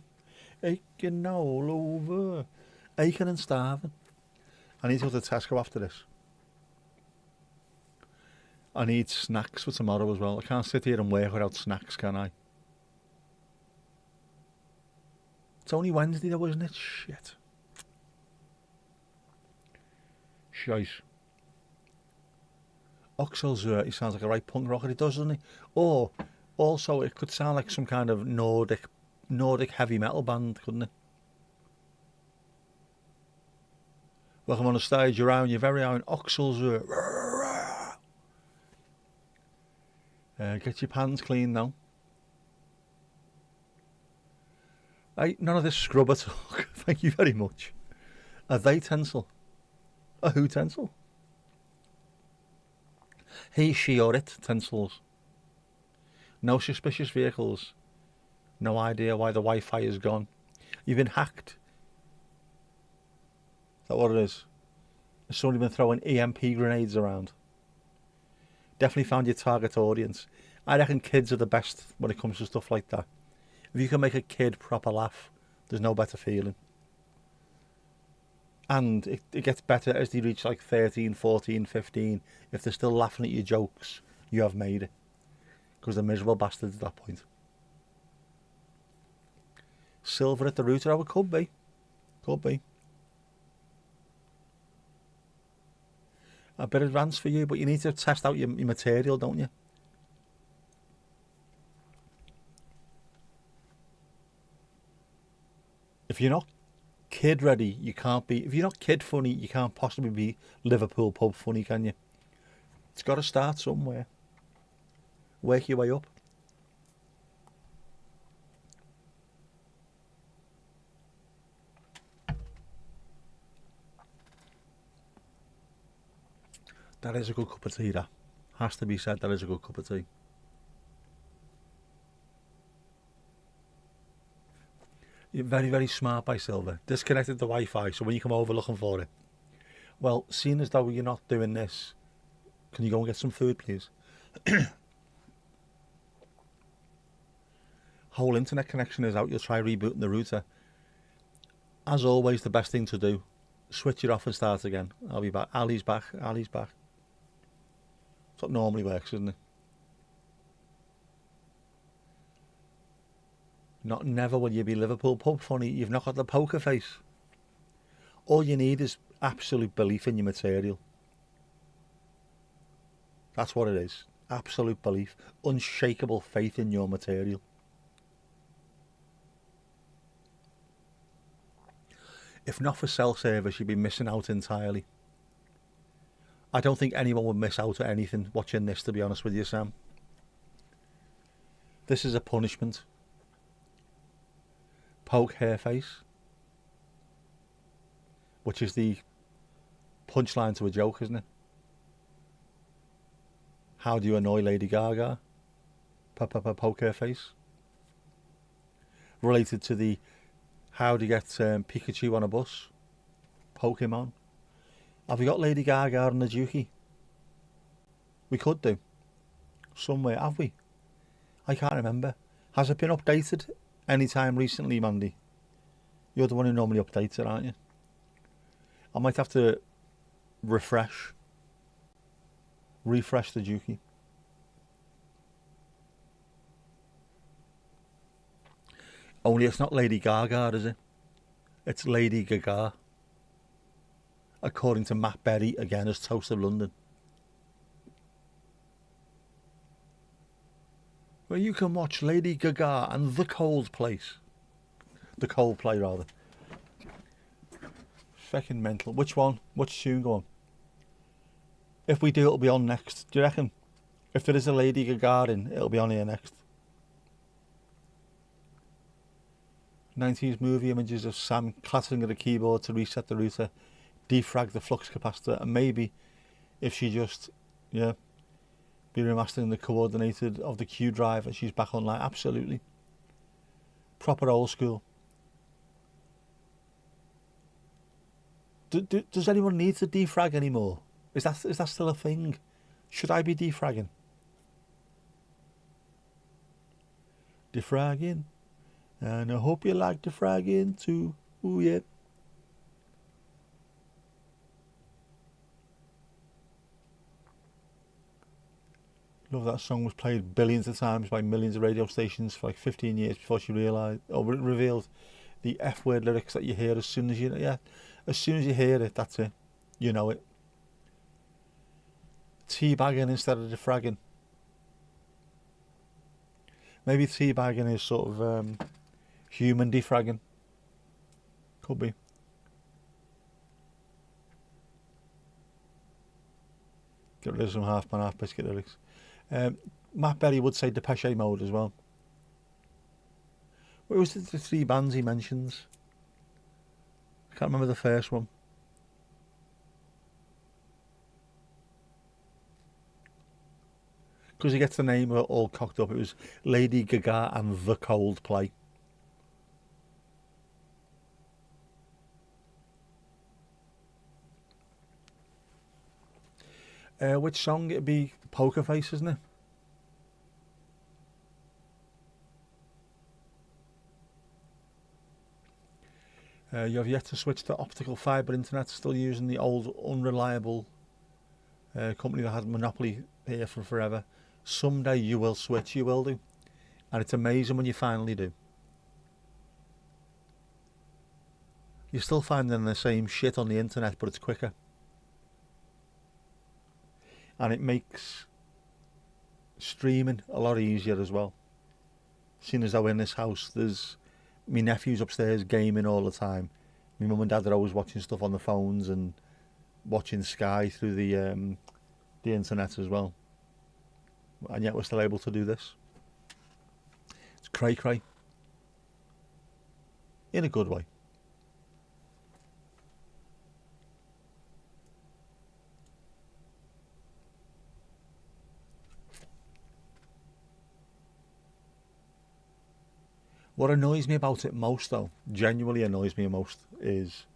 Aching all over. Aching and starving. I need to go to Tesco after this. I need snacks for tomorrow as well. I can't sit here and work without snacks, can I? It's only Wednesday though, isn't it? Shit. Shite. Oxalzure, he sounds like a right punk rocker, he does, doesn't he? Or, also, it could sound like some kind of Nordic heavy metal band, couldn't it? Welcome on the stage, you're on your very own Oxalzure. Get your pans clean now. Right, none of this scrubber talk. Thank you very much. A they-tensile. A who-tensile. He, she, or it tensils. No suspicious vehicles. No idea why the Wi-Fi is gone. You've been hacked. Is that what it is? Has somebody been throwing EMP grenades around? Definitely found your target audience. I reckon kids are the best when it comes to stuff like that. If you can make a kid proper laugh, there's no better feeling. And it gets better as they reach like 13, 14, 15. If they're still laughing at your jokes, you have made it. Because they're miserable bastards at that point. Silver at the router, oh, it could be. Could be. A bit advanced for you, but you need to test out your material, don't you? If you're not kid ready, you can't be. If you're not kid funny, you can't possibly be Liverpool pub funny, can you? It's got to start somewhere. Work your way up. That is a good cup of tea, that. Has to be said, that is a good cup of tea. You're very, very smart by Silver. Disconnected the Wi-Fi, so when you come over looking for it. Well, seeing as though you're not doing this, can you go and get some food, please? whole internet connection is out, you'll try rebooting the router. As always, the best thing to do, switch it off and start again. I'll be back. Ali's back. Ali's back. That's what normally works, isn't it? Never will you be Liverpool pub funny. You've not got the poker face. All you need is absolute belief in your material. That's what it is. Absolute belief. Unshakable faith in your material. If not for self-service, you'd be missing out entirely. I don't think anyone would miss out on anything watching this, to be honest with you, Sam. This is a punishment. Poke hair face. Which is the punchline to a joke, isn't it? How do you annoy Lady Gaga? Poke hair face. Related to the how do you get Pikachu on a bus? Pokemon. Have we got Lady Gaga on the dookie? We could do. Somewhere, have we? I can't remember. Has it been updated any time recently, Mandy? You're the one who normally updates it, aren't you? I might have to refresh the dookie. Only it's not Lady Gaga, is it? It's Lady Gaga. According to Matt Berry, again, as Toast of London. Well, you can watch Lady Gaga and The Coldplay, rather. Fucking mental. Which one? Which tune go on? If we do, it'll be on next. Do you reckon? If there is a Lady Gaga in, it'll be on here next. 90s movie images of Sam clattering at a keyboard to reset the router, defrag the flux capacitor, and maybe if she just, be remastering the coordinated of the Q drive and she's back online. Absolutely. Proper old school. Does anyone need to defrag anymore? Is that still a thing? Should I be defragging? Defragging. And I hope you like defragging too. Ooh, yeah. Love that song was played billions of times by millions of radio stations for like 15 years before she revealed the F word lyrics that you hear as soon as you hear it, that's it. You know it. Teabagging instead of defragging. Maybe teabagging is sort of human defragging. Could be. Get rid of some half man, half biscuit lyrics. Matt Berry would say Depeche Mode as well. What was the three bands he mentions? I can't remember the first one. Because he gets the name all cocked up. It was Lady Gaga and The Coldplay. Which song? It'd be Poker Face, isn't it? You have yet to switch to optical fibre internet, still using the old unreliable company that had monopoly here for forever. Someday you will switch, you will do. And it's amazing when you finally do. You're still finding the same shit on the internet, but it's quicker. And it makes streaming a lot easier as well. Seeing as though in this house there's my nephew's upstairs gaming all the time. My mum and dad are always watching stuff on the phones and watching Sky through the internet as well. And yet we're still able to do this. It's cray-cray. In a good way. What annoys me about it most, though, genuinely annoys me most, is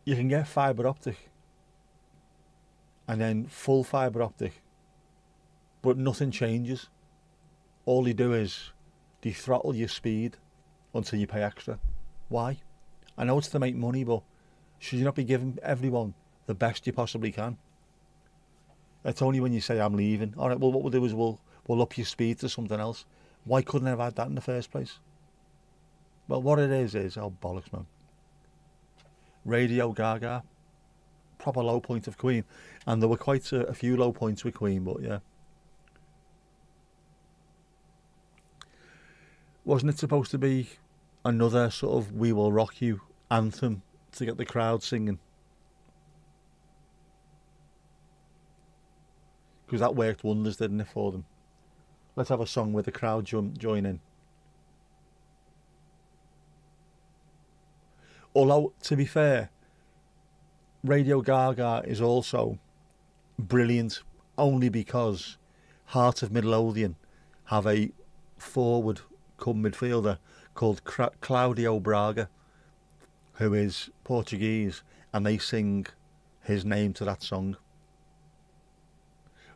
you can get fibre optic and then full fibre optic, but nothing changes. all they do is they throttle your speed until you pay extra. Why? I know it's to make money, but should you not be giving everyone the best you possibly can? It's only when you say, I'm leaving. All right, well, what we'll do is we'll up your speed to something else. Why couldn't I have had that in the first place? Well, what it is, oh, bollocks, man. Radio Gaga, proper low point of Queen. And there were quite a few low points with Queen, but yeah. Wasn't it supposed to be another sort of We Will Rock You anthem to get the crowd singing? Because that worked wonders, didn't it, for them? Let's have a song with the crowd join in. Although, to be fair, Radio Gaga is also brilliant only because Heart of Midlothian have a forward come midfielder called Claudio Braga, who is Portuguese, and they sing his name to that song.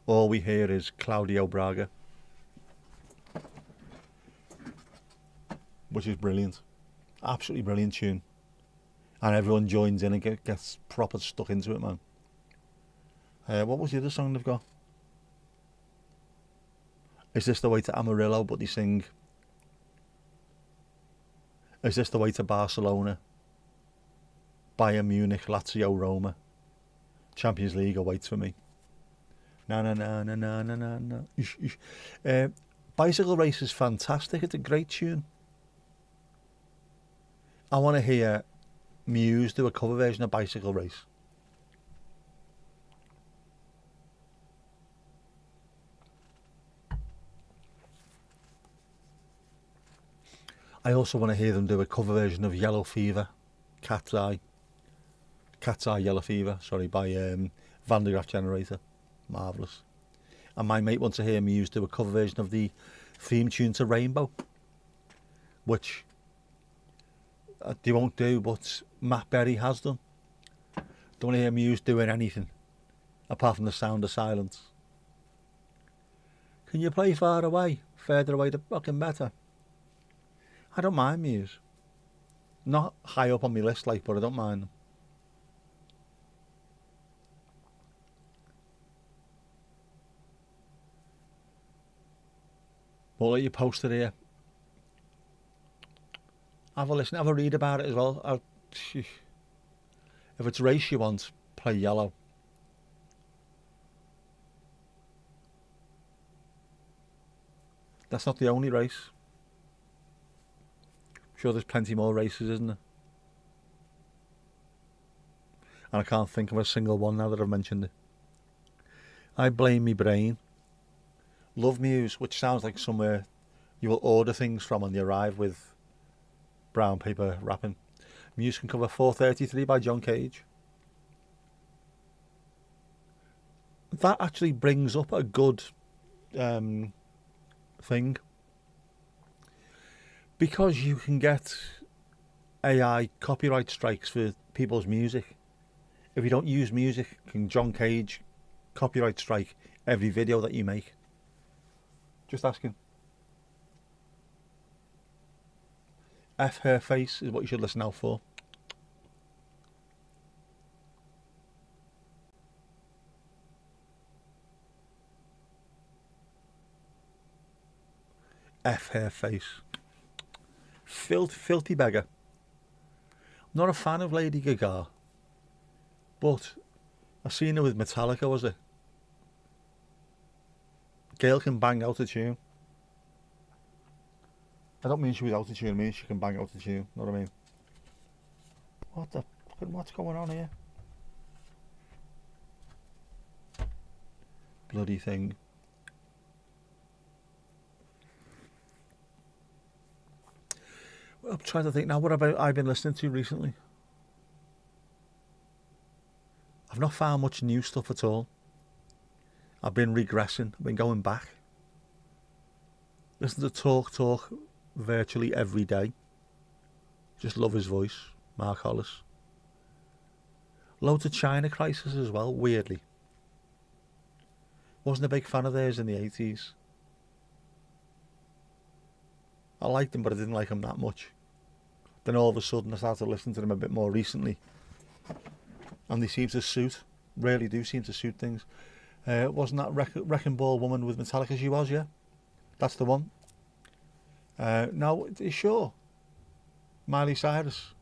All we hear is Claudio Braga, which is brilliant. Absolutely brilliant tune. And everyone joins in and gets proper stuck into it, man. What was the other song they've got? Is This the Way to Amarillo? But they sing Is This the Way to Barcelona? Bayern Munich, Lazio, Roma. Champions League awaits for me. Na na na na na na na na. Ish, ish. Bicycle Race is fantastic. It's a great tune. I want to hear Muse do a cover version of Bicycle Race. I also want to hear them do a cover version of Yellow Fever, Cat's Eye, Yellow Fever, sorry, by Van der Graaf Generator. Marvellous. And my mate wants to hear Muse do a cover version of the theme tune to Rainbow, which they won't do, but Matt Berry has done. Don't want to hear Muse doing anything apart from The Sound of Silence. Can you play Far Away? Further away the fucking better. I don't mind Muse. Not high up on my list, like, but I don't mind them. But let you post it here. Have a listen, have a read about it as well. If it's Race you want, play Yellow. That's not the only race. I'm sure there's plenty more races, isn't there? And I can't think of a single one now that I've mentioned it. I Blame Me Brain. Love Muse, which sounds like somewhere you will order things from when you arrive with brown paper wrapping. Muse can cover 433 by John Cage. That actually brings up a good thing. Because you can get AI copyright strikes for people's music. If you don't use music, can John Cage copyright strike every video that you make? Just asking. F Her Face is what you should listen out for. F Her Face. Filthy beggar. I'm not a fan of Lady Gaga, but I seen her with Metallica, was it? Girl can bang out a tune. I don't mean she was out a tune, I mean she can bang out a tune, know what I mean? What's going on here? Bloody thing. I'm trying to think now, what have I been listening to recently? I've not found much new stuff at all. I've been regressing, I've been going back. Listen to Talk virtually every day. Just love his voice, Mark Hollis. Loads of China Crisis as well, weirdly. Wasn't a big fan of theirs in the 80s. liked them, but I didn't like them that much. Then all of a sudden I started listening to them a bit more recently, and they seem to suit, really do seem to suit things. Wasn't that Wrecking Ball woman with Metallica? She was, yeah. That's the one. No, are you sure? Miley Cyrus.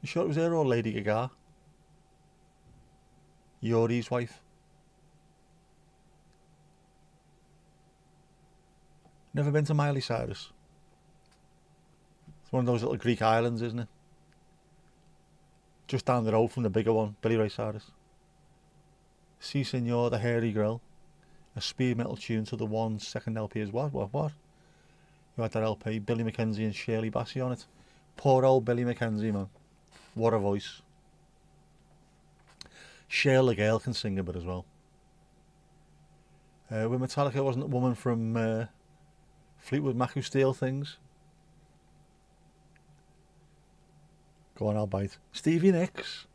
You sure it was her or Lady Gaga? Yuri's wife. Never been to Miley Cyrus. It's one of those little Greek islands, isn't it? Just down the road from the bigger one, Billy Ray Cyrus. Si Senor, the hairy girl. A speed metal tune to the 1 second LP as what? You had that LP, Billy Mackenzie and Shirley Bassey on it. Poor old Billy Mackenzie, man. What a voice. Cher the girl can sing a bit as well. With Metallica, wasn't a woman from Fleetwood Mac who steal things? Go on, I'll bite. Stevie Nicks.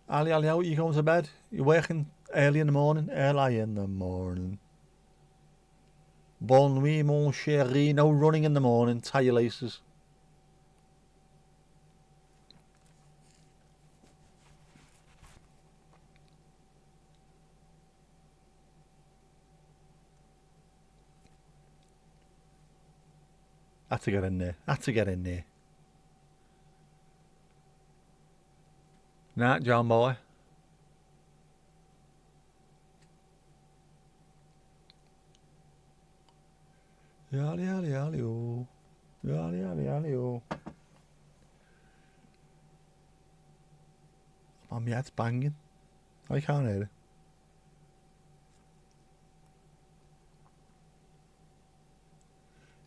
Ali, out, you going to bed? You're working early in the morning? Early in the morning. Bon nuit, mon chéri. No running in the morning. Tie your laces. Had to get in there. Nah, John boy. Yally, yally, yally, oh. Yally, yally, yally, oh. My head's banging. I can't hear it.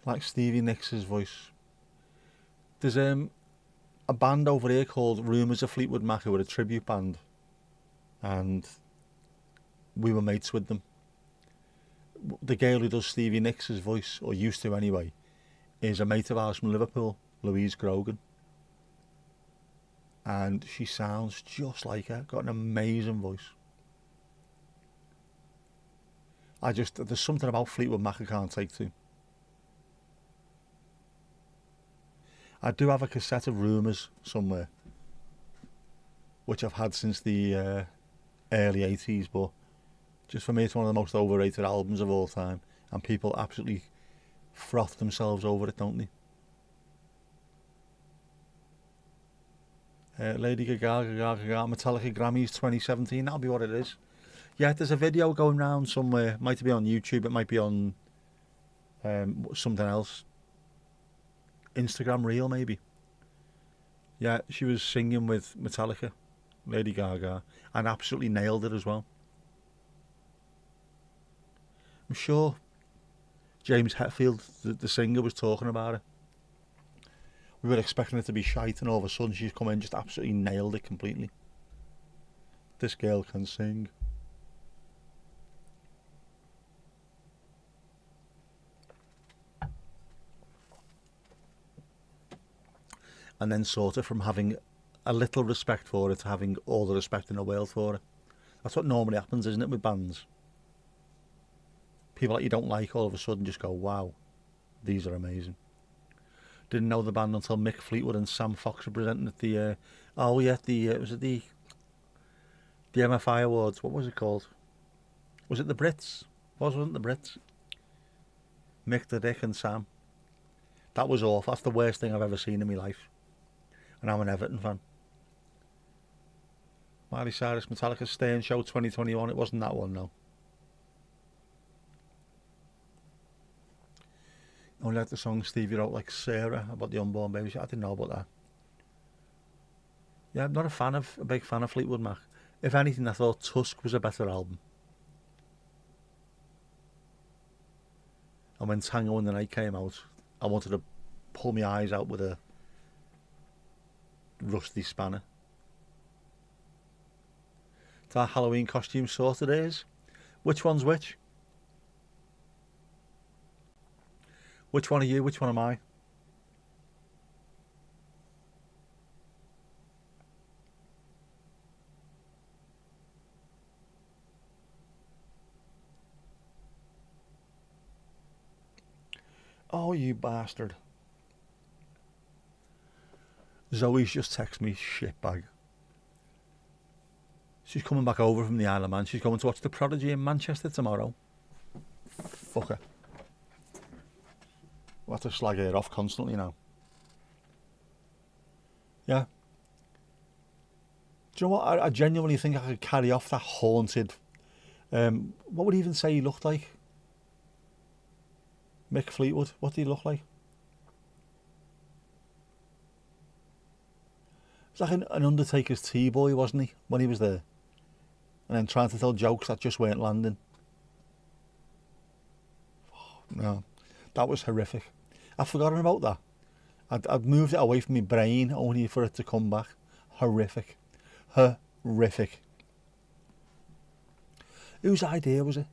Like Stevie Nicks' voice. There's a band over here called Rumours of Fleetwood Mac who were a tribute band, and we were mates with them. The girl who does Stevie Nicks' voice, or used to anyway, is a mate of ours from Liverpool, Louise Grogan, and she sounds just like her. Got an amazing voice. There's something about Fleetwood Mac I can't take to. I do have a cassette of Rumours somewhere, which I've had since the early 80s, but just for me it's one of the most overrated albums of all time, and people absolutely froth themselves over it, don't they? Lady Gaga, Metallica Grammys 2017, that'll be what it is. Yeah, there's a video going round somewhere. Might be on YouTube, it might be on something else. Instagram Reel, maybe. Yeah, she was singing with Metallica, Lady Gaga, and absolutely nailed it as well. I'm sure James Hetfield, the singer, was talking about it. We were expecting it to be shite, and all of a sudden she's come in, just absolutely nailed it completely. This girl can sing. And then sort of from having a little respect for it to having all the respect in the world for it. That's what normally happens, isn't it, with bands? People that you don't like all of a sudden just go, wow, these are amazing. Didn't know the band until Mick Fleetwood and Sam Fox were presenting at the was it the MFI Awards? What was it called? Was it the Brits? Wasn't the Brits? Mick, the Dick and Sam. That was awful. That's the worst thing I've ever seen in my life. And I'm an Everton fan. Miley Cyrus, Metallica Stay Show 2021. It wasn't that one, no. I only like the song Stevie wrote, like Sarah, about the unborn baby. I didn't know about that. Yeah, I'm not a big fan of Fleetwood Mac. If anything, I thought Tusk was a better album. And when Tango in the Night came out, I wanted to pull my eyes out with a rusty spanner. That Halloween costume sorted is. Which one's which? Which one are you? Which one am I? Oh, you bastard. Zoe's just texted me, shitbag. She's coming back over from the Isle of Man. She's going to watch The Prodigy in Manchester tomorrow. Fucker. We'll have to slag her off constantly now. Yeah. Do you know what? I genuinely think I could carry off that haunted... what would he even say he looked like? Mick Fleetwood. What did he look like? It's like an Undertaker's T-boy, wasn't he, when he was there? And then trying to tell jokes that just weren't landing. Oh, no, that was horrific. I've forgotten about that. I'd moved it away from my brain only for it to come back. Horrific. Horrific. Whose idea was it?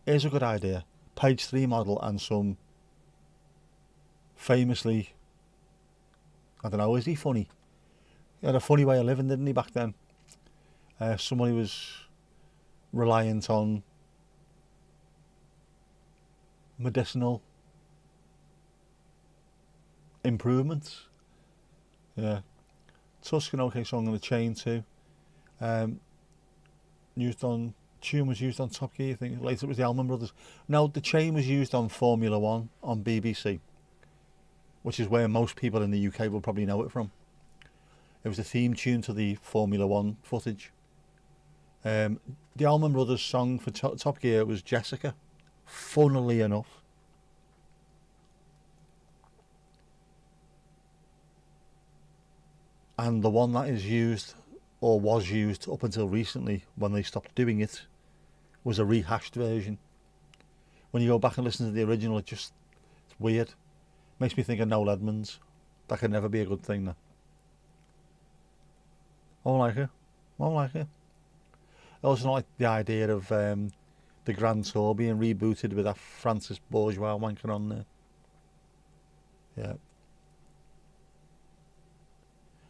Here's a good idea. Page 3 model and some famously, I don't know, is he funny? He had a funny way of living, didn't he, back then? Someone who was reliant on medicinal improvements. Yeah. Tuscan, OK Song and the Chain too. Tune was used on Top Gear, I think. Later it was the Allman Brothers. No, the Chain was used on Formula One on BBC, which is where most people in the UK will probably know it from. It was the theme tune to the Formula One footage. The Allman Brothers song for Top Gear was Jessica, funnily enough. And the one that is used, or was used up until recently when they stopped doing it, was a rehashed version. When you go back and listen to the original, it's weird. Makes me think of Noel Edmonds. That could never be a good thing, though. I don't like it. I don't like it. I also don't like the idea of the Grand Tour being rebooted with that Francis Bourgeois wanking on there. Yeah.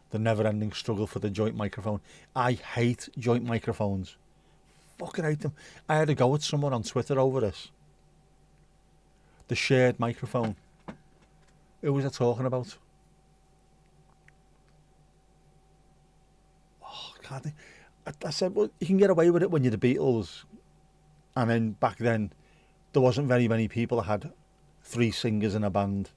The never-ending struggle for the joint microphone. I hate joint microphones. Fucking hate them. I had to go with someone on Twitter over this. The shared microphone. Who was I talking about? Oh, God. I said, well, you can get away with it when you're the Beatles. And then back then, there wasn't very many people that had 3 singers in a band.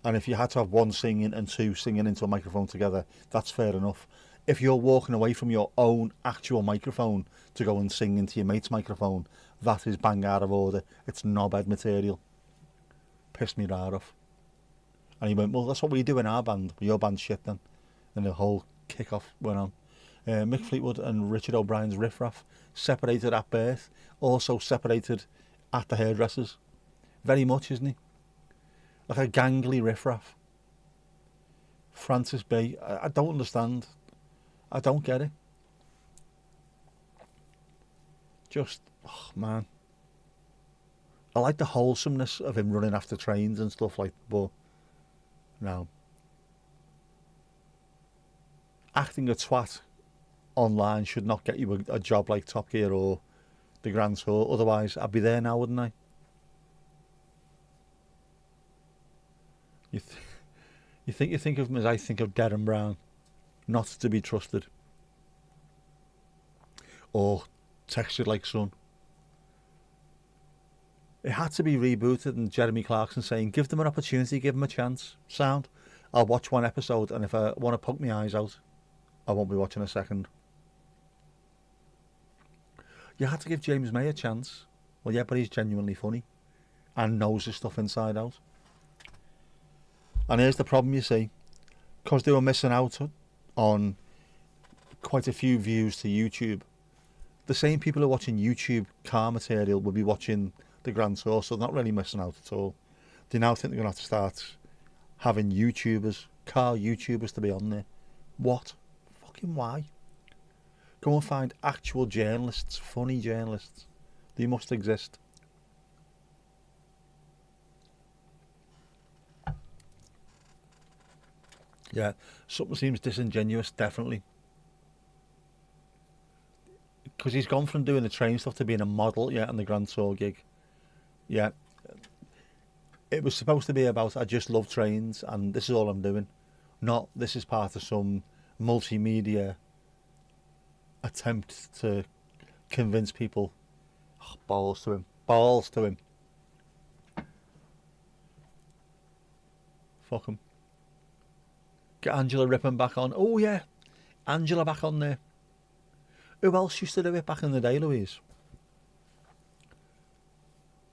And if you had to have 1 singing and 2 singing into a microphone together, that's fair enough. If you're walking away from your own actual microphone to go and sing into your mate's microphone, that is bang out of order. It's knobhead material. Pissed me right off. And he went, well, that's what we do in our band. Your band's shit then. And the whole kick-off went on. Mick Fleetwood and Richard O'Brien's Riff Raff separated at birth, also separated at the hairdressers. Very much, isn't he? Like a gangly Riff Raff. Francis B. I don't understand. I don't get it. Just, oh man. I like the wholesomeness of him running after trains and stuff like that, but no. Acting a twat online should not get you a job like Top Gear or the Grand Tour. Otherwise, I'd be there now, wouldn't I? You think of him as I think of Darren Brown, not to be trusted, or Textured Like Sun. It had to be rebooted, and Jeremy Clarkson saying, give them an opportunity, give them a chance. Sound. I'll watch 1 episode, and if I want to poke my eyes out, I won't be watching a second. You had to give James May a chance. Well, yeah, but he's genuinely funny and knows his stuff inside out. And here's the problem, you see. Because they were missing out on quite a few views to YouTube, the same people who are watching YouTube car material will be watching the Grand Tour, so they're not really missing out at all. They now think they're going to have to start having YouTubers, car YouTubers to be on there. What? Fucking why? Go and find actual journalists, funny journalists. They must exist. Yeah, something seems disingenuous, definitely. Because he's gone from doing the train stuff to being a model, yeah, on the Grand Tour gig. Yeah. It was supposed to be about I just love trains and this is all I'm doing. Not this is part of some multimedia attempt to convince people. Oh, balls to him. Balls to him. Fuck him. Get Angela Rippon back on. Oh yeah, Angela back on there. Who else used to do it back in the day, Louise?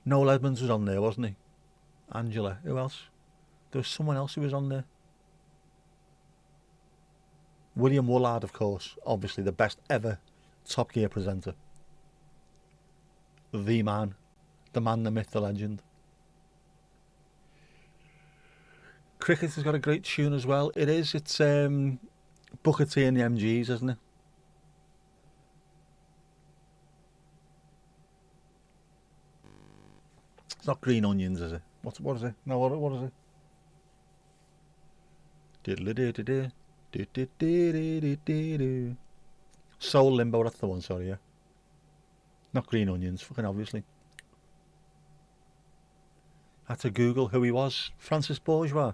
Noel Edmonds was on there, wasn't he? Angela. Who else? There was someone else who was on there. William Woolard, of course. Obviously the best ever Top Gear presenter. The man. The man, the myth, the legend. Cricket has got a great tune as well. It is. It's Booker T and the MGs, isn't it? It's not Green Onions, is it? What is it? No, what is it? Soul Limbo, that's the one, sorry, yeah. Not Green Onions, fucking obviously. I had to Google who he was. Francis Bourgeois.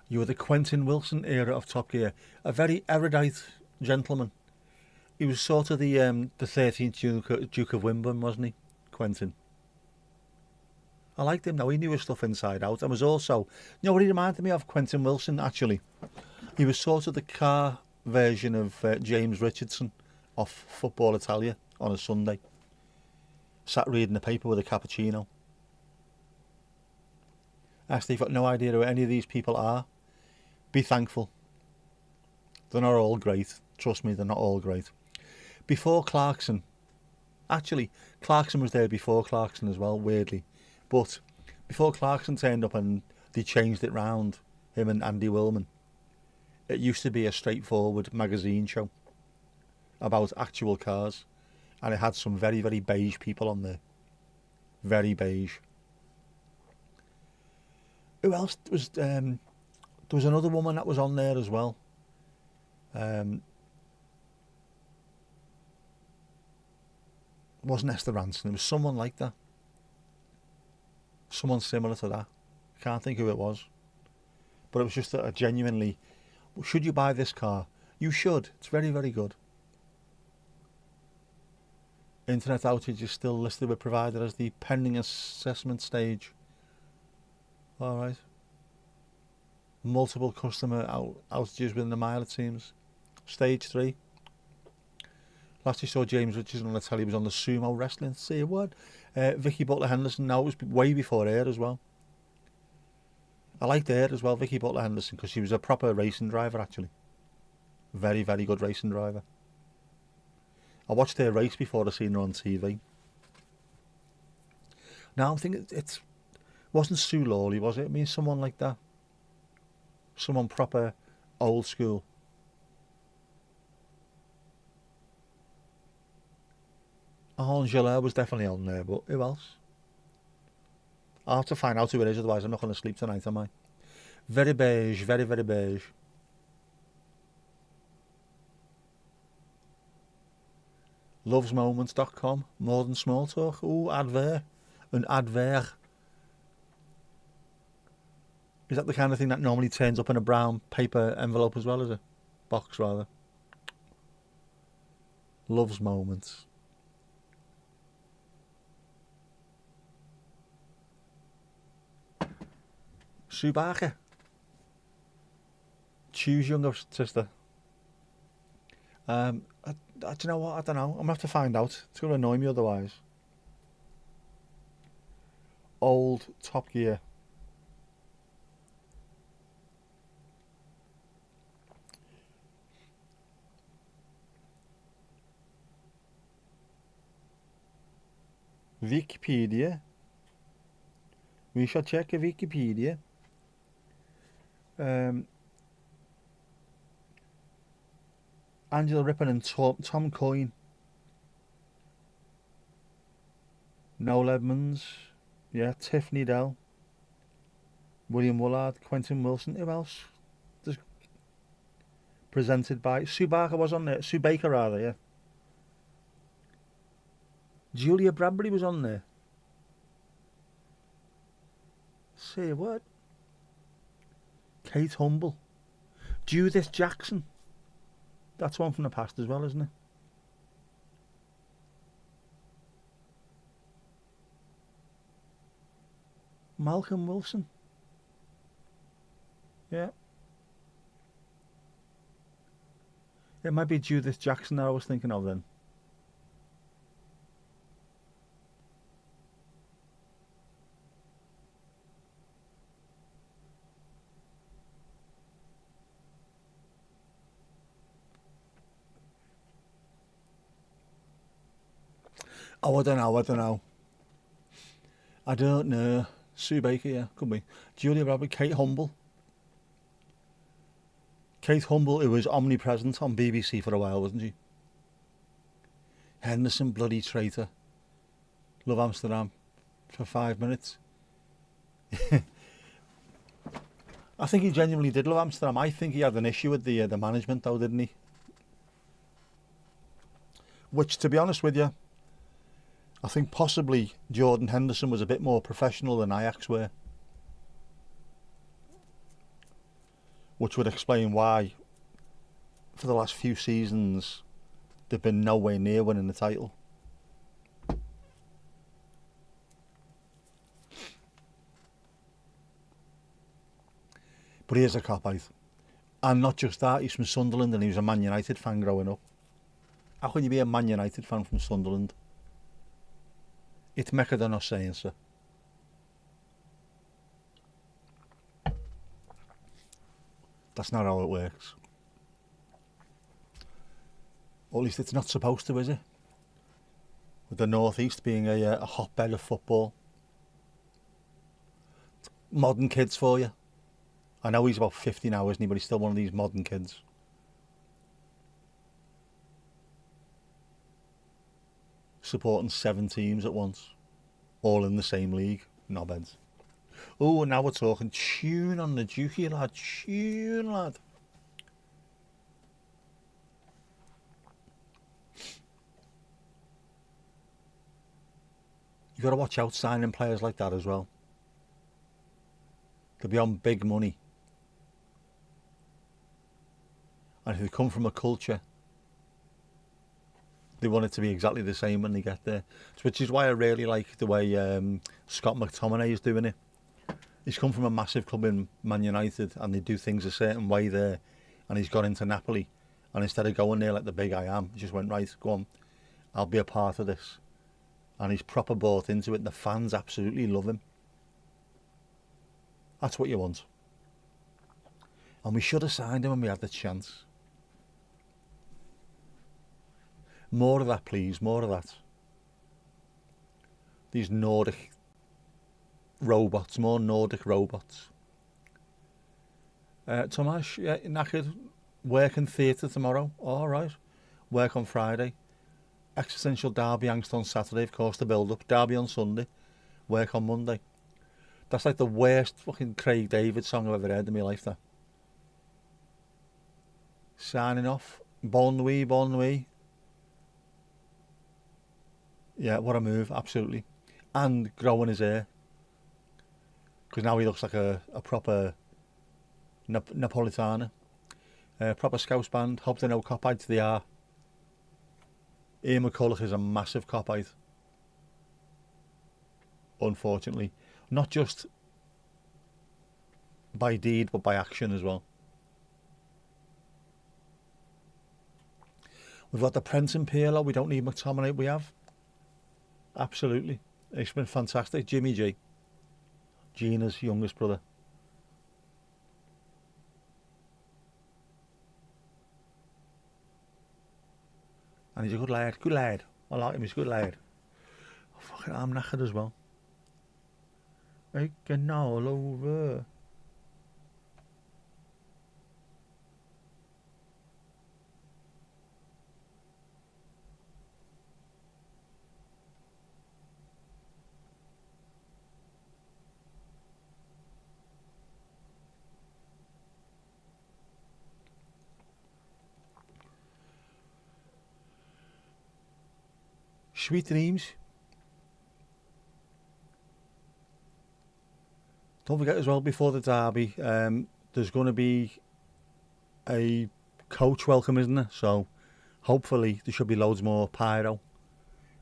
You were the Quentin Wilson era of Top Gear. A very erudite gentleman. He was sort of the 13th Duke of Wimbledon, wasn't he? Quentin. I liked him though. He knew his stuff inside out. And was also, you know what he reminded me of? Quentin Wilson, actually. He was sort of the car version of James Richardson off Football Italia on a Sunday. Sat reading the paper with a cappuccino. Actually, you've got no idea who any of these people are. Be thankful. They're not all great. Trust me, they're not all great. Before Clarkson, actually, Clarkson was there before Clarkson as well, weirdly. But before Clarkson turned up and they changed it round, him and Andy Willman, it used to be a straightforward magazine show about actual cars. And it had some very, very beige people on there. Very beige. Who else was... there was another woman that was on there as well. It wasn't Esther Ranson. It was someone like that. Someone similar to that. Can't think who it was. But it was just a genuinely... Should you buy this car? You should. It's very, very good. Internet outage is still listed with provider as the pending assessment stage. Alright. Multiple customer outages within the mile, it seems. Stage 3. Last you saw James Richardson on the telly was on the sumo wrestling. See what? Vicky Butler Henderson. No, it was way before her as well. I liked her as well, Vicky Butler Henderson, because she was a proper racing driver actually. Very, very good racing driver. I watched her race before I seen her on TV. Now I'm thinking it wasn't Sue Lawley, was it? I mean, someone like that. Someone proper old school. Angela was definitely on there, but who else? I'll have to find out who it is, otherwise I'm not going to sleep tonight, am I? Very beige, very, very beige. Lovesmoments.com, more than small talk. Ooh, advert. An advert. Is that the kind of thing that normally turns up in a brown paper envelope as well, is it? Box, rather. Loves Moments. Sue Barker. Choose younger sister. Do you know what? I don't know. I'm going to have to find out. It's going to annoy me otherwise. Old Top Gear. Wikipedia. We shall check a Wikipedia. Angela Rippon and Tom Coyne. Noel Edmonds. Yeah, Tiffany Dell. William Woolard. Quentin Wilson. Who else? Presented by... Sue Barker was on there. Sue Baker, rather, yeah. Julia Bradbury was on there. Say what? Kate Humble. Judith Jackson. That's one from the past as well, isn't it? Malcolm Wilson. Yeah. It might be Judith Jackson that I was thinking of then. Oh, I don't know. I don't know. Sue Baker, yeah, could be. Julia Roberts, Kate Humble. Kate Humble, who was omnipresent on BBC for a while, wasn't she? Henderson, bloody traitor. Love Amsterdam for 5 minutes. I think he genuinely did love Amsterdam. I think he had an issue with the management, though, didn't he? Which, to be honest with you, I think possibly Jordan Henderson was a bit more professional than Ajax were. Which would explain why, for the last few seasons, they've been nowhere near winning the title. But he is a cop-out. And not just that, he's from Sunderland and he was a Man United fan growing up. How can you be a Man United fan from Sunderland? It's Mecca they're not saying so. That's not how it works. Or at least it's not supposed to, is it? With the North East being a hotbed of football. Modern kids for you. I know he's about 50 now, isn't he? But he's still one of these modern kids. Supporting 7 teams at once. All in the same league. Knobheads. Oh, and now we're talking. Tune on the dookie, lad. Tune, lad. You got to watch out signing players like that as well. They'll be on big money. And if they come from a culture, they want it to be exactly the same when they get there. Which is why I really like the way Scott McTominay is doing it. He's come from a massive club in Man United and they do things a certain way there. And he's got into Napoli. And instead of going there like the big I am, he just went, right, go on, I'll be a part of this. And he's proper bought into it. And the fans absolutely love him. That's what you want. And we should have signed him when we had the chance. More of that, please. More of that. These Nordic robots. More Nordic robots. Tomasz, yeah, knackered. Work in theatre tomorrow. All right. Work on Friday. Existential Derby angst on Saturday, of course, the build-up. Derby on Sunday. Work on Monday. That's like the worst fucking Craig David song I've ever heard in my life, that. Signing off. Bon nuit, bon nuit. Yeah, what a move, absolutely. And growing his hair. Because now he looks like a proper Napolitana. Proper Scouse band. Hope they know cop-outs they are. Ian McCulloch is a massive cop-out. Unfortunately. Not just by deed, but by action as well. We've got the Prince and Pirlo. We don't need McTominay. We have. Absolutely. It's been fantastic. Jimmy G. Gina's youngest brother. And he's a good lad. Good lad. I like him. He's a good lad. Oh, fucking, I'm knackered as well. Aching all over. Sweet dreams. Don't forget as well, before the derby, there's going to be a coach welcome, isn't there? So hopefully there should be loads more pyro.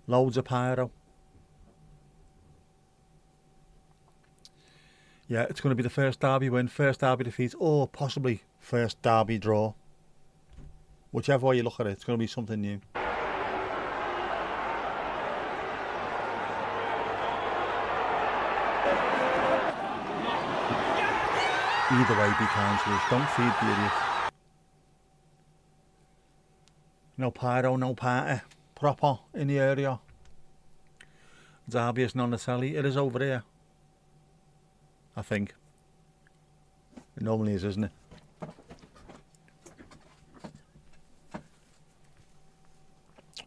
Loads of pyro. Yeah, it's going to be the first derby win, first derby defeat, or possibly first derby draw. Whichever way you look at it, it's going to be something new. Either way, be kind to us. Don't feed the idiot. No pyro, no party. Proper in the area. Derby isn't on the telly. It is over here. I think. It normally is, isn't it?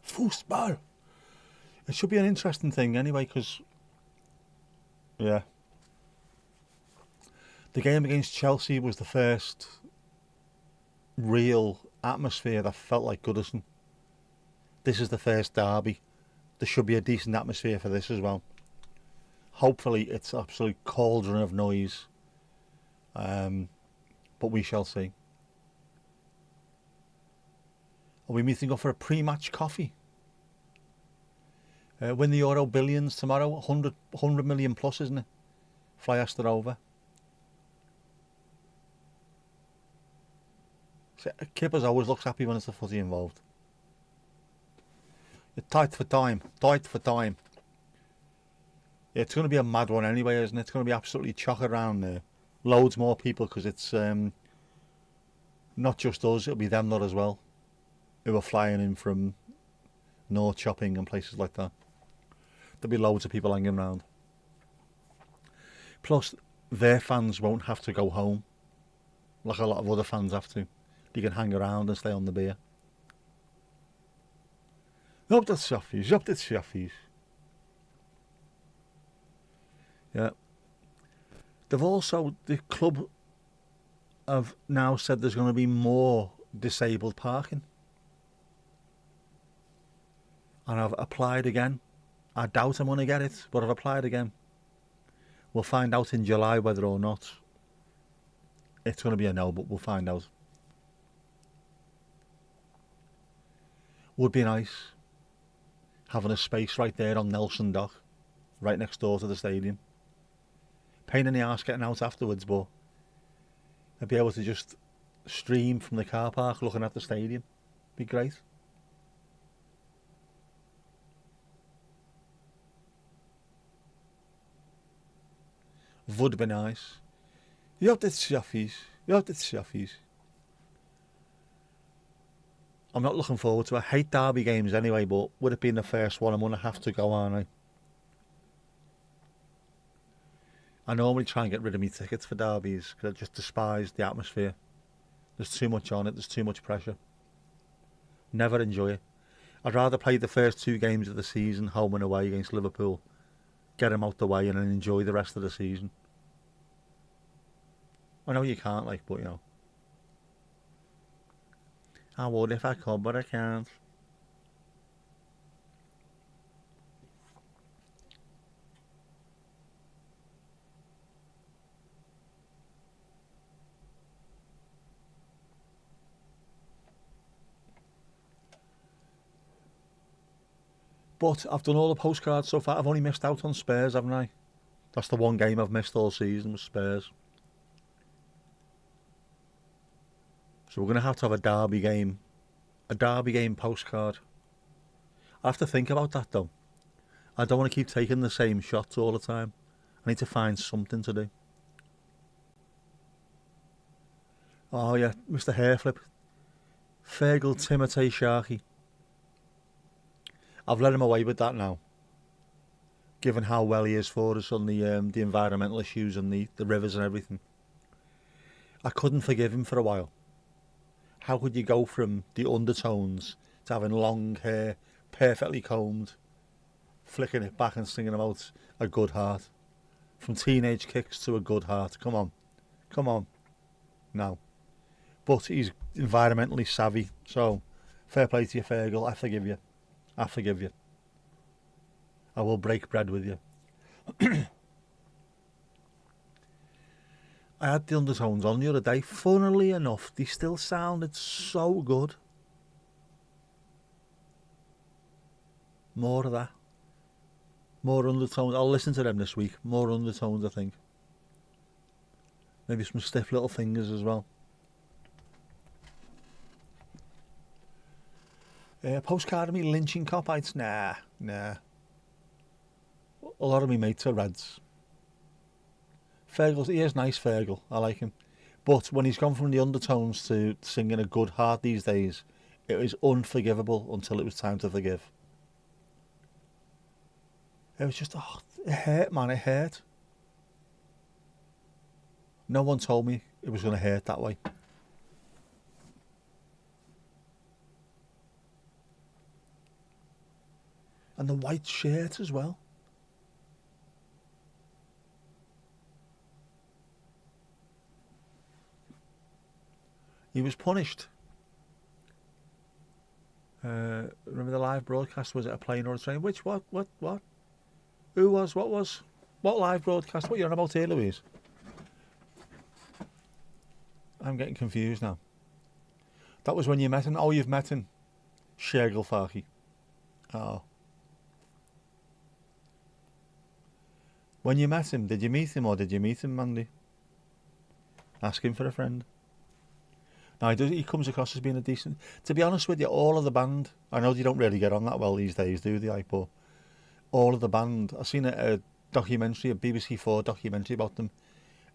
Fußball. It should be an interesting thing anyway, because, yeah. The game against Chelsea was the first real atmosphere that felt like Goodison. This is the first derby. There should be a decent atmosphere for this as well. Hopefully it's absolute cauldron of noise. But we shall see. Are we meeting up for a pre-match coffee? Win the Euro billions tomorrow. 100 million plus, isn't it? Fly Astor over. Kippers always looks happy when it's the footy involved. You're tight for time. Tight for time. Yeah, it's going to be a mad one anyway, isn't it? It's going to be absolutely chock around there. Loads more people, because it's not just us, it'll be them lot as well, who are flying in from North Shopping and places like that. There'll be loads of people hanging around. Plus, their fans won't have to go home like a lot of other fans have to. You can hang around and stay on the beer. Up the Shaffies, up the Shaffies. Yeah. They've also, the club have now said there's going to be more disabled parking. And I've applied again. I doubt I'm going to get it, but I've applied again. We'll find out in July whether or not it's going to be a no, but we'll find out. Would be nice having a space right there on Nelson Dock, right next door to the stadium. Pain in the arse getting out afterwards, but I'd be able to just stream from the car park looking at the stadium. Be great. Would be nice. You have the Shaffies. You have the Shaffies. I'm not looking forward to it. I hate derby games anyway, but with it being the first one, I'm going to have to go, aren't I normally try and get rid of my tickets for derbies because I just despise the atmosphere. There's too much on it. There's too much pressure. Never enjoy it. I'd rather play the first 2 games of the season, home and away against Liverpool, get them out the way and then enjoy the rest of the season. I know you can't, like, but you know. I would if I could, but I can't. But I've done all the postcards so far. I've only missed out on Spurs, haven't I? That's the one game I've missed all season, was Spurs. So we're going to have a derby game. A derby game postcard. I have to think about that though. I don't want to keep taking the same shots all the time. I need to find something to do. Oh yeah, Mr. Hairflip. Fergal Timotei Sharkey. I've let him away with that now. Given how well he is for us on the environmental issues and the rivers and everything. I couldn't forgive him for a while. How could you go from the undertones to having long hair, perfectly combed, flicking it back and singing about a good heart? From teenage kicks to a good heart. Come on. Come on. No. But he's environmentally savvy. So, fair play to you, Fergal. I forgive you. I forgive you. I will break bread with you. I had the undertones on the other day. Funnily enough, they still sounded so good. More of that. More undertones. I'll listen to them this week. More undertones, I think. Maybe some stiff little fingers as well. Postcard of me lynching copites? Nah. A lot of me mates are Reds. Fergal's, he is nice, Fergal. I like him. But when he's gone from the undertones to singing a good heart these days, it was unforgivable until it was time to forgive. It was just, it hurt, man, it hurt. No one told me it was going to hurt that way. And the white shirt as well. He was punished. Remember the live broadcast? Was it a plane or a train? Which, what? Who was, what was? What live broadcast? What you're on about here, Louise? I'm getting confused now. That was when you met him? Oh, you've met him. Shergil Farky. Oh. When you met him, did you meet him or did you meet him, Mandy? Ask him for a friend. No, he comes across as being a decent... To be honest with you, all of the band... I know they don't really get on that well these days, do they? But all of the band... I've seen a documentary, a BBC4 documentary about them.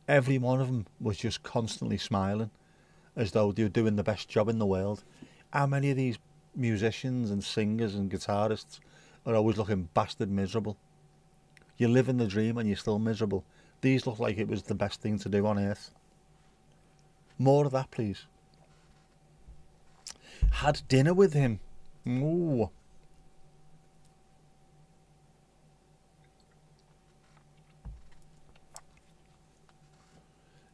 Every one of them was just constantly smiling, as though they were doing the best job in the world. How many of these musicians and singers and guitarists are always looking bastard miserable? You live in the dream and you're still miserable. These look like it was the best thing to do on earth. More of that, please. Had dinner with him. Ooh.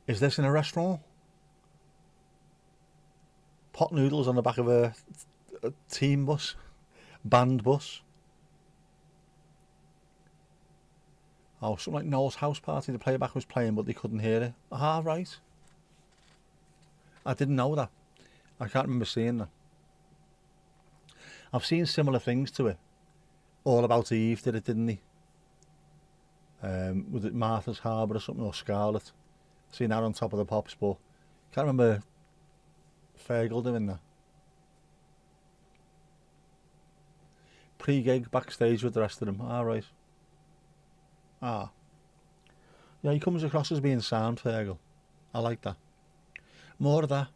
Is this in a restaurant? Pot noodles on the back of a team bus? Band bus? Oh, something like Noel's house party. The playback was playing, but they couldn't hear it. Ah, right. I didn't know that. I can't remember seeing that. I've seen similar things to it. All About Eve did it, didn't he? Was it Martha's Harbour or something, or Scarlet? Seen that on Top of the Pops, but can't remember Fergal doing that. Pre-gig backstage with the rest of them. Ah, right. Ah. Yeah, he comes across as being sound, Fergal. I like that. More of that.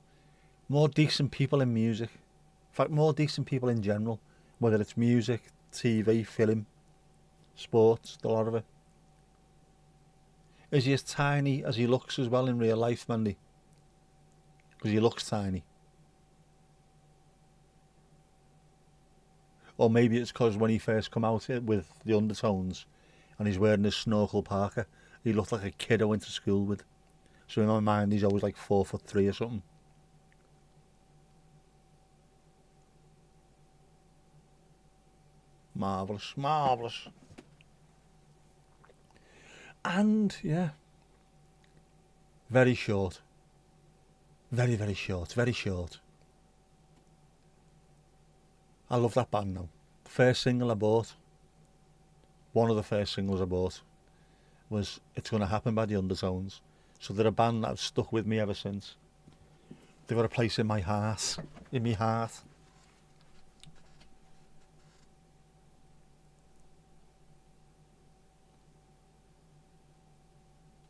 More decent people in music. In fact, more decent people in general. Whether it's music, TV, film, sports, a lot of it. Is he as tiny as he looks as well in real life, Mandy? Because he looks tiny. Or maybe it's because when he first come out with the undertones and he's wearing his snorkel parka, he looked like a kid I went to school with. So in my mind, he's always like 4'3" or something. Marvellous, marvellous. And, yeah, very short. Very, very short, very short. I love that band now. First single I bought, one of the first singles I bought, was It's Gonna Happen by the Undertones. So they're a band that have stuck with me ever since. They've got a place in my heart. In my heart.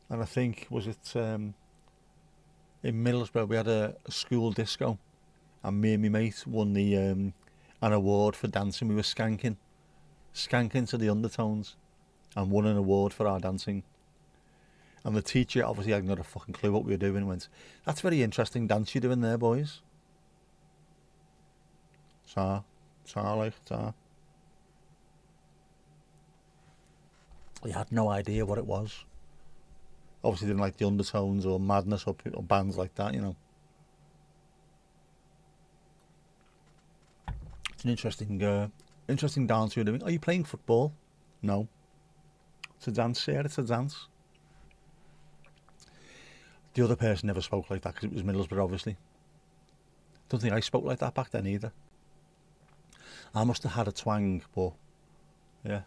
And I think, was it in Middlesbrough, we had a school disco, and me and my mate won the an award for dancing. We were skanking to the Undertones, and won an award for our dancing. And the teacher obviously hadn't got a fucking clue what we were doing. Went, "That's very interesting dance you're doing there, boys." So, like, so. We had no idea what it was. Obviously didn't like the Undertones or Madness or bands like that, you know. It's an interesting dance you're doing. Are you playing football? No. It's a dance, yeah, it's a dance. The other person never spoke like that because it was Middlesbrough, obviously. Don't think I spoke like that back then either. I must have had a twang, but yeah.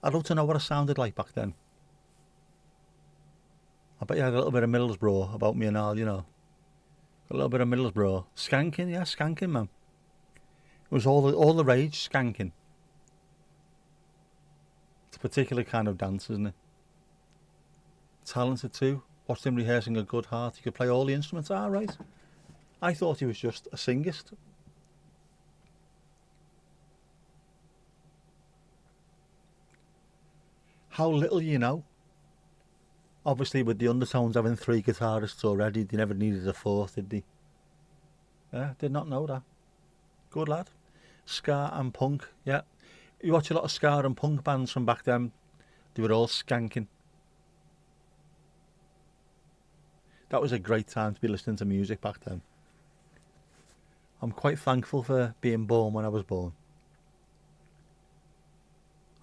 I'd love to know what I sounded like back then. I bet you had a little bit of Middlesbrough about me and all, you know. A little bit of Middlesbrough. Skanking, yeah, skanking, man. It was all the rage, skanking. It's a particular kind of dance, isn't it? Talented too. Watched him rehearsing a good heart. He could play all the instruments. Ah, right. I thought he was just a singist. How little you know. Obviously, with the Undertones having 3 guitarists already, they never needed a 4th, did they? Yeah, did not know that. Good lad. Ska and punk, yeah. You watch a lot of ska and punk bands from back then. They were all skanking. That was a great time to be listening to music back then. I'm quite thankful for being born when I was born.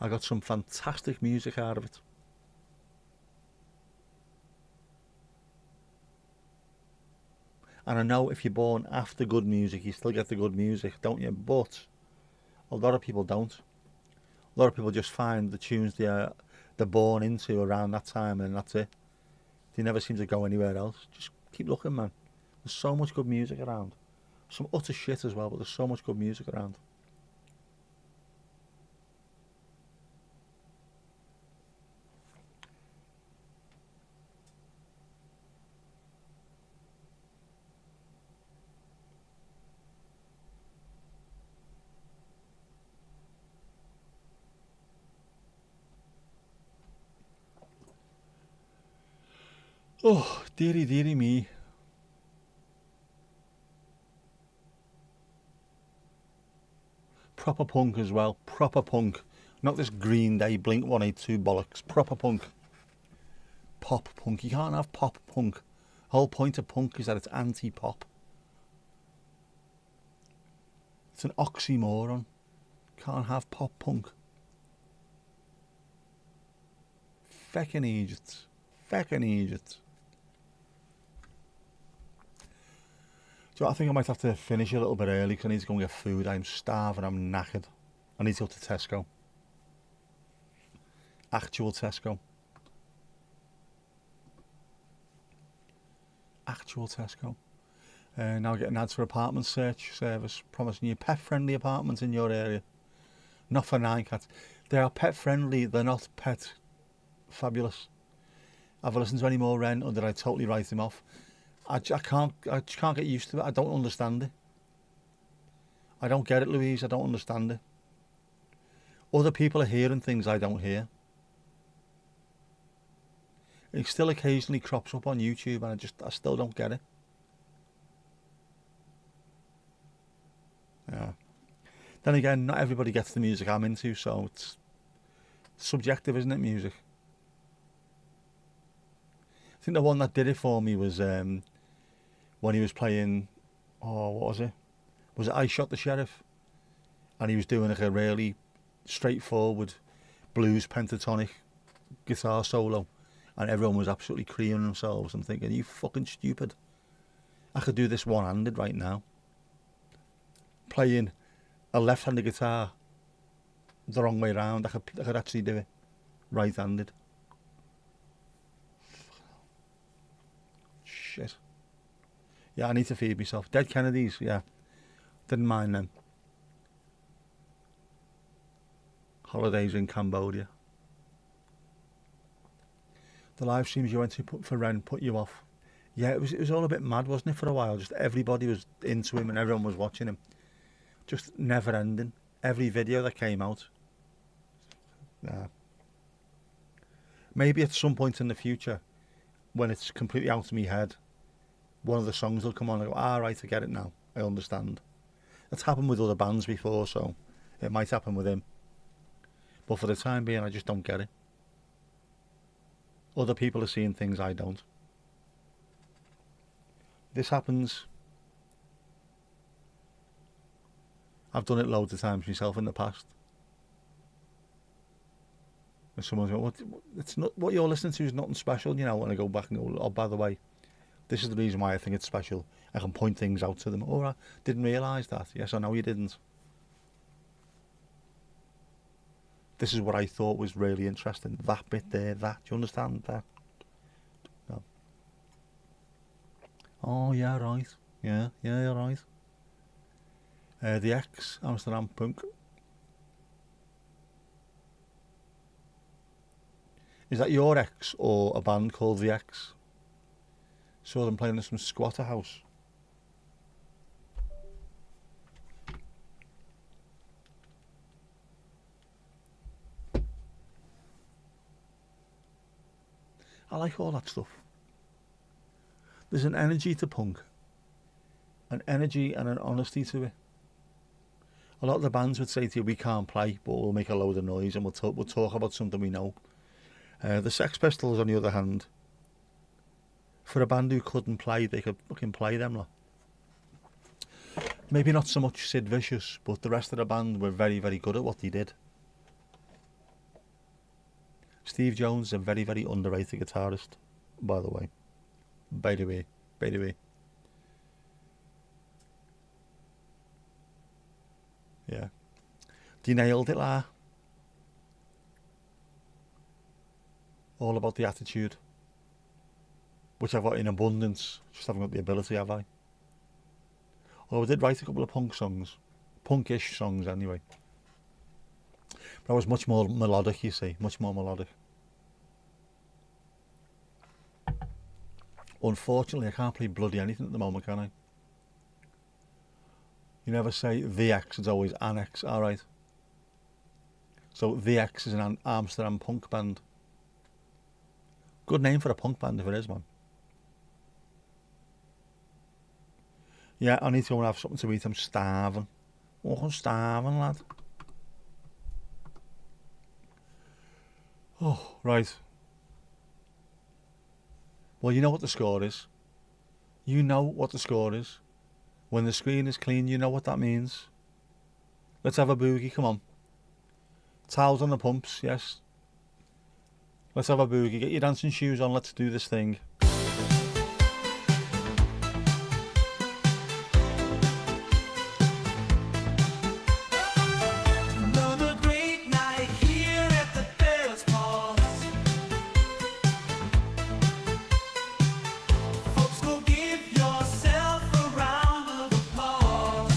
I got some fantastic music out of it. And I know if you're born after good music, you still get the good music, don't you? But a lot of people don't. A lot of people just find the tunes they're born into around that time and that's it. They never seem to go anywhere else. Just keep looking, man. There's so much good music around. Some utter shit as well, but there's so much good music around. Oh, dearie, dearie me. Proper punk as well. Proper punk. Not this Green Day Blink 182 bollocks. Proper punk. Pop punk. You can't have pop punk. The whole point of punk is that it's anti-pop. It's an oxymoron. Can't have pop punk. Feckin' Egypt. Feckin' Egypt. So I think I might have to finish a little bit early because I need to go and get food. I'm starving, I'm knackered. I need to go to Tesco. Actual Tesco. Actual Tesco. Now getting ads for apartment search service promising you pet-friendly apartments in your area. Not for 9 cats. They are pet-friendly, they're not pet fabulous. Have I listened to any more Ren or did I totally write him off? I just can't get used to it. I don't understand it. I don't get it, Louise. I don't understand it. Other people are hearing things I don't hear. It still occasionally crops up on YouTube and I still don't get it. Yeah. Then again, not everybody gets the music I'm into, so it's subjective, isn't it, music? I think the one that did it for me was when he was playing, what was it? Was it I Shot the Sheriff? And he was doing like a really straightforward blues pentatonic guitar solo and everyone was absolutely creaming themselves. I'm thinking, you fucking stupid. I could do this one-handed right now. Playing a left-handed guitar the wrong way around, I could actually do it right-handed. Shit. Yeah, I need to feed myself. Dead Kennedys, yeah. Didn't mind them. Holidays in Cambodia. The live streams you went to for Ren put you off. Yeah, it was all a bit mad, wasn't it, for a while? Just everybody was into him and everyone was watching him. Just never ending. Every video that came out. Yeah. Maybe at some point in the future, when it's completely out of my head, one of the songs will come on and I go, right, I get it now. I understand. That's happened with other bands before, so it might happen with him. But for the time being, I just don't get it. Other people are seeing things I don't. This happens. I've done it loads of times myself in the past. And someone's going, it's not what you're listening to is nothing special, you know, and I go back and go, oh, by the way, This is the reason why I think it's special. I can point things out to them. Oh, I didn't realise that. Yes, I know you didn't. This is what I thought was really interesting. That bit there, that. Do you understand that? No. Oh, yeah, right. Yeah, you're right. The X, Amsterdam Punk. Is that your X or a band called The X? Saw them playing in some squatter house. I like all that stuff. There's an energy to punk. An energy and an honesty to it. A lot of the bands would say to you, we can't play, but we'll make a load of noise and we'll talk about something we know. The Sex Pistols, on the other hand, for a band who couldn't play, they could fucking play them lot. Maybe not so much Sid Vicious, but the rest of the band were very, very good at what they did. Steve Jones is a very, very underrated guitarist, by the way. By the way. Yeah. They nailed it, lah. All about the attitude. Which I've got in abundance. Just haven't got the ability, have I? Although I did write a couple of punk songs. Punkish songs, anyway. But I was much more melodic, you see. Much more melodic. Unfortunately, I can't play bloody anything at the moment, can I? You never say the X, it's always an X, alright. So the X is an Amsterdam punk band. Good name for a punk band if it is, man. Yeah, I need to go and have something to eat, I'm starving. Oh, I'm starving, lad. Oh, right. Well, you know what the score is. You know what the score is. When the screen is clean, you know what that means. Let's have a boogie, come on. Towels on the pumps, yes. Let's have a boogie. Get your dancing shoes on, let's do this thing. Another great night here at the Dance Pause. Folks, go give yourself a round of applause.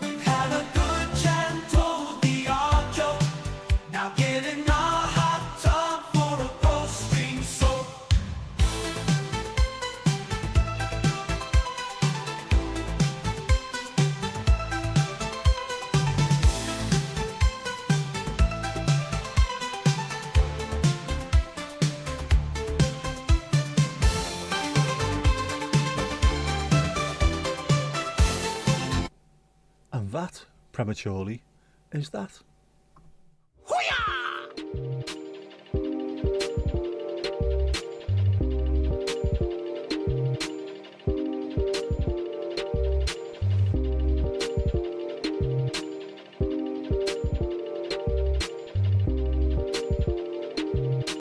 We've had a good chat and told the odd joke. Now get in a hot tub for a post-stream soak. And that, prematurely, is that. Hoo-yah!